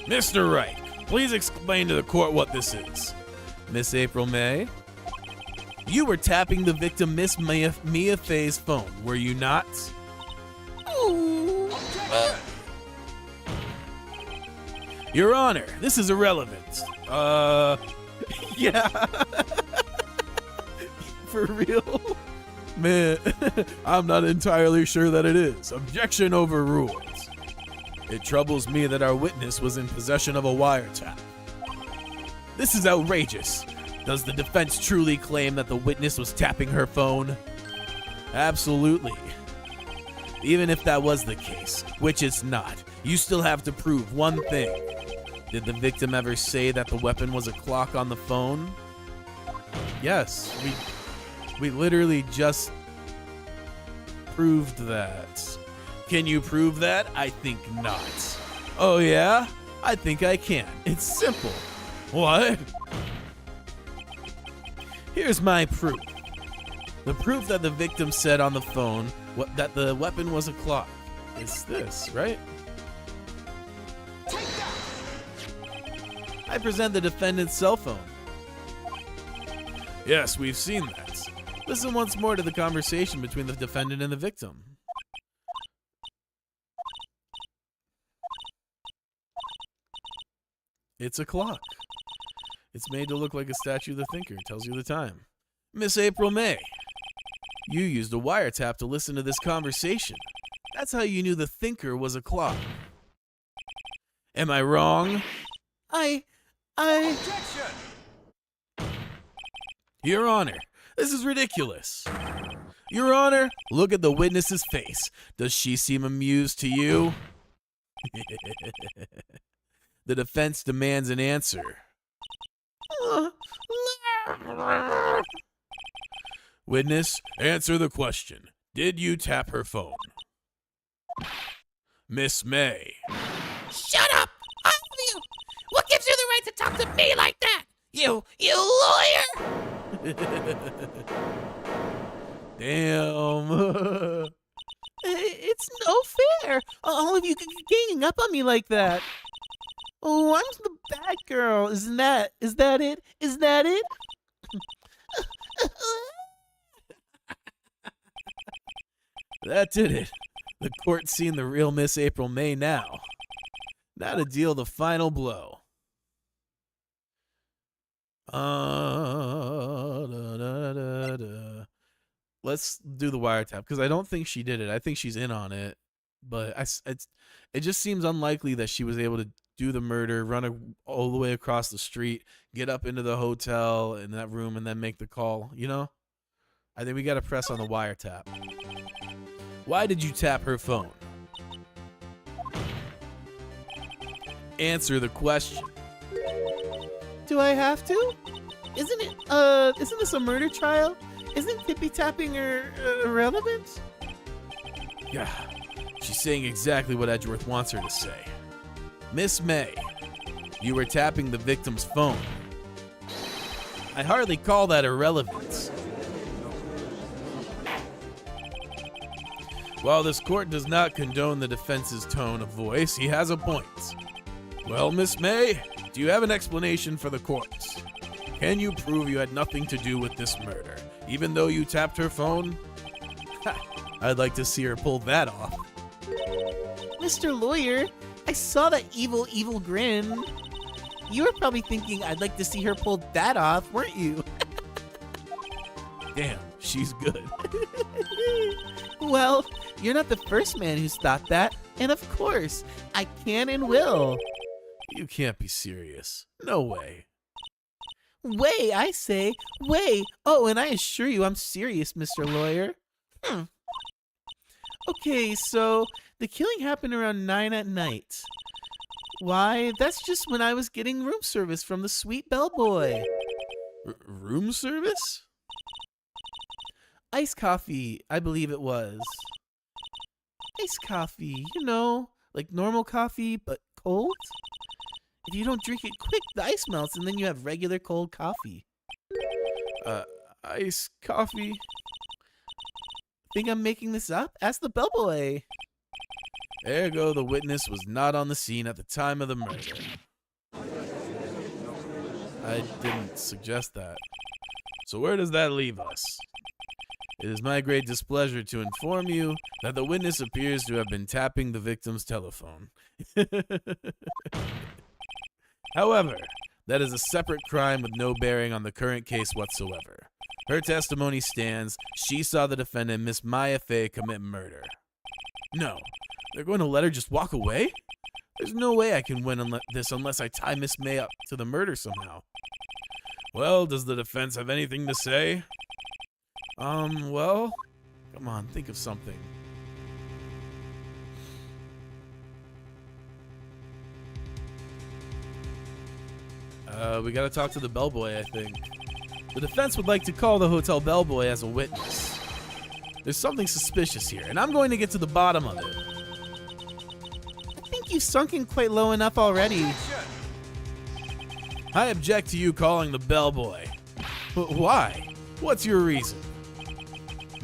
Mr. Wright, please explain to the court what this is. Miss April May, you were tapping the victim Miss Mia Fey's phone, were you not? Ooh. Your Honor, this is irrelevant. Yeah. For real? Man, I'm not entirely sure that it is. Objection overruled. It troubles me that our witness was in possession of a wiretap. This is outrageous. Does the defense truly claim that the witness was tapping her phone? Absolutely. Even if that was the case, which it's not, you still have to prove one thing. Did the victim ever say that the weapon was a clock on the phone? Yes, we literally just proved that. Can you prove that? I think not. Oh yeah? I think I can. It's simple. What? Here's my proof. The proof that the victim said on the phone that the weapon was a clock. It's this, right? I present the defendant's cell phone. Yes, we've seen that. Listen once more to the conversation between the defendant and the victim. It's a clock. It's made to look like a statue of the thinker. It tells you the time. Miss April May, you used a wiretap to listen to this conversation. That's how you knew the thinker was a clock. Am I wrong? Objection! Your Honor, this is ridiculous. Your Honor, look at the witness's face. Does she seem amused to you? The defense demands an answer. Witness, answer the question. Did you tap her phone? Miss May. Shut up! All of you! What gives you the right to talk to me like that? You lawyer! Damn. It's no fair. All of you ganging up on me like that. Oh, I'm the bad girl. Is that it? Is that it? That did it. The court's seen the real Miss April May now. Now to deal the final blow. Let's do the wiretap, because I don't think she did it. I think she's in on it. But it just seems unlikely that she was able to do the murder, run all the way across the street, get up into the hotel in that room, and then make the call, you know? I think we got to press on the wiretap. Why did you tap her phone? Answer the question. Do I have to? Isn't this a murder trial? Isn't tippy tapping irrelevant? Yeah, she's saying exactly what Edgeworth wants her to say. Miss May, you were tapping the victim's phone. I hardly call that irrelevance. While this court does not condone the defense's tone of voice, he has a point. Well, Miss May, do you have an explanation for the court? Can you prove you had nothing to do with this murder, even though you tapped her phone? I'd like to see her pull that off. Mr. Lawyer, I saw that evil grin. You were probably thinking I'd like to see her pull that off, weren't you? Damn, she's good. Well, you're not the first man who's thought that, and of course, I can and will. You can't be serious. No way. Way, I say, way. Oh, and I assure you I'm serious, Mr. Lawyer. Okay, so the killing happened around 9 at night. Why, that's just when I was getting room service from the sweet bellboy. Room service? Iced coffee, I believe it was. Iced coffee, you know, like normal coffee, but cold? If you don't drink it quick, the ice melts and then you have regular cold coffee. Iced coffee? Think I'm making this up? Ask the bellboy. Ergo, the witness was not on the scene at the time of the murder. I didn't suggest that. So where does that leave us? It is my great displeasure to inform you that the witness appears to have been tapping the victim's telephone. However, that is a separate crime with no bearing on the current case whatsoever. Her testimony stands. She saw the defendant, Miss Maya Fey, commit murder. No, they're going to let her just walk away? There's no way I can win this unless I tie Miss May up to the murder somehow. Well, does the defense have anything to say? Well, come on, think of something. We gotta talk to the bellboy, I think. The defense would like to call the hotel bellboy as a witness. There's something suspicious here, and I'm going to get to the bottom of it. I think you've sunk in quite low enough already. I object to you calling the bellboy. Why? What's your reason?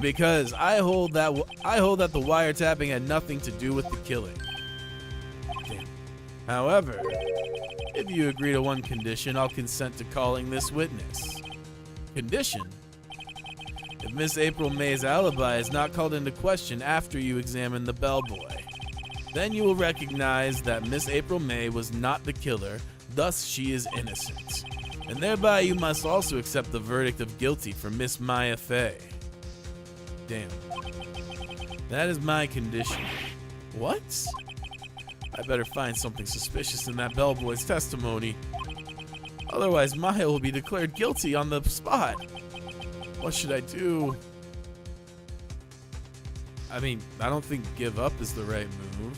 Because I hold that the wiretapping had nothing to do with the killing. Damn. However, if you agree to one condition, I'll consent to calling this witness. Condition? If Miss April May's alibi is not called into question after you examine the bellboy, then you will recognize that Miss April May was not the killer, thus she is innocent. And thereby you must also accept the verdict of guilty for Miss Maya Fey. Damn. That is my condition. What? I better find something suspicious in that bellboy's testimony. Otherwise, Maya will be declared guilty on the spot. What should I do? I mean, I don't think give up is the right move.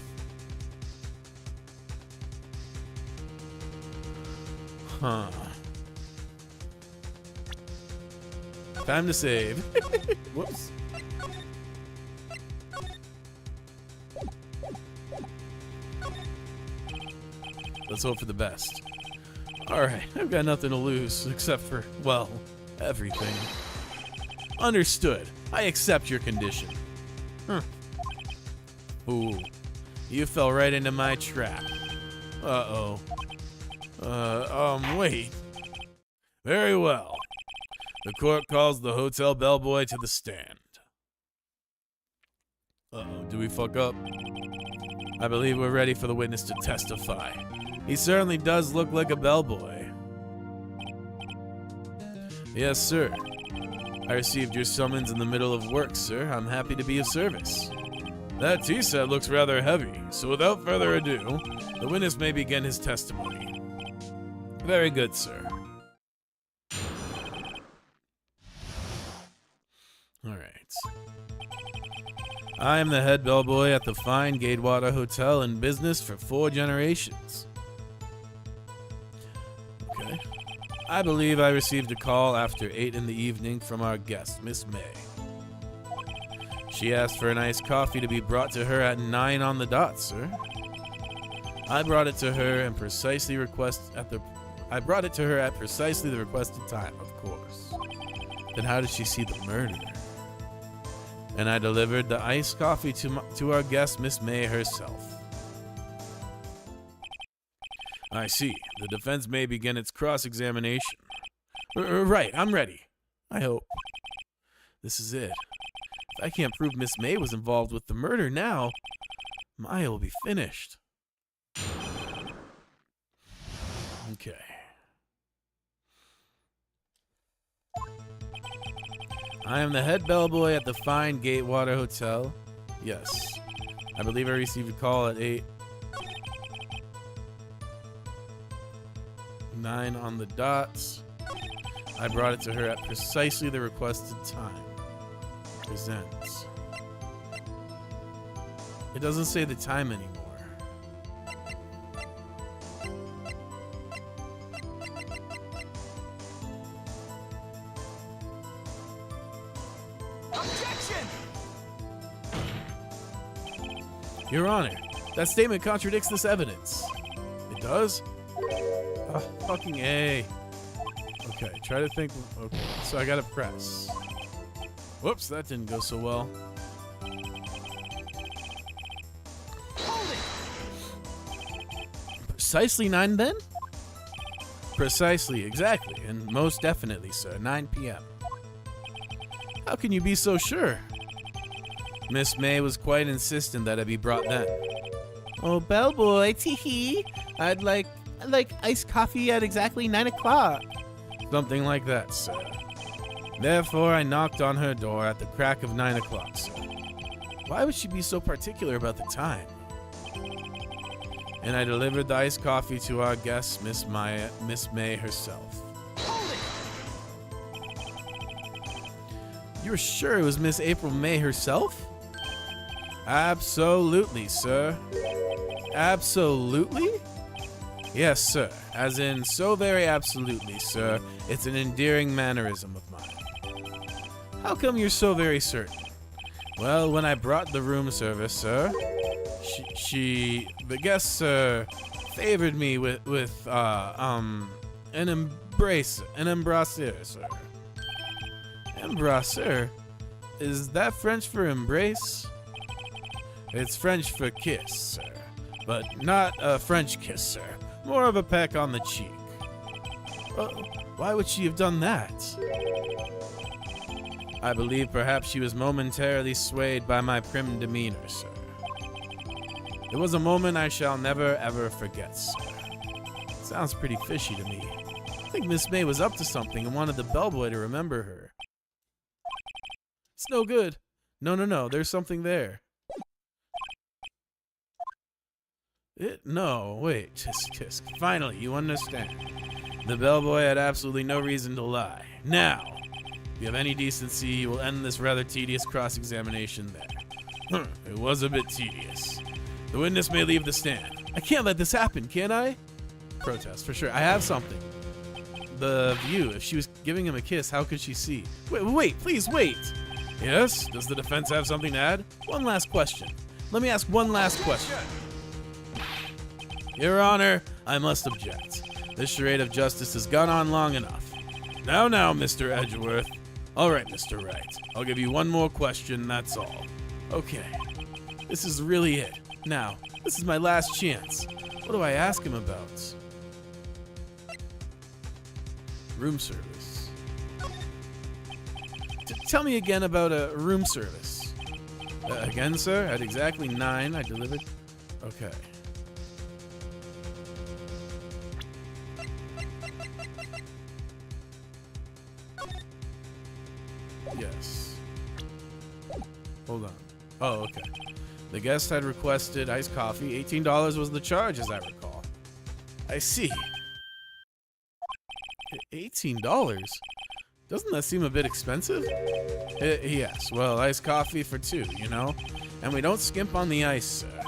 Huh. Time to save. Whoops. Let's hope for the best. Alright, I've got nothing to lose, except for, well, everything. Understood. I accept your condition. Ooh. You fell right into my trap. Uh-oh. Wait. Very well. The court calls the hotel bellboy to the stand. Uh-oh, do we fuck up? I believe we're ready for the witness to testify. He certainly does look like a bellboy. Yes, sir. I received your summons in the middle of work, sir. I'm happy to be of service. That tea set looks rather heavy, so without further ado, the witness may begin his testimony. Very good, sir. Alright. I am the head bellboy at the fine Gatewater Hotel in business for 4 generations. Okay. I believe I received a call after 8 in the evening from our guest, Miss May. She asked for an iced coffee to be brought to her at 9 on the dot, sir. I brought it to her at precisely the requested time, of course. Then how did she see the murder? And I delivered the iced coffee to our guest, Miss May herself. I see. The defense may begin its cross-examination. Right, I'm ready. I hope. This is it. If I can't prove Miss May was involved with the murder now, Maya will be finished. Okay. I am the head bellboy at the fine Gatewater Hotel. Yes. I believe I received a call at 9 on the dot. I brought it to her at precisely the requested time. Presents. It doesn't say the time anymore. Your Honor, that statement contradicts this evidence. It does? Oh, fucking A. Okay, try to think. Okay, so I gotta press. Whoops, that didn't go so well. Precisely 9 then? Precisely, exactly, and most definitely, sir, 9 p.m. How can you be so sure? Miss May was quite insistent that it be brought then. Oh, bellboy, tee-hee. I'd like iced coffee at exactly 9 o'clock. Something like that, sir. Therefore, I knocked on her door at the crack of 9 o'clock, sir. Why would she be so particular about the time? And I delivered the iced coffee to our guest, Miss May herself. You're sure it was Miss April May herself? Absolutely, sir. Absolutely? Yes, sir. As in, so very absolutely, sir. It's an endearing mannerism of mine. How come you're so very certain? Well, when I brought the room service, sir, the guest, sir, favored me with an embrasseur, sir. Embrasseur? Is that French for embrace? It's French for kiss, sir. But not a French kiss, sir. More of a peck on the cheek. Why would she have done that? I believe perhaps she was momentarily swayed by my prim demeanor, sir. It was a moment I shall never ever forget, sir. Sounds pretty fishy to me. I think Miss May was up to something and wanted the bellboy to remember her. It's no good. No, there's something there. No, wait, tisk. Finally, you understand. The bellboy had absolutely no reason to lie. Now, If you have any decency, you will end this rather tedious cross-examination there. It was a bit tedious. The witness may leave the stand. I can't let this happen, can I? Protest, for sure. I have something. The view. If she was giving him a kiss, how could she see? Wait, please wait. Yes? Does the defense have something to add? One last question. Let me ask one last question. Your Honor, I must object. This charade of justice has gone on long enough. Now, Mr. Edgeworth. All right, Mr. Wright. I'll give you one more question, that's all. Okay. This is really it. Now, this is my last chance. What do I ask him about? Room service. Tell me again about a room service. Again, sir? At exactly 9, I delivered... Okay. Yes. Hold on. Oh, okay. The guest had requested iced coffee. $18 was the charge, as I recall. I see. $18? Doesn't that seem a bit expensive? Yes, well, iced coffee for 2, you know? And we don't skimp on the ice, sir.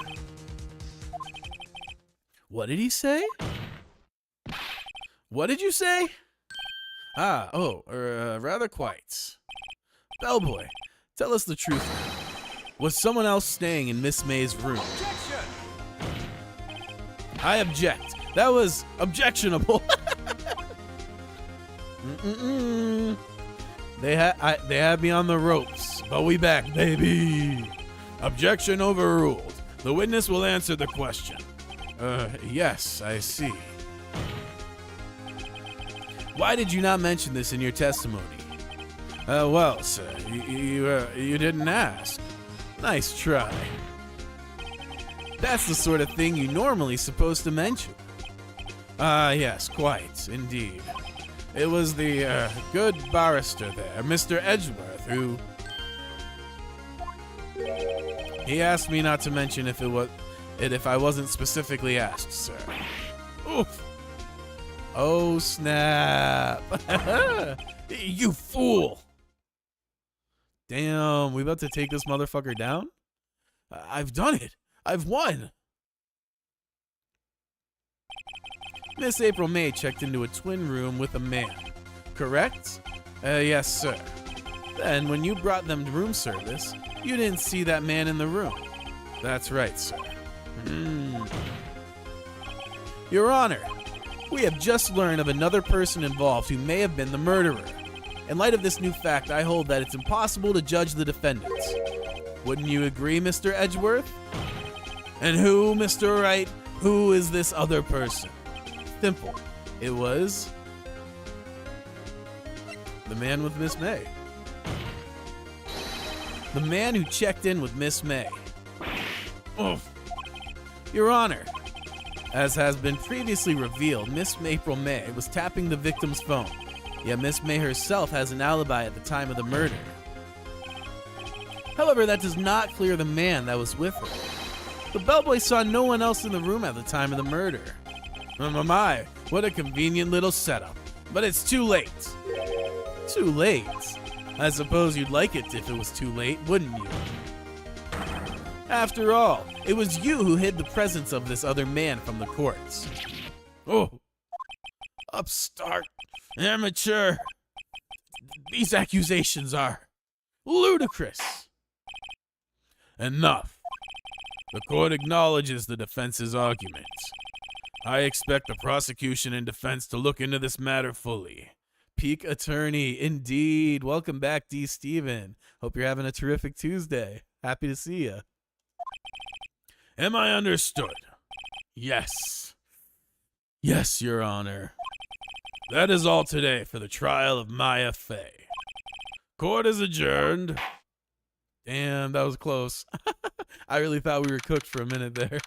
What did he say? What did you say? Rather quite. Bellboy, tell us the truth. Was someone else staying in Miss May's room? I object. That was objectionable. They had me on the ropes, but we back, baby. Objection overruled. The witness will answer the question. Yes, I see. Why did you not mention this in your testimony? Well, sir, you didn't ask. Nice try. That's the sort of thing you normally supposed to mention. Yes, quite, indeed. It was the, good barrister there, Mr. Edgeworth, who... He asked me not to mention if I wasn't specifically asked, sir. Oof. Oh, snap. You fool! Damn, we about to take this motherfucker down? I've done it. I've won. Miss April May checked into a twin room with a man, correct? Yes, sir. Then, when you brought them to room service, you didn't see that man in the room. That's right, sir. Your Honor, we have just learned of another person involved who may have been the murderer. In light of this new fact, I hold that it's impossible to judge the defendants. Wouldn't you agree, Mr. Edgeworth? And who, Mr. Wright? Who is this other person? Simple. It was the man with Miss May. The man who checked in with Miss May. Oof. Your Honor, as has been previously revealed, Miss April May was tapping the victim's phone, yet Miss May herself has an alibi at the time of the murder. However, that does not clear the man that was with her. The bellboy saw no one else in the room at the time of the murder. My, what a convenient little setup. But it's too late. Too late? I suppose you'd like it if it was too late, wouldn't you? After all, it was you who hid the presence of this other man from the courts. Oh, upstart, amateur. These accusations are ludicrous. Enough. The court acknowledges the defense's arguments. I expect the prosecution and defense to look into this matter fully. Peak attorney, indeed. Welcome back, D. Steven. Hope you're having a terrific Tuesday. Happy to see you. Am I understood? Yes. Yes, Your Honor. That is all today for the trial of Maya Fey. Court is adjourned. Damn, that was close. I really thought we were cooked for a minute there.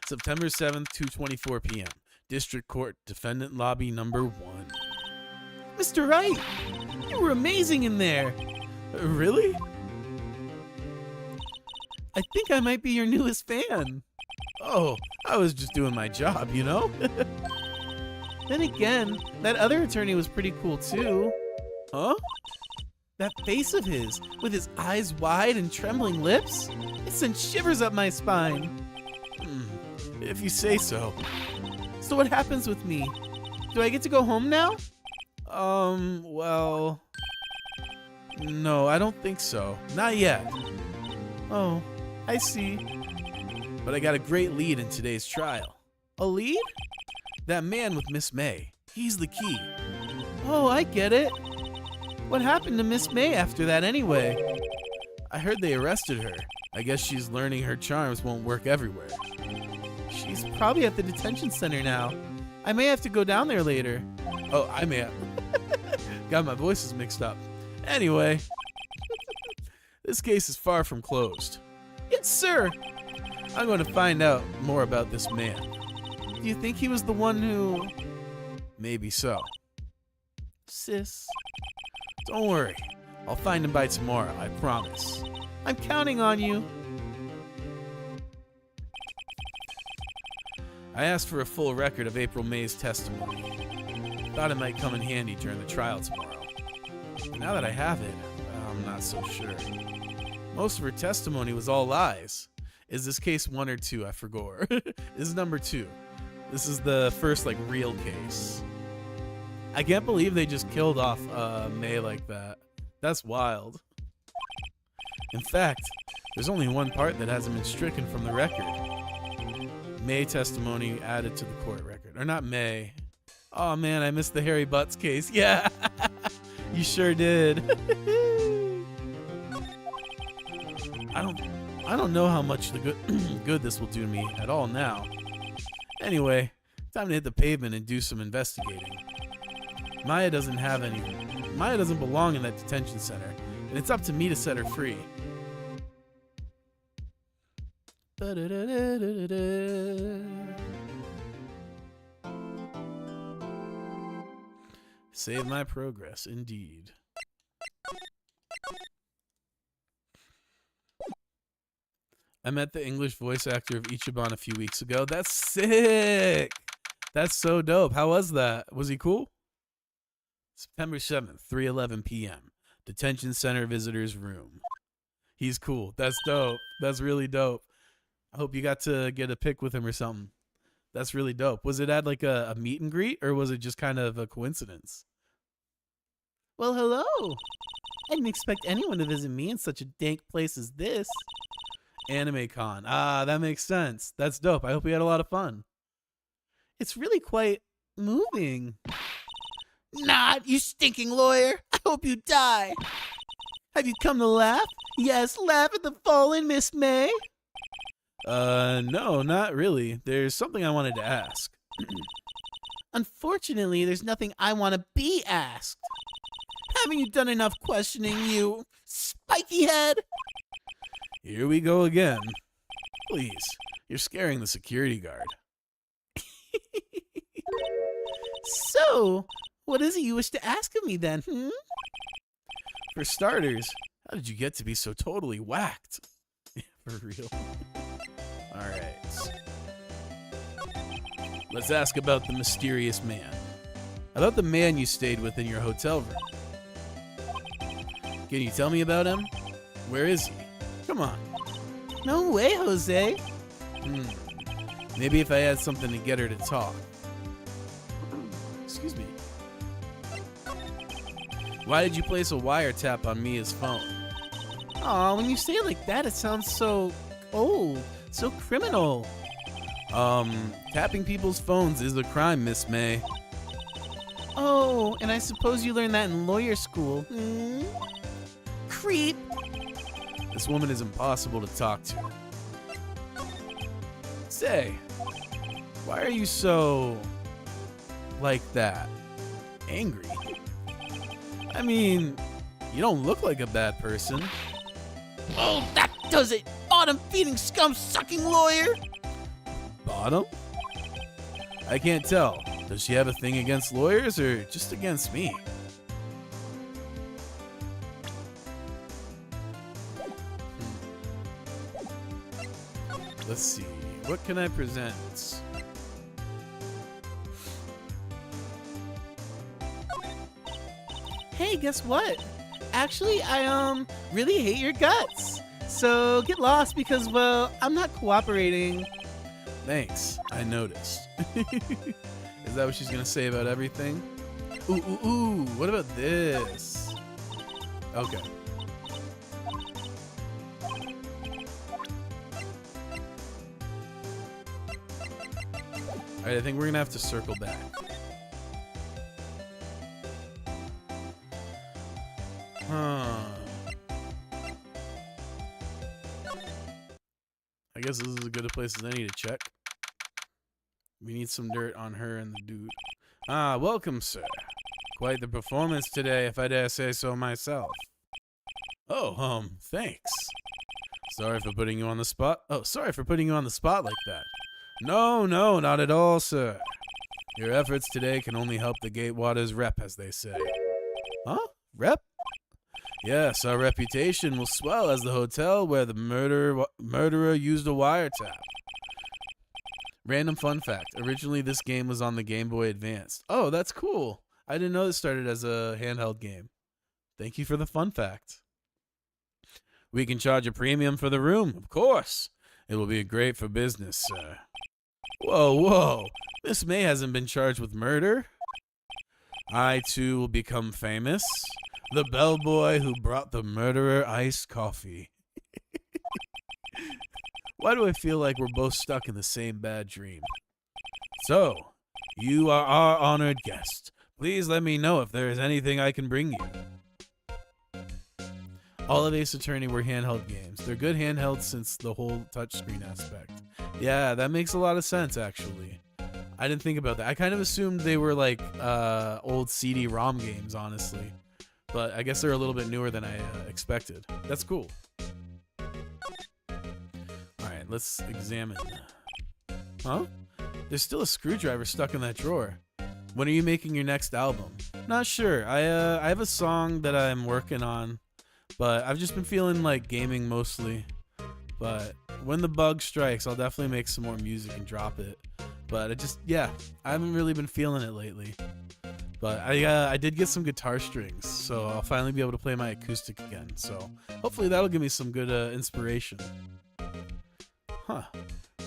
September 7th, 2:24 p.m. District Court, Defendant Lobby number 1. Mr. Wright, you were amazing in there. Really? I think I might be your newest fan. Oh, I was just doing my job, you know? Then again, that other attorney was pretty cool too. Huh? That face of his, with his eyes wide and trembling lips? It sent shivers up my spine. If you say so. So what happens with me? Do I get to go home now? Well... No, I don't think so. Not yet. Oh, I see. But I got a great lead in today's trial. A lead? That man with Miss May. He's the key. Oh, I get it. What happened to Miss May after that anyway? I heard they arrested her. I guess she's learning her charms won't work everywhere. She's probably at the detention center now. I may have to go down there later. Oh, I may have... got my voices mixed up. Anyway, this case is far from closed. Yes, sir. I'm going to find out more about this man. Do you think he was the one who... Maybe so. Sis, Don't worry. I'll find him by tomorrow, I promise. I'm counting on you. I asked for a full record of April May's testimony. Thought it might come in handy during the trial tomorrow. But now that I have it, I'm not so sure. Most of her testimony was all lies. Is this case 1 or 2? I forgot. This is number 2. This is the first, real case. I can't believe they just killed off May like that. That's wild. In fact, there's only one part that hasn't been stricken from the record. May testimony added to the court record. Or not May. Oh man, I missed the Harry Butts case. Yeah, you sure did. I don't know how much the good this will do me at all now. Anyway, time to hit the pavement and do some investigating. Maya doesn't belong in that detention center, and it's up to me to set her free. Save my progress, indeed. I met the English voice actor of Ichiban a few weeks ago. That's sick! That's so dope. How was that? Was he cool? September 7th, 3:11 p.m. Detention Center Visitors Room. He's cool. That's dope. That's really dope. I hope you got to get a pic with him or something. That's really dope. Was it at a meet and greet, or was it just kind of a coincidence? Well, hello. I didn't expect anyone to visit me in such a dank place as this. Anime Con. Ah, that makes sense. That's dope. I hope you had a lot of fun. It's really quite moving. Not, you stinking lawyer. I hope you die. Have you come to laugh? Yes, laugh at the fallen Miss May. No, not really. There's something I wanted to ask. Unfortunately, there's nothing I want to be asked. Haven't you done enough questioning, you spiky head? Here we go again. Please, you're scaring the security guard. So, what is it you wish to ask of me then, For starters, how did you get to be so totally whacked? For real. Alright. Let's ask about the mysterious man. About the man you stayed with in your hotel room. Can you tell me about him? Where is he? Come on. No way, Jose. Maybe if I had something to get her to talk. Excuse me. Why did you place a wiretap on Mia's phone? Aw, when you say it like that, it sounds so cold, so criminal. Tapping people's phones is a crime, Miss May. Oh, and I suppose you learned that in lawyer school. Creep. This woman is impossible to talk to. Say, why are you so... like that? Angry? I mean, you don't look like a bad person. Oh, that does it. Bottom-feeding, scum-sucking lawyer. Bottom? I can't tell. Does she have a thing against lawyers or just against me? Let's see. What can I present? Hey, Hey, guess what? Actually, I really hate your guts. So get lost because, well, I'm not cooperating. Thanks, I noticed. Is that what she's gonna say about everything? Ooh, what about this? Okay. Alright, I think we're gonna have to circle back. I guess this is as good a place as any to check. We need some dirt on her and the dude. Ah, welcome, sir. Quite the performance today, if I dare say so myself. Oh, thanks. Sorry for putting you on the spot. Oh, sorry for putting you on the spot like that. No, not at all, sir. Your efforts today can only help the Gatewaters rep, as they say. Huh? Rep? Yes, our reputation will swell as the hotel where the murderer used a wiretap. Random fun fact. Originally, this game was on the Game Boy Advance. Oh, that's cool. I didn't know it started as a handheld game. Thank you for the fun fact. We can charge a premium for the room, of course. It will be great for business, sir. Whoa. Miss May hasn't been charged with murder. I, too, will become famous. The bellboy who brought the murderer iced coffee. Why do I feel like we're both stuck in the same bad dream? So, you are our honored guest. Please let me know if there is anything I can bring you. All of Ace Attorney were handheld games. They're good handhelds since the whole touchscreen aspect. Yeah, that makes a lot of sense, actually. I didn't think about that. I kind of assumed they were like old CD-ROM games, honestly. But I guess they're a little bit newer than I expected. That's cool. Alright, let's examine. Huh? There's still a screwdriver stuck in that drawer. When are you making your next album? Not sure. I have a song that I'm working on, but I've just been feeling like gaming mostly. But when the bug strikes, I'll definitely make some more music and drop it. But I haven't really been feeling it lately. But I did get some guitar strings, so I'll finally be able to play my acoustic again. So hopefully that'll give me some good inspiration. Huh.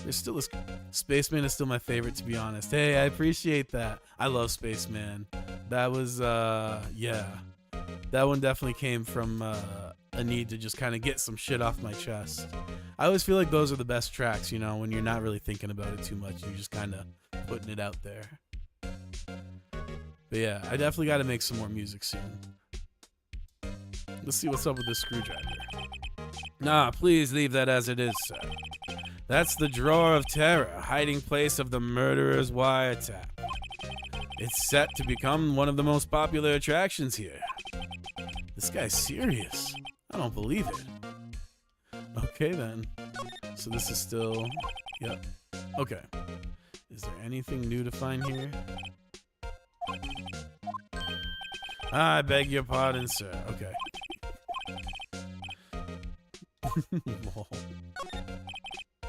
There's still this. Spaceman is still my favorite, to be honest. Hey, I appreciate that. I love Spaceman. That was, yeah. That one definitely came from a need to just kind of get some shit off my chest. I always feel like those are the best tracks, you know, when you're not really thinking about it too much. You're just kind of putting it out there. But yeah, I definitely got to make some more music soon. Let's see what's up with this screwdriver. Nah, please leave that as it is, sir. That's the Drawer of Terror, hiding place of the murderer's wiretap. It's set to become one of the most popular attractions here. This guy's serious. I don't believe it. Okay, then. So this is still... Yep. Okay. Is there anything new to find here? I beg your pardon, sir. Okay. Lol.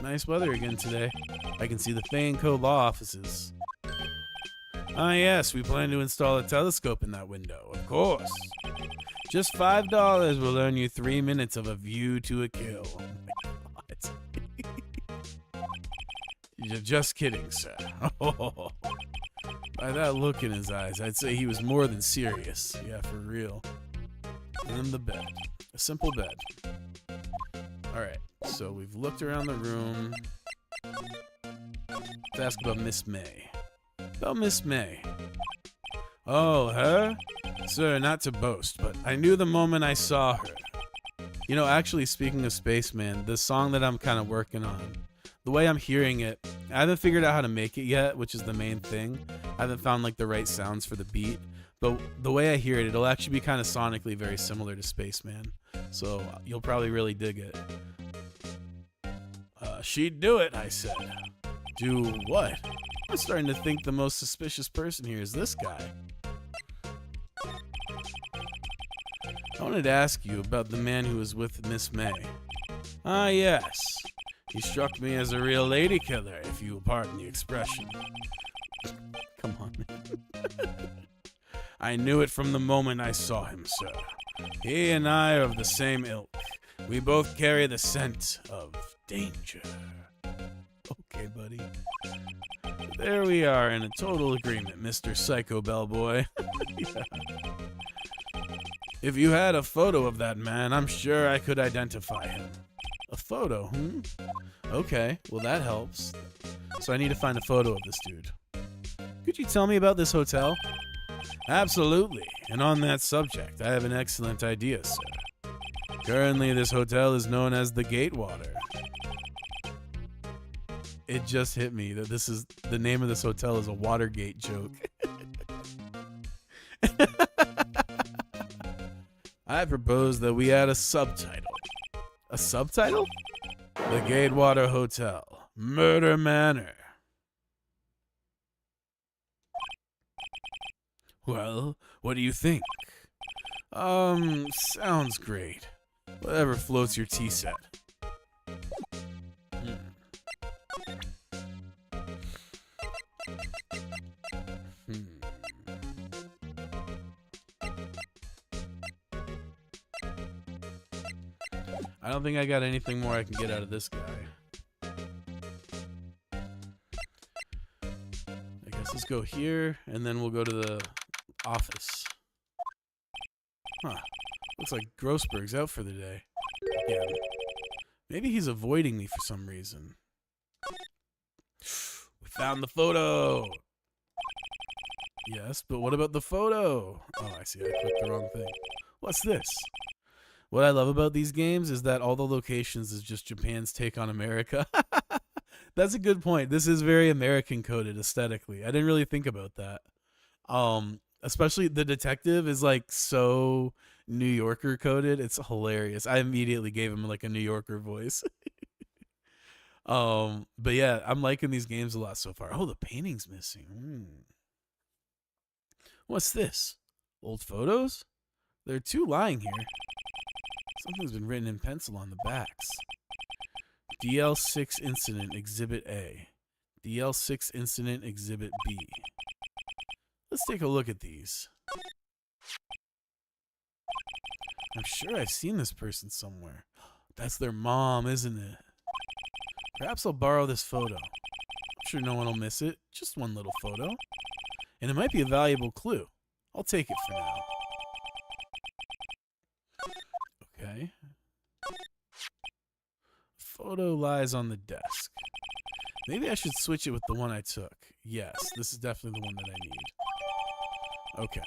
Nice weather again today. I can see the Faneco law offices. Ah, yes, we plan to install a telescope in that window, of course. Just $5 will earn you 3 minutes of a view to a kill. Oh my God. You're just kidding, sir. By that look in his eyes, I'd say he was more than serious. Yeah, for real. And then the bed. A simple bed. Alright, so we've looked around the room. Let's ask about Miss May. About Miss May. Oh, her? Sir, not to boast, but I knew the moment I saw her. You know, actually, speaking of Spaceman, the song that I'm kind of working on, the way I'm hearing it, I haven't figured out how to make it yet, which is the main thing. I haven't found like the right sounds for the beat, but the way I hear it, it'll actually be kind of sonically very similar to Spaceman. So you'll probably really dig it. She'd do it, I said. Do what? I'm starting to think the most suspicious person here is this guy. I wanted to ask you about the man who was with Miss May. Ah, yes. He struck me as a real lady killer, if you will pardon the expression. Come on, man. I knew it from the moment I saw him, sir. He and I are of the same ilk. We both carry the scent of danger. Okay, buddy. There we are in a total agreement, Mr. Psycho Bellboy. Yeah. If you had a photo of that man, I'm sure I could identify him. A photo, Okay, well that helps. So I need to find a photo of this dude. Could you tell me about this hotel? Absolutely, and on that subject, I have an excellent idea, sir. Currently, this hotel is known as the Gatewater. It just hit me that this is the name of this hotel is a Watergate joke. I propose that we add a subtitle. A subtitle? The Gatewater Hotel, Murder Manor. Well, what do you think? Sounds great. Whatever floats your tea set. I don't think I got anything more I can get out of this guy. I guess let's go here, and then we'll go to the office. Huh. Looks like Grossberg's out for the day. Yeah. Maybe he's avoiding me for some reason. We found the photo! Yes, but what about the photo? Oh, I see. I clicked the wrong thing. What's this? What I love about these games is that all the locations is just Japan's take on America. That's a good point. This is very American coded aesthetically. I didn't really think about that. Especially the detective is like so New Yorker coded. It's hilarious. I immediately gave him like a New Yorker voice. But yeah, I'm liking these games a lot so far. Oh, the painting's missing. What's this? Old photos? There are two lying here. Something's been written in pencil on the backs. DL6 Incident Exhibit A. DL6 Incident Exhibit B. Let's take a look at these. I'm sure I've seen this person somewhere. That's their mom, isn't it? Perhaps I'll borrow this photo. I'm sure no one will miss it. Just one little photo. And it might be a valuable clue. I'll take it for now. Okay. Photo lies on the desk. Maybe I should switch it with the one I took. Yes, this is definitely the one that I need. Okay.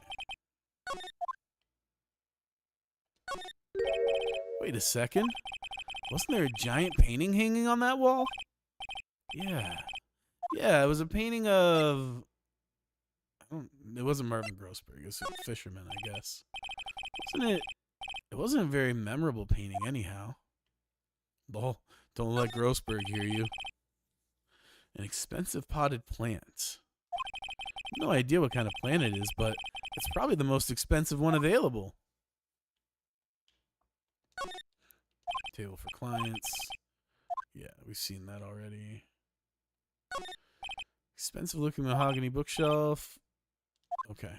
Wait a second. Wasn't there a giant painting hanging on that wall? Yeah. Yeah, it was a painting of... it wasn't Marvin Grossberg. It was a fisherman, I guess. Wasn't it? It wasn't a very memorable painting anyhow. Lol, don't let Grossberg hear you. An expensive potted plant. No idea what kind of plant it is, but it's probably the most expensive one available. Table for clients. Yeah, we've seen that already. Expensive looking mahogany bookshelf. Okay.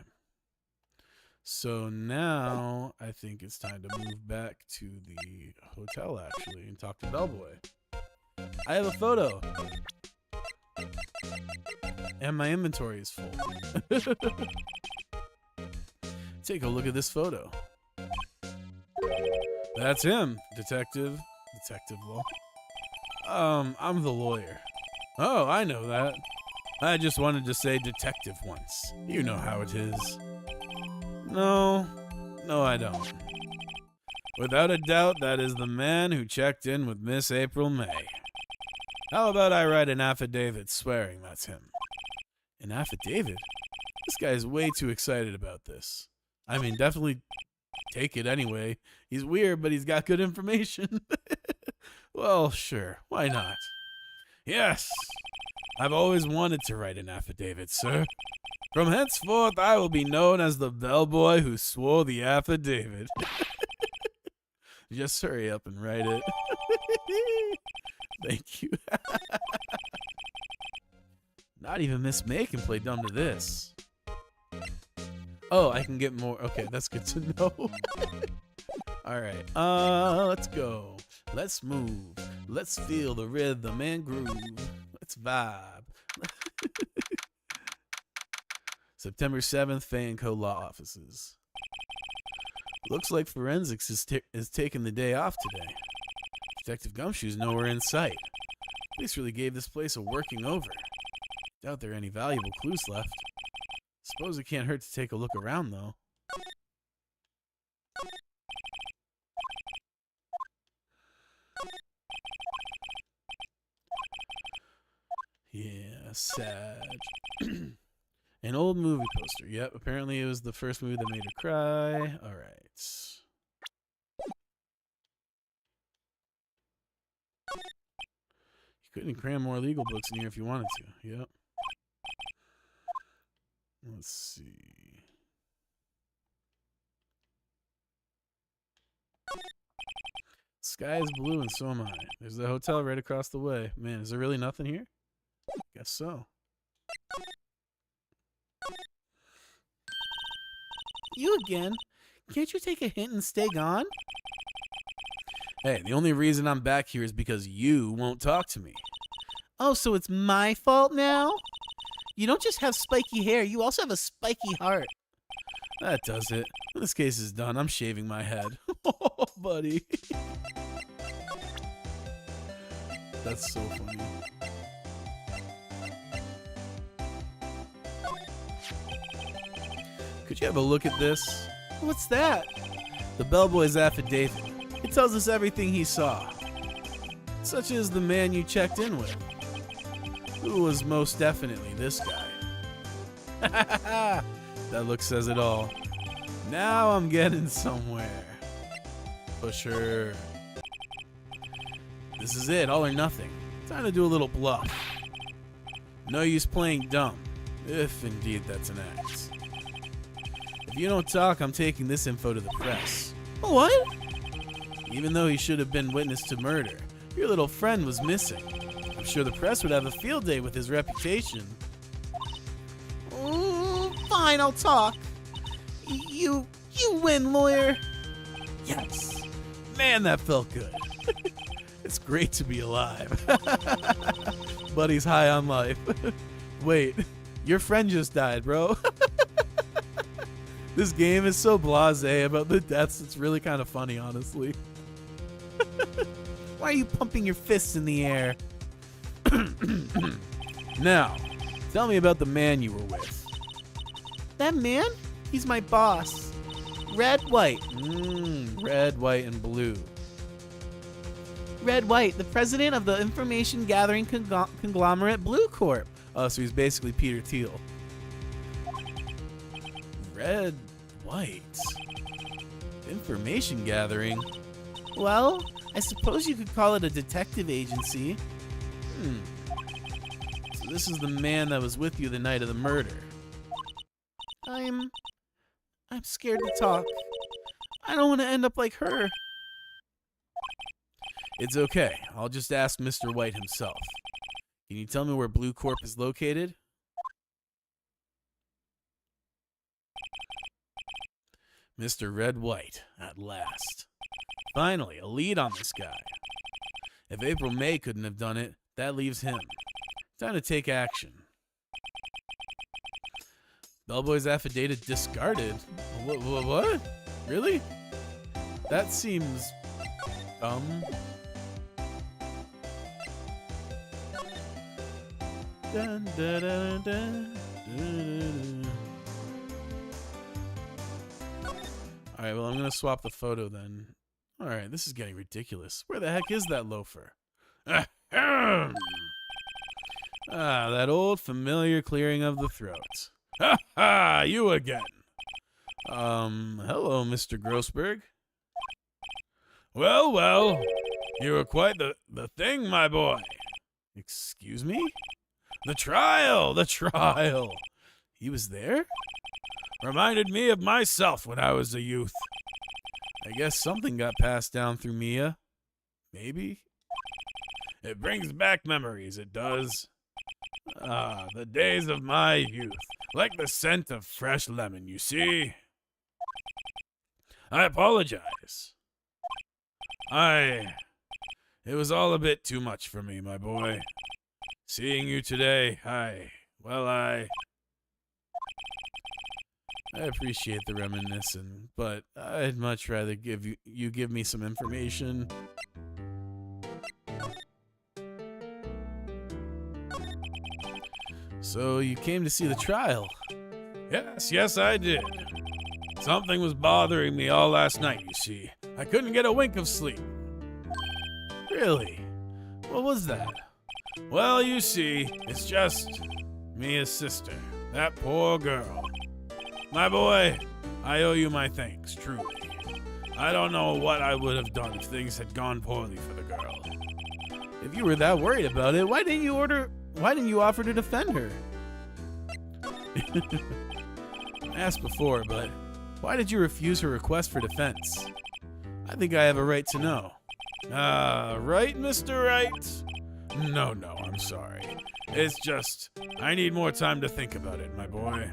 So now I think it's time to move back to the hotel actually and talk to Bellboy. I have a photo. And my inventory is full. Take a look at this photo. That's him, detective. Detective Law. I'm the lawyer. Oh, I know that. I just wanted to say detective once. You know how it is. No, I don't. Without a doubt, that is the man who checked in with Miss April May. How about I write an affidavit swearing that's him? An affidavit? This guy's way too excited about this. I mean, definitely take it anyway. He's weird, but he's got good information. Well, sure. Why not? Yes! I've always wanted to write an affidavit, sir. From henceforth, I will be known as the bellboy who swore the affidavit. Just hurry up and write it. Thank you. Not even Miss May can play dumb to this. Oh, I can get more. Okay, that's good to know. All right. Let's go. Let's move. Let's feel the rhythm and groove. Let's vibe. September 7th, Fanco Law Offices. Looks like forensics is taking the day off today. Detective Gumshoe's nowhere in sight. Police really gave this place a working over. Doubt there are any valuable clues left. Suppose it can't hurt to take a look around, though. Yeah, sad. An old movie poster. Yep, apparently it was the first movie that made her cry. Alright. You couldn't cram more legal books in here if you wanted to. Yep. Let's see. Sky is blue and so am I. There's the hotel right across the way. Man, is there really nothing here? Guess so. You again? Can't you take a hint and stay gone? Hey, the only reason I'm back here is because you won't talk to me. Oh, so it's my fault now? You don't just have spiky hair, you also have a spiky heart. That does it. When this case is done, I'm shaving my head. Oh, buddy. That's so funny. Could you have a look at this? What's that? The bellboy's affidavit. It tells us everything he saw. Such as the man you checked in with. Who was most definitely this guy. That look says it all. Now I'm getting somewhere. For sure. This is it, all or nothing. Time to do a little bluff. No use playing dumb, if indeed that's an act. If you don't talk, I'm taking this info to the press. What? Even though he should have been witness to murder, your little friend was missing. I'm sure the press would have a field day with his reputation. Fine, I'll talk. You win, lawyer. Yes. Man, that felt good. It's great to be alive. Buddy's high on life. Wait, your friend just died, bro. This game is so blasé about the deaths, it's really kind of funny, honestly. Why are you pumping your fists in the air? Now, tell me about the man you were with. That man? He's my boss. Red, white. Red, white, and blue. Red White, the president of the information gathering conglomerate Blue Corp. Oh, so he's basically Peter Thiel. Red White. Information gathering? Well, I suppose you could call it a detective agency. So this is the man that was with you the night of the murder. I'm scared to talk. I don't want to end up like her. It's okay. I'll just ask Mr. White himself. Can you tell me where Blue Corp is located? Mr. Red White, at last. Finally, a lead on this guy. If April May couldn't have done it, that leaves him. Time to take action. Bellboy's affidavit discarded? What? Really? That seems dumb. Dun, dun, dun, dun, dun. Alright, well, I'm going to swap the photo then. Alright, this is getting ridiculous. Where the heck is that loafer? Ah, that old familiar clearing of the throat. Ha ha, you again. Hello, Mr. Grossberg. Well, you were quite the thing, my boy. Excuse me? The trial! He was there? Reminded me of myself when I was a youth. I guess something got passed down through Mia. Maybe? It brings back memories, it does. Ah, the days of my youth. Like the scent of fresh lemon, you see? I apologize. It was all a bit too much for me, my boy. Seeing you today, I appreciate the reminiscing, but I'd much rather you give me some information. So you came to see the trial? Yes, I did. Something was bothering me all last night, you see. I couldn't get a wink of sleep. Really? What was that? Well, you see, it's just Mia's sister. That poor girl. My boy, I owe you my thanks, truly. I don't know what I would have done if things had gone poorly for the girl. If you were that worried about it, why didn't you offer to defend her? I asked before, but why did you refuse her request for defense? I think I have a right to know. Right, Mr. Right? No, I'm sorry. It's just, I need more time to think about it, my boy.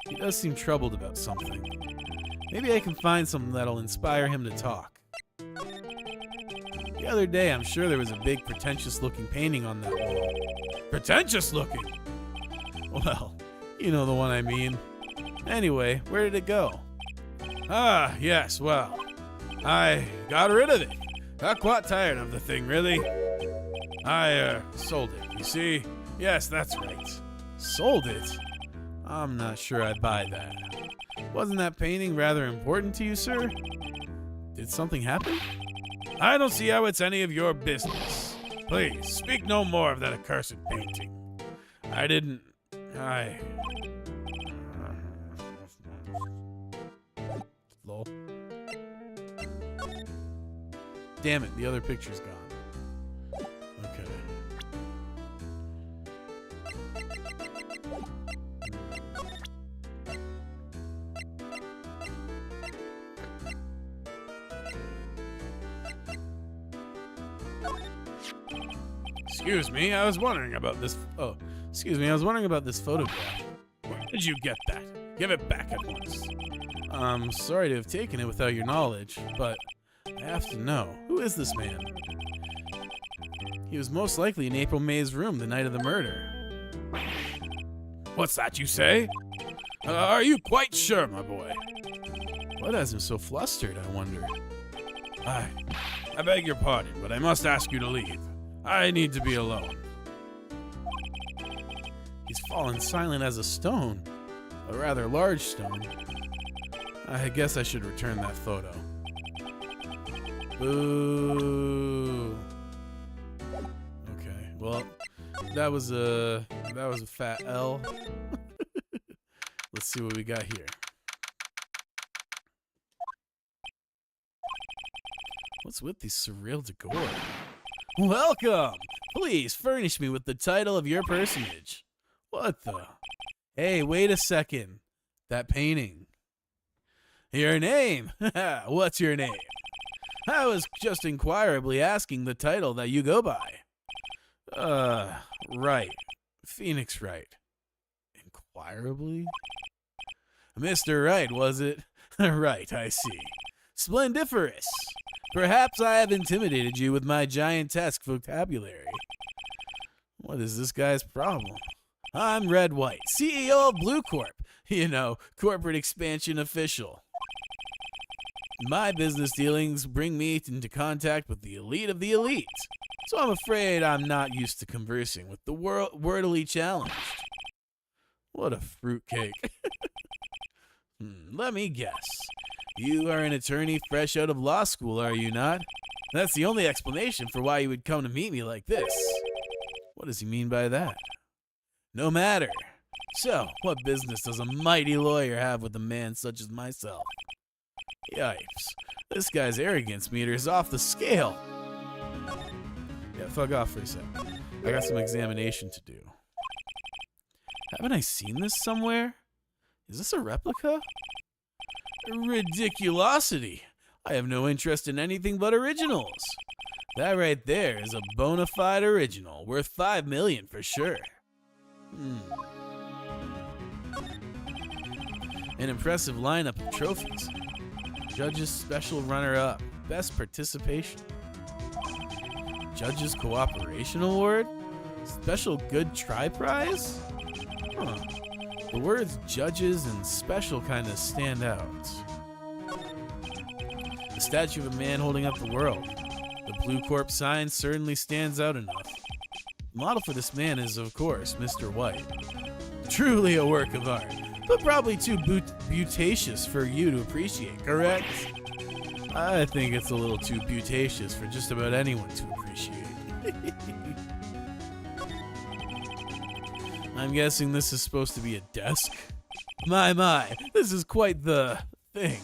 He does seem troubled about something. Maybe I can find something that'll inspire him to talk. The other day, I'm sure there was a big pretentious-looking painting on that wall. Pretentious looking? Well, you know the one I mean. Anyway, where did it go? Yes, well, I got rid of it. Got quite tired of the thing, really. I sold it, you see? Yes, that's right. Sold it? I'm not sure I'd buy that. Wasn't that painting rather important to you, sir? Did something happen? I don't see how it's any of your business. Please, speak no more of that accursed painting. Lol. Damn it, the other picture's gone. Okay. Excuse me, I was wondering about this. Oh, excuse me, I was wondering about this photograph. Where did you get that? Give it back at once. I'm sorry to have taken it without your knowledge, but I have to know. Who is this man? He was most likely in April May's room the night of the murder. What's that you say? Are you quite sure, my boy? What has him so flustered, I wonder? I beg your pardon, but I must ask you to leave. I need to be alone. He's fallen silent as a stone. A rather large stone. I guess I should return that photo. Boo. Okay, well, that was a fat L. Let's see what we got here. What's with these surreal decor? Welcome! Please furnish me with the title of your personage. What the? Hey, wait a second. That painting. Your name? What's your name? I was just inquirably asking the title that you go by. Wright. Phoenix Wright. Inquirably? Mr. Wright, was it? Right, I see. Splendiferous. Perhaps I have intimidated you with my giantesque vocabulary. What is this guy's problem? I'm Red White, CEO of Blue Corp. You know, corporate expansion official. My business dealings bring me into contact with the elite of the elite. So I'm afraid I'm not used to conversing with the wordily challenged. What a fruitcake. Let me guess. You are an attorney fresh out of law school, are you not? That's the only explanation for why you would come to meet me like this. What does he mean by that? No matter. So, what business does a mighty lawyer have with a man such as myself? Yipes. This guy's arrogance meter is off the scale. Yeah, fuck off for a sec. I got some examination to do. Haven't I seen this somewhere? Is this a replica? Ridiculosity. I have no interest in anything but originals. That right there is a bona fide original, worth $5 million for sure. An impressive lineup of trophies. Judge's Special Runner-Up, Best Participation. Judge's Cooperation Award? Special Good Try Prize? Huh. The words judges and special kind of stand out. The statue of a man holding up the world. The Blue Corp sign certainly stands out enough. The model for this man is, of course, Mr. White. Truly a work of art, but probably too beautacious for you to appreciate, correct? I think it's a little too beautacious for just about anyone to appreciate. I'm guessing this is supposed to be a desk? My, this is quite the thing.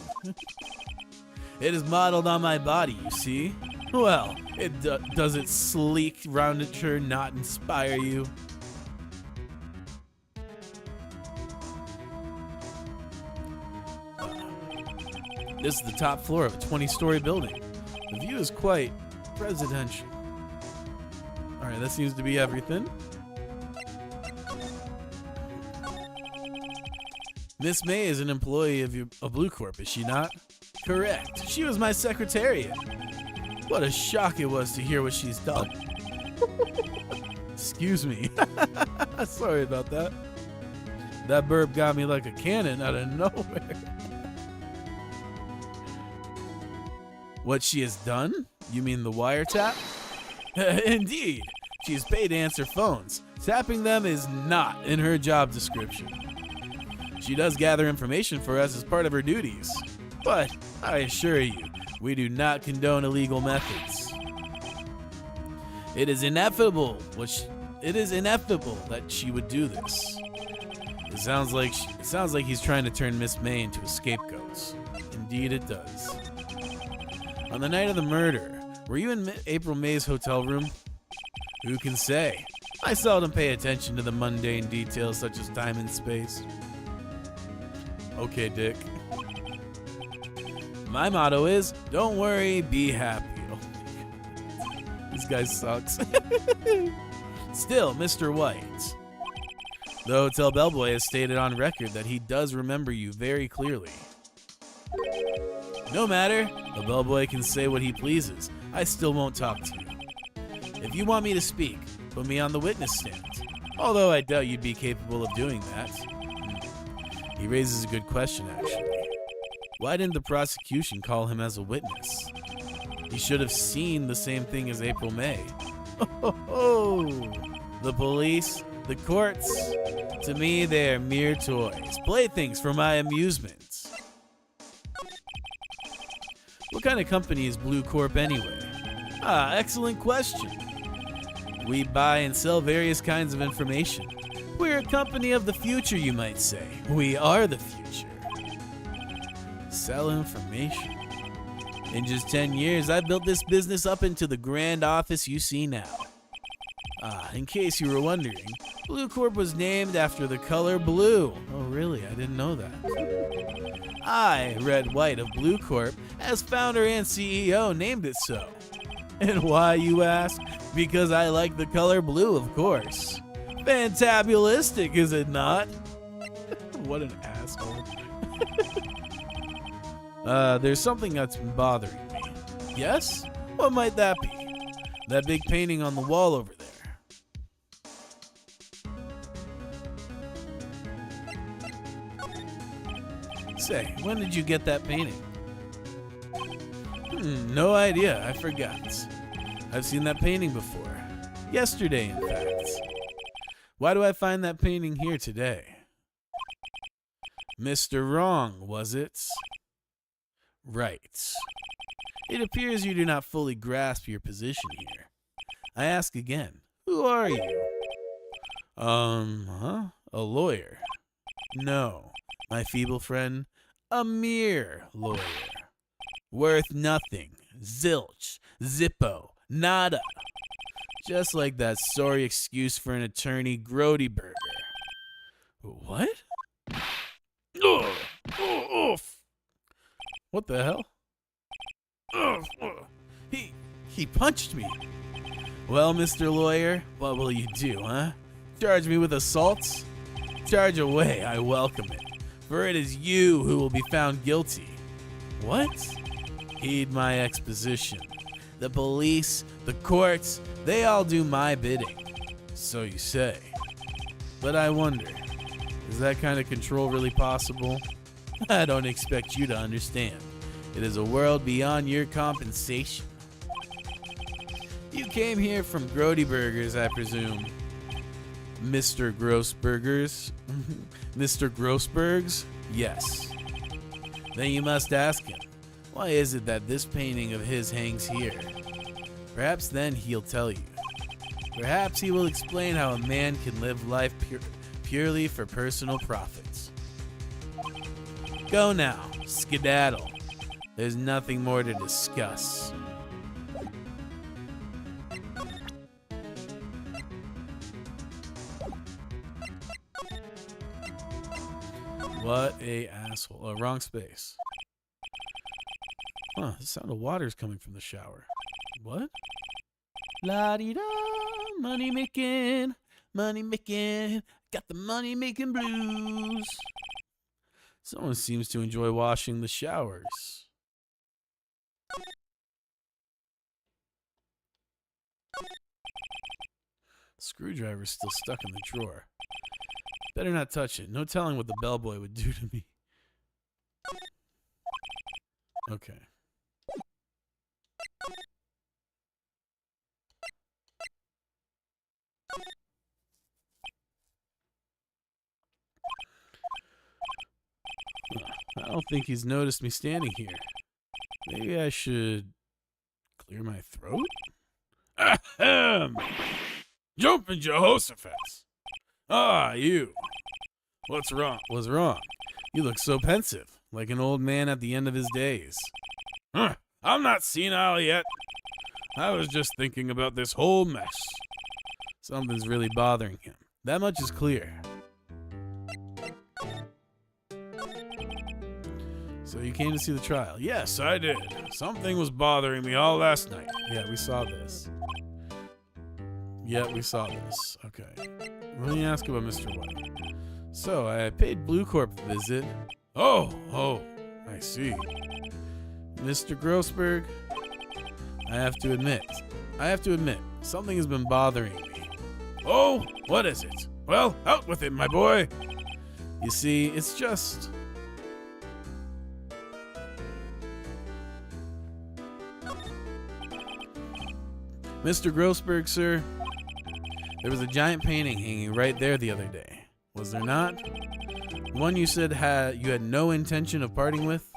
It is modeled on my body, you see? Well, does its sleek roundature not inspire you? This is the top floor of a 20-story building. The view is quite presidential. Alright, that seems to be everything. Miss May is an employee of Blue Corp, is she not? Correct. She was my secretariat. What a shock it was to hear what she's done. Excuse me. Sorry about that. That burp got me like a cannon out of nowhere. What she has done? You mean the wiretap? Indeed. She's paid to answer phones. Tapping them is not in her job description. She does gather information for us as part of her duties. But I assure you, we do not condone illegal methods. It is inevitable that she would do this. It sounds like he's trying to turn Miss May into a scapegoat. Indeed it does. On the night of the murder, were you in April May's hotel room? Who can say? I seldom pay attention to the mundane details such as time and space. Okay, Dick. My motto is, don't worry, be happy. This guy sucks. Still, Mr. White. The hotel bellboy has stated on record that he does remember you very clearly. No matter, the bellboy can say what he pleases. I still won't talk to you. If you want me to speak, put me on the witness stand. Although I doubt you'd be capable of doing that. He raises a good question, actually. Why didn't the prosecution call him as a witness? He should have seen the same thing as April May. The police, the courts, to me they are mere toys, playthings for my amusement. What kind of company is Blue Corp anyway? Excellent question. We buy and sell various kinds of information. We're a company of the future, you might say. We are the future. Sell information. In just 10 years, I built this business up into the grand office you see now. In case you were wondering, Blue Corp was named after the color blue. Oh, really? I didn't know that. I, Red White of Blue Corp, as founder and CEO, named it so. And why, you ask? Because I like the color blue, of course. Fantabulistic, is it not? What an asshole. There's something that's been bothering me. Yes? What might that be? That big painting on the wall over there. Say, when did you get that painting? No idea, I forgot. I've seen that painting before. Yesterday, in fact. Why do I find that painting here today? Mr. Wrong, was it? Right. It appears you do not fully grasp your position here. I ask again, who are you? A lawyer. No, my feeble friend, a mere lawyer. Worth nothing. Zilch. Zippo. Nada. Just like that sorry excuse for an attorney, Grody Burger. What? What the hell? He punched me. Well, Mr. Lawyer, what will you do, huh? Charge me with assaults? Charge away, I welcome it, for it is you who will be found guilty. What? Heed my exposition. The police, the courts, they all do my bidding. So you say. But I wonder, is that kind of control really possible? I don't expect you to understand. It is a world beyond your compensation. You came here from Grody Burgers, I presume. Mr. Grossburgers? Mr. Grossbergs? Yes. Then you must ask him, why is it that this painting of his hangs here? Perhaps then he'll tell you. Perhaps he will explain how a man can live life purely for personal profits. Go now, skedaddle. There's nothing more to discuss. What a asshole. Oh, wrong space. Huh, the sound of water's coming from the shower. What? La-di-da, money making, got the money making blues. Someone seems to enjoy washing the showers. Screwdriver's still stuck in the drawer. Better not touch it. No telling what the bellboy would do to me. Okay. I don't think he's noticed me standing here. Maybe I should clear my throat? Ahem! Jumping Jehoshaphat! Ah, you. What's wrong? What's wrong? You look so pensive, like an old man at the end of his days. Huh, I'm not senile yet. I was just thinking about this whole mess. Something's really bothering him. That much is clear. So you came to see the trial? Yes, I did. Something was bothering me all last night. Yeah, we saw this. Yeah, we saw this. Okay. Let me ask about Mr. White. So, I paid Blue Corp a visit. Oh, I see. Mr. Grossberg, I have to admit, something has been bothering me. Oh, what is it? Well, out with it, my boy. You see, it's just... Mr. Grossberg, sir, there was a giant painting hanging right there the other day. Was there not? One you said you had no intention of parting with?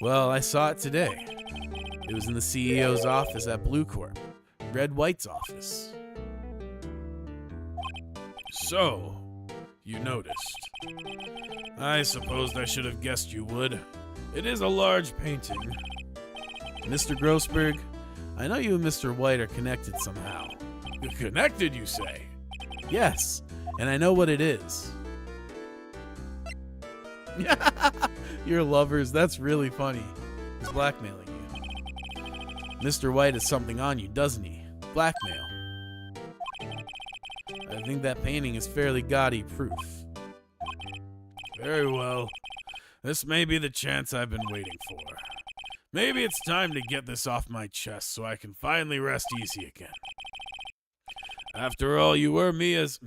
Well, I saw it today. It was in the CEO's office at Blue Corp, Red White's office. So, you noticed. I supposed I should have guessed you would. It is a large painting. Mr. Grossberg, I know you and Mr. White are connected somehow. Connected, you say? Yes, and I know what it is. Your lovers, that's really funny. He's blackmailing you. Mr. White has something on you, doesn't he? Blackmail. I think that painting is fairly gaudy proof. Very well. This may be the chance I've been waiting for. Maybe it's time to get this off my chest so I can finally rest easy again. After all, you were Mia's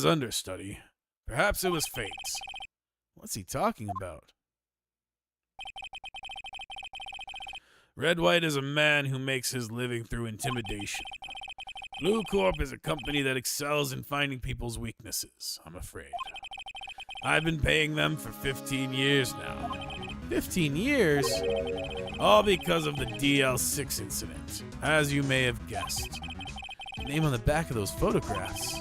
understudy. Perhaps it was fate's. What's he talking about? Red White is a man who makes his living through intimidation. Blue Corp is a company that excels in finding people's weaknesses, I'm afraid. I've been paying them for 15 years now. 15 years? All because of the DL6 incident, as you may have guessed. The name on the back of those photographs.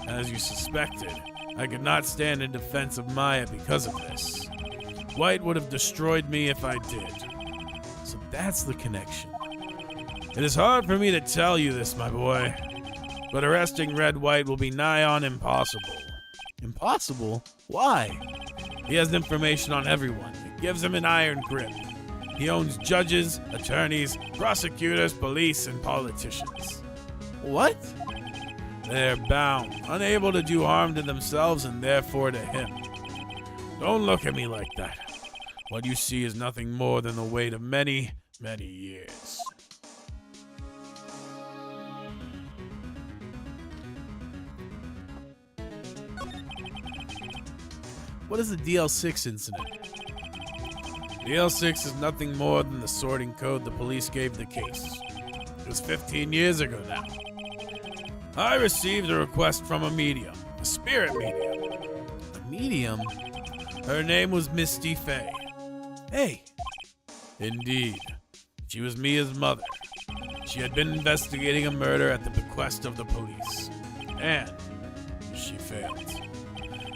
As you suspected, I could not stand in defense of Maya because of this. White would have destroyed me if I did. So that's the connection. It is hard for me to tell you this, my boy, but arresting Red White will be nigh on impossible. Impossible? Why? He has information on everyone. It gives him an iron grip. He owns judges, attorneys, prosecutors, police, and politicians. What? They're bound, unable to do harm to themselves and therefore to him. Don't look at me like that. What you see is nothing more than the weight of many, many years. What is the DL6 incident? DL6 is nothing more than the sorting code the police gave the case. It was 15 years ago now. I received a request from a medium, a spirit medium. A medium? Her name was Misty Fey. Hey, Indeed, she was Mia's mother. She had been investigating a murder at the bequest of the police, and she failed.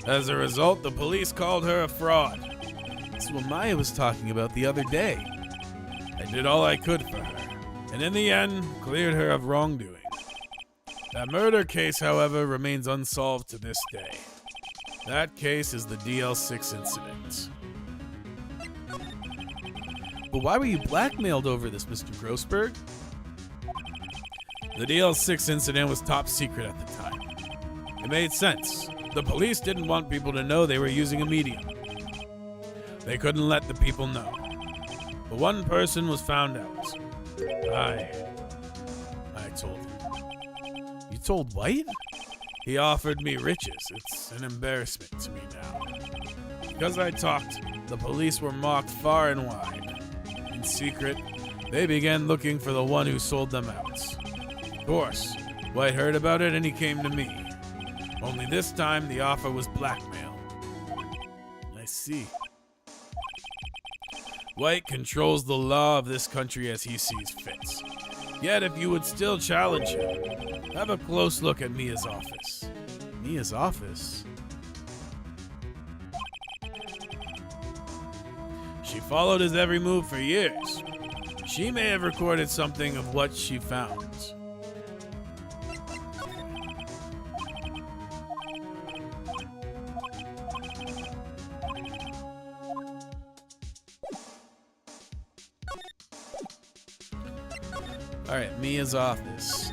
As a result, the police called her a fraud. that's what Maya was talking about the other day. I did all I could for her, and in the end, cleared her of wrongdoing. That murder case, however, remains unsolved to this day. That case is the DL6 incident. But why were you blackmailed over this, Mr. Grossberg? The DL6 incident was top secret at the time. It made sense. The police didn't want people to know they were using a medium. They couldn't let the people know. But one person was found out. I told him. You told White? He offered me riches. It's an embarrassment to me now. Because I talked, the police were mocked far and wide. In secret, they began looking for the one who sold them out. Of course, White heard about it and he came to me. Only this time, the offer was blackmail. I see. White controls the law of this country as he sees fit. Yet, if you would still challenge him, have a close look at Mia's office. Mia's office? She followed his every move for years. She may have recorded something of what she found. Alright, Mia's office.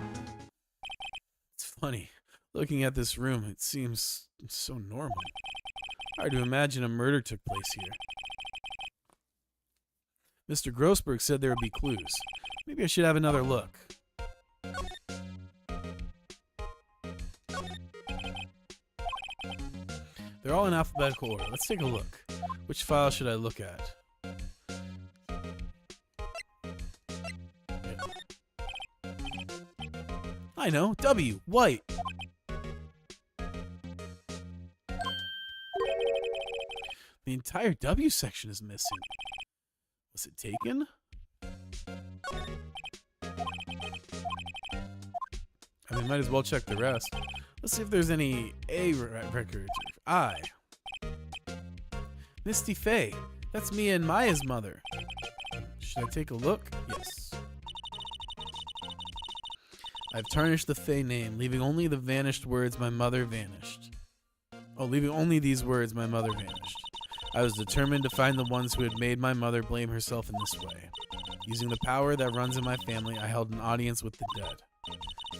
It's funny. Looking at this room, it seems so normal. Hard to imagine a murder took place here. Mr. Grossberg said there would be clues. Maybe I should have another look. They're all in alphabetical order. Let's take a look. Which file should I look at? I know. W. White. The entire W section is missing. Was it taken? I mean, might as well check the rest. Let's see if there's any A records. I. Misty Fey. That's Mia and Maya's mother. Should I take a look? Yes. I've tarnished the Fey name, leaving only the vanished words my mother vanished. Oh, leaving only these words my mother vanished. I was determined to find the ones who had made my mother blame herself in this way. Using the power that runs in my family, I held an audience with the dead.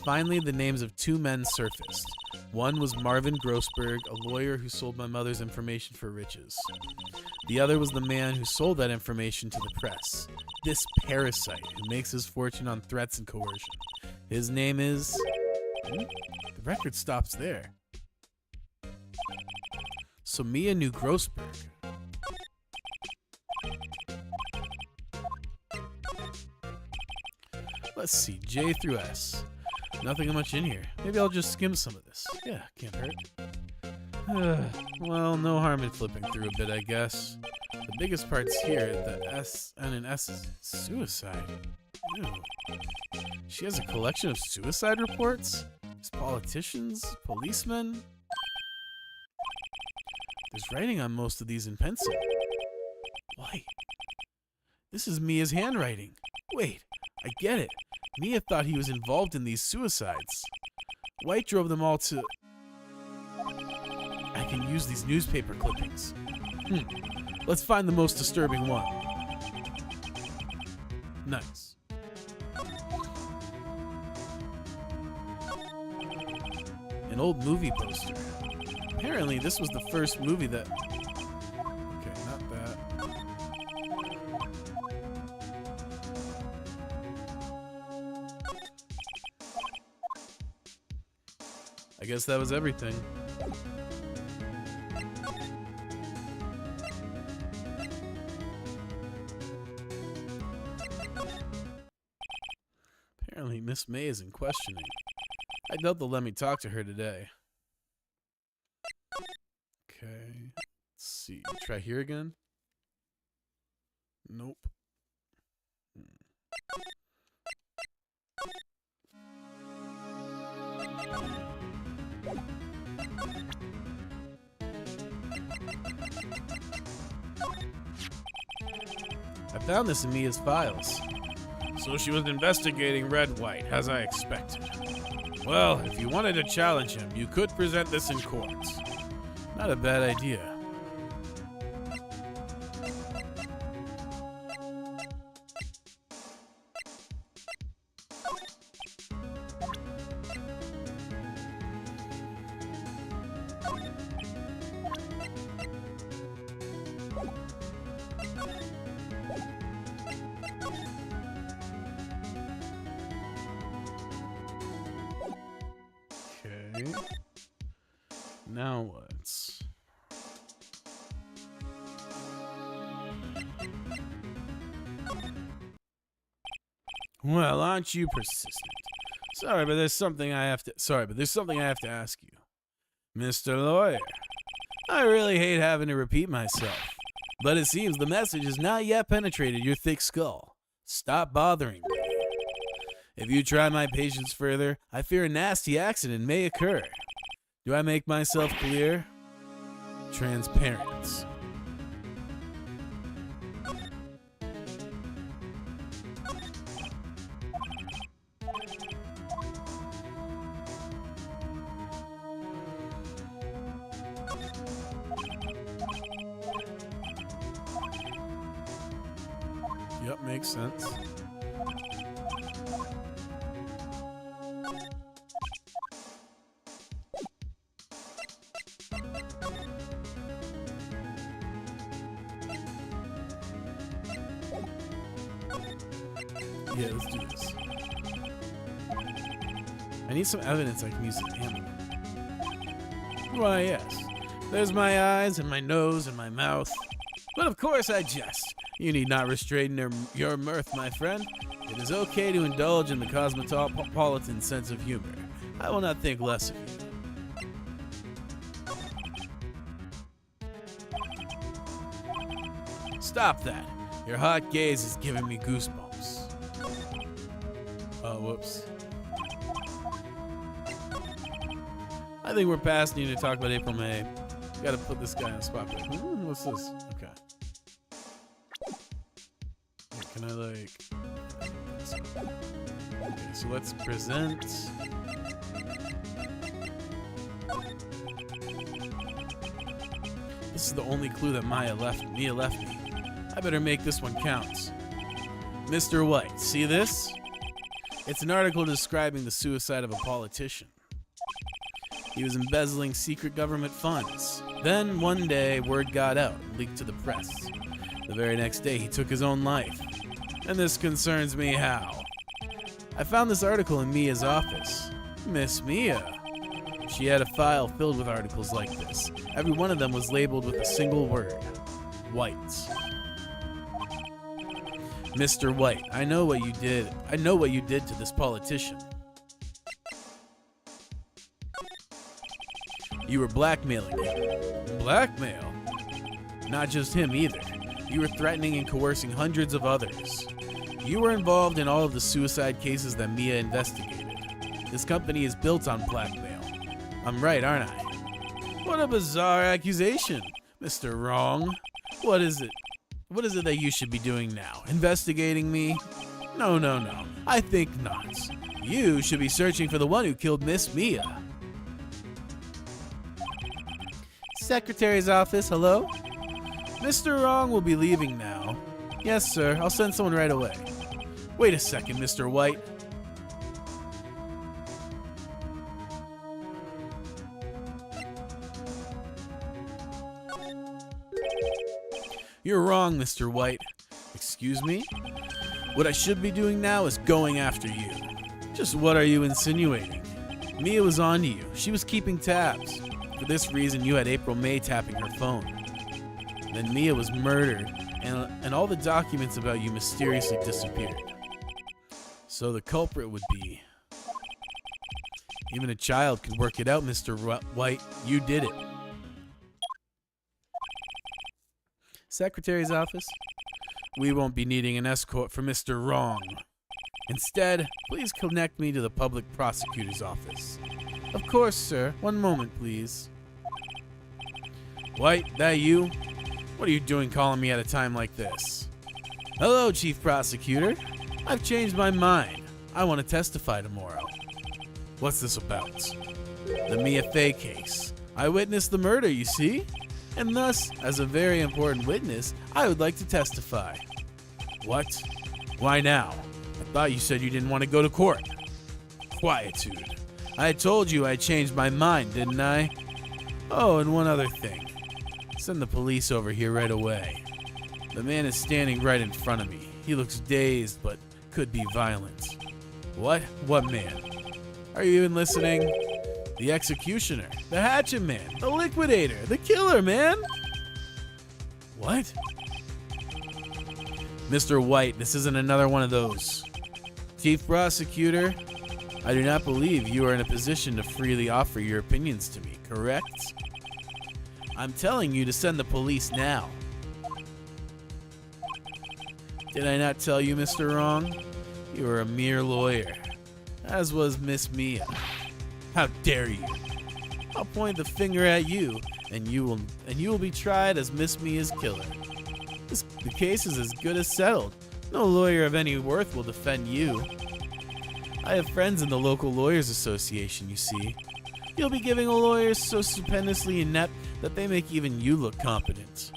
Finally, the names of two men surfaced. One was Marvin Grossberg, a lawyer who sold my mother's information for riches. The other was the man who sold that information to the press. This parasite who makes his fortune on threats and coercion. His name is... The record stops there. So Mia knew Grossberg. Let's see, J through S. Nothing much in here. Maybe I'll just skim some of this. Yeah, can't hurt. Well, no harm in flipping through a bit, I guess. The biggest part's here, the S and an S is suicide. Ew. She has a collection of suicide reports? There's politicians, policemen. There's writing on most of these in pencil. Why? This is Mia's handwriting. Wait, I get it. Mia thought he was involved in these suicides. White drove them all to... I can use these newspaper clippings. Let's find the most disturbing one. Nice. An old movie poster. Apparently, this was the first movie that... Okay, not that. I guess that was everything. Apparently, Miss May is in questioning. I doubt they'll let me talk to her today. Okay. Let's see. Try here again? Nope. I found this in Mia's files. So she was investigating Red White, as I expected. Well, if you wanted to challenge him, you could present this in court. Not a bad idea. Okay. Now what? Well, aren't you persistent? Sorry, but there's something I have to ask you. Mr. Lawyer, I really hate having to repeat myself, but it seems the message has not yet penetrated your thick skull. Stop bothering me. If you try my patience further, I fear a nasty accident may occur. Do I make myself clear? Transparent. Yep, makes sense. Yeah, let's do this. I need some evidence I can use to handle it. Why, yes. There's my eyes and my nose and my mouth. But of course I jest. You need not restrain your mirth, my friend. It is okay to indulge in the cosmopolitan sense of humor. I will not think less of you. Stop that. Your hot gaze is giving me goosebumps. Oh, whoops. I think we're past needing to talk about April May. Gotta put this guy on the spot. What's this? Okay. Can I, like... Okay, so let's present... This is the only clue that Mia left me. I better make this one count. Mr. White, see this? It's an article describing the suicide of a politician. He was embezzling secret government funds. Then, one day, word got out, leaked to the press. The very next day, he took his own life. And this concerns me how? I found this article in Mia's office. Miss Mia. She had a file filled with articles like this. Every one of them was labeled with a single word. White. Mr. White, I know what you did. I know what you did to this politician. You were blackmailing him. Blackmail? Not just him either. You were threatening and coercing hundreds of others. You were involved in all of the suicide cases that Mia investigated. This company is built on blackmail. I'm right, aren't I? What a bizarre accusation, Mr. Wrong. What is it? What is it that you should be doing now? Investigating me? No. I think not. You should be searching for the one who killed Miss Mia. Secretary's office, hello? Mr. Wrong will be leaving now. Yes, sir. I'll send someone right away. Wait a second, Mr. White. You're wrong, Mr. White. Excuse me? What I should be doing now is going after you. Just what are you insinuating? Mia was on to you. She was keeping tabs. For this reason, you had April May tapping her phone. Then Mia was murdered, and all the documents about you mysteriously disappeared. So the culprit would be... Even a child could work it out, Mr. White. You did it. Secretary's office? We won't be needing an escort for Mr. Wrong. Instead, please connect me to the public prosecutor's office. Of course, sir. One moment, please. White, that you? What are you doing calling me at a time like this? Hello, Chief Prosecutor. I've changed my mind. I want to testify tomorrow. What's this about? The Mia Fey case. I witnessed the murder, you see? And thus, as a very important witness, I would like to testify. What? Why now? I thought you said you didn't want to go to court. Quietude. I told you I changed my mind, didn't I? Oh, and one other thing. Send the police over here right away. The man is standing right in front of me. He looks dazed, but could be violent. What? What man? Are you even listening? The executioner, the hatchet man, the liquidator, the killer, man! What? Mr. White, this isn't another one of those. Chief Prosecutor, I do not believe you are in a position to freely offer your opinions to me, correct? I'm telling you to send the police now. Did I not tell you, Mr. Wrong? You are a mere lawyer, as was Miss Mia. How dare you? I'll point the finger at you, and you will be tried as Miss Mia's killer. The case is as good as settled. No lawyer of any worth will defend you. I have friends in the local lawyers association, you see. You'll be giving a lawyer so stupendously inept that they make even you look competent.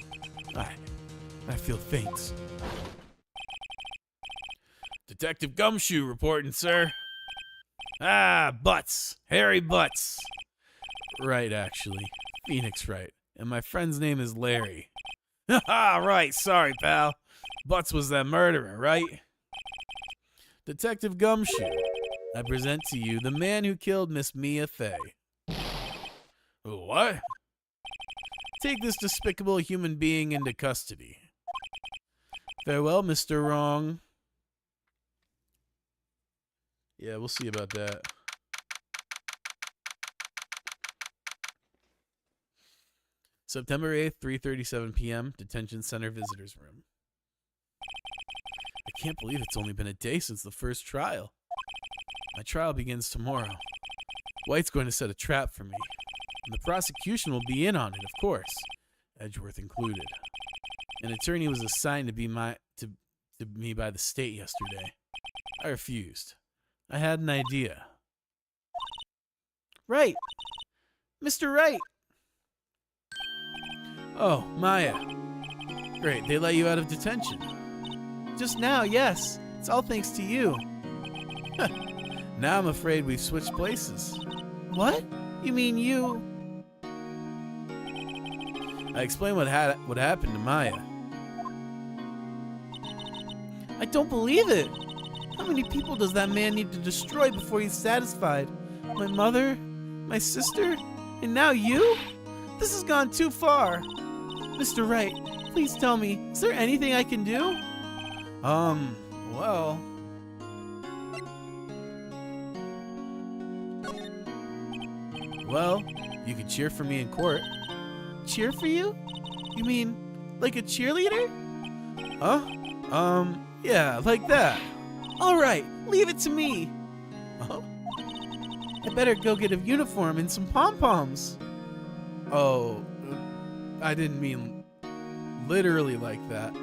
I feel faint. Detective Gumshoe reporting, sir. Ah, Butts. Harry Butts. Right, actually. Phoenix Wright. And my friend's name is Larry. Haha, right. Sorry, pal. Butts was that murderer, right? Detective Gumshoe, I present to you the man who killed Miss Mia Fey. What? Take this despicable human being into custody. Farewell, Mr. Wrong. Yeah, we'll see about that. September 8th, 3:37 p.m., Detention Center Visitors Room. I can't believe it's only been a day since the first trial. My trial begins tomorrow. White's going to set a trap for me. And the prosecution will be in on it, of course. Edgeworth included. An attorney was assigned to me by the state yesterday. I refused. I had an idea. Right. Mr. Wright. Oh, Maya. Great, they let you out of detention. Just now, yes. It's all thanks to you. Now I'm afraid we've switched places. What? You mean you... I explained what happened to Maya. I don't believe it. How many people does that man need to destroy before he's satisfied? My mother? My sister? And now you? This has gone too far. Mr. Wright, please tell me, is there anything I can do? Well... Well, you could cheer for me in court. Cheer for you? You mean, like a cheerleader? Huh? Yeah, like that. Alright, leave it to me. Oh? I better go get a uniform and some pom-poms. Oh, I didn't mean literally like that.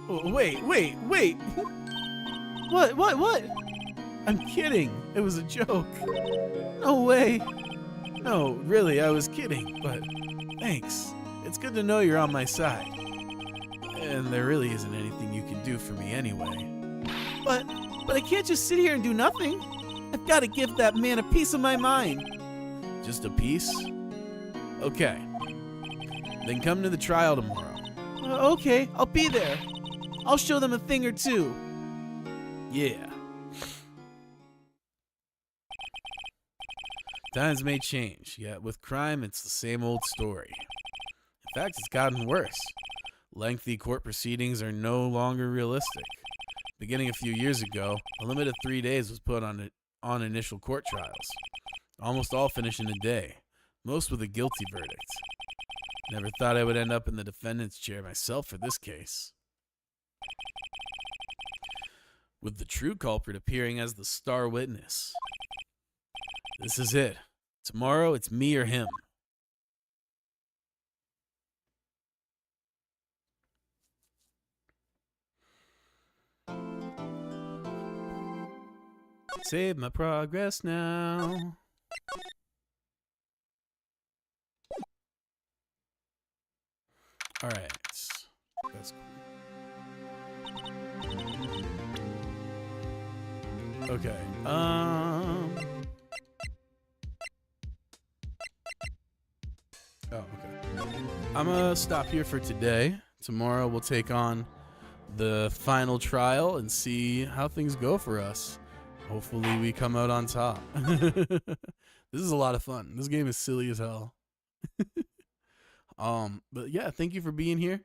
Oh, wait. What? I'm kidding. It was a joke. No way. No, really, I was kidding, but thanks. It's good to know you're on my side. And there really isn't anything you can do for me anyway. But I can't just sit here and do nothing. I've got to give that man a piece of my mind. Just a piece? Okay. Then come to the trial tomorrow. Okay, I'll be there. I'll show them a thing or two. Yeah. Times may change, yet with crime, it's the same old story. In fact, it's gotten worse. Lengthy court proceedings are no longer realistic. Beginning a few years ago, a limit of 3 days was put on initial court trials. Almost all finish in a day, most with a guilty verdict. Never thought I would end up in the defendant's chair myself for this case. With the true culprit appearing as the star witness. This is it. Tomorrow, it's me or him. Save my progress now. All right. That's cool. Okay. Oh, okay. I'm gonna stop here for today. Tomorrow we'll take on the final trial and see how things go for us. Hopefully we come out on top. This is a lot of fun. This game is silly as hell. But yeah, thank you for being here.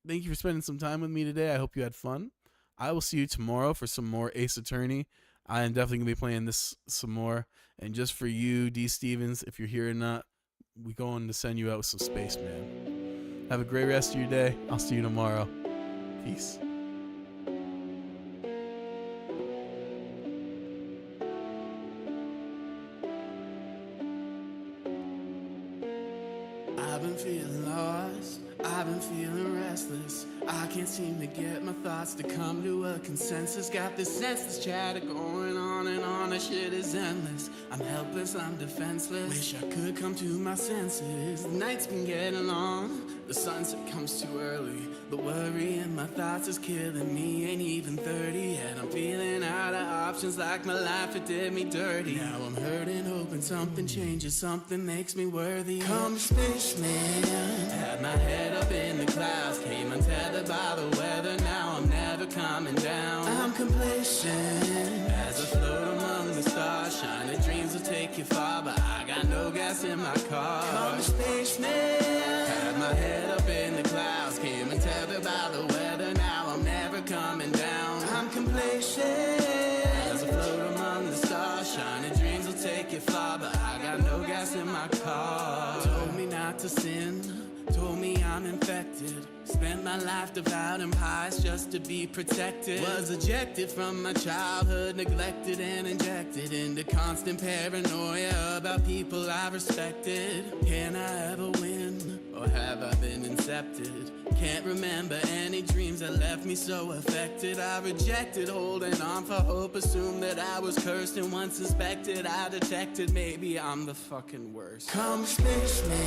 Thank you for spending some time with me today. I hope you had fun. I will see you tomorrow for some more Ace Attorney. I am definitely gonna be playing this some more. And just for you, D. Stevens, if you're here or not, we're going to send you out with some Spaceman. Have a great rest of your day. I'll see you tomorrow. Peace. I've been feeling lost, I've been feeling restless. I can't seem to get my thoughts to come to a consensus. Got this senseless chatter going on and on, that shit is endless. I'm helpless, I'm defenseless. Wish I could come to my senses. The night's been getting long, the sunset comes too early. The worry in my thoughts is killing me, ain't even 30 yet. I'm feeling out of options like my life, it did me dirty. Now I'm hurting, hoping something changes, something makes me worthy. Come spaceman, had my head up in the clouds, came untethered by the weather. Now I'm never coming down. I'm complacent as I float among the stars. Shining dreams will take you far, but I got no gas in my car. Come spaceman, had my head up in the clouds, came untethered by the weather. Now I'm never coming down. I'm complacent as I float among the stars. Shining dreams will take you far, but I got no gas in my car. Told me not to sin, told me I'm infected. Spent my life devouring pies just to be protected. Was ejected from my childhood, neglected and injected into constant paranoia about people I respected. Can I ever win, or have I been incepted? Can't remember any dreams that left me so affected. I rejected holding on for hope, assumed that I was cursed, and once suspected I detected maybe I'm the fucking worst. Come spaceman,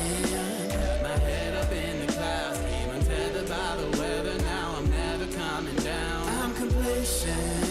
had my head up in the clouds, came untethered by the weather. Now I'm never coming down. I'm complacent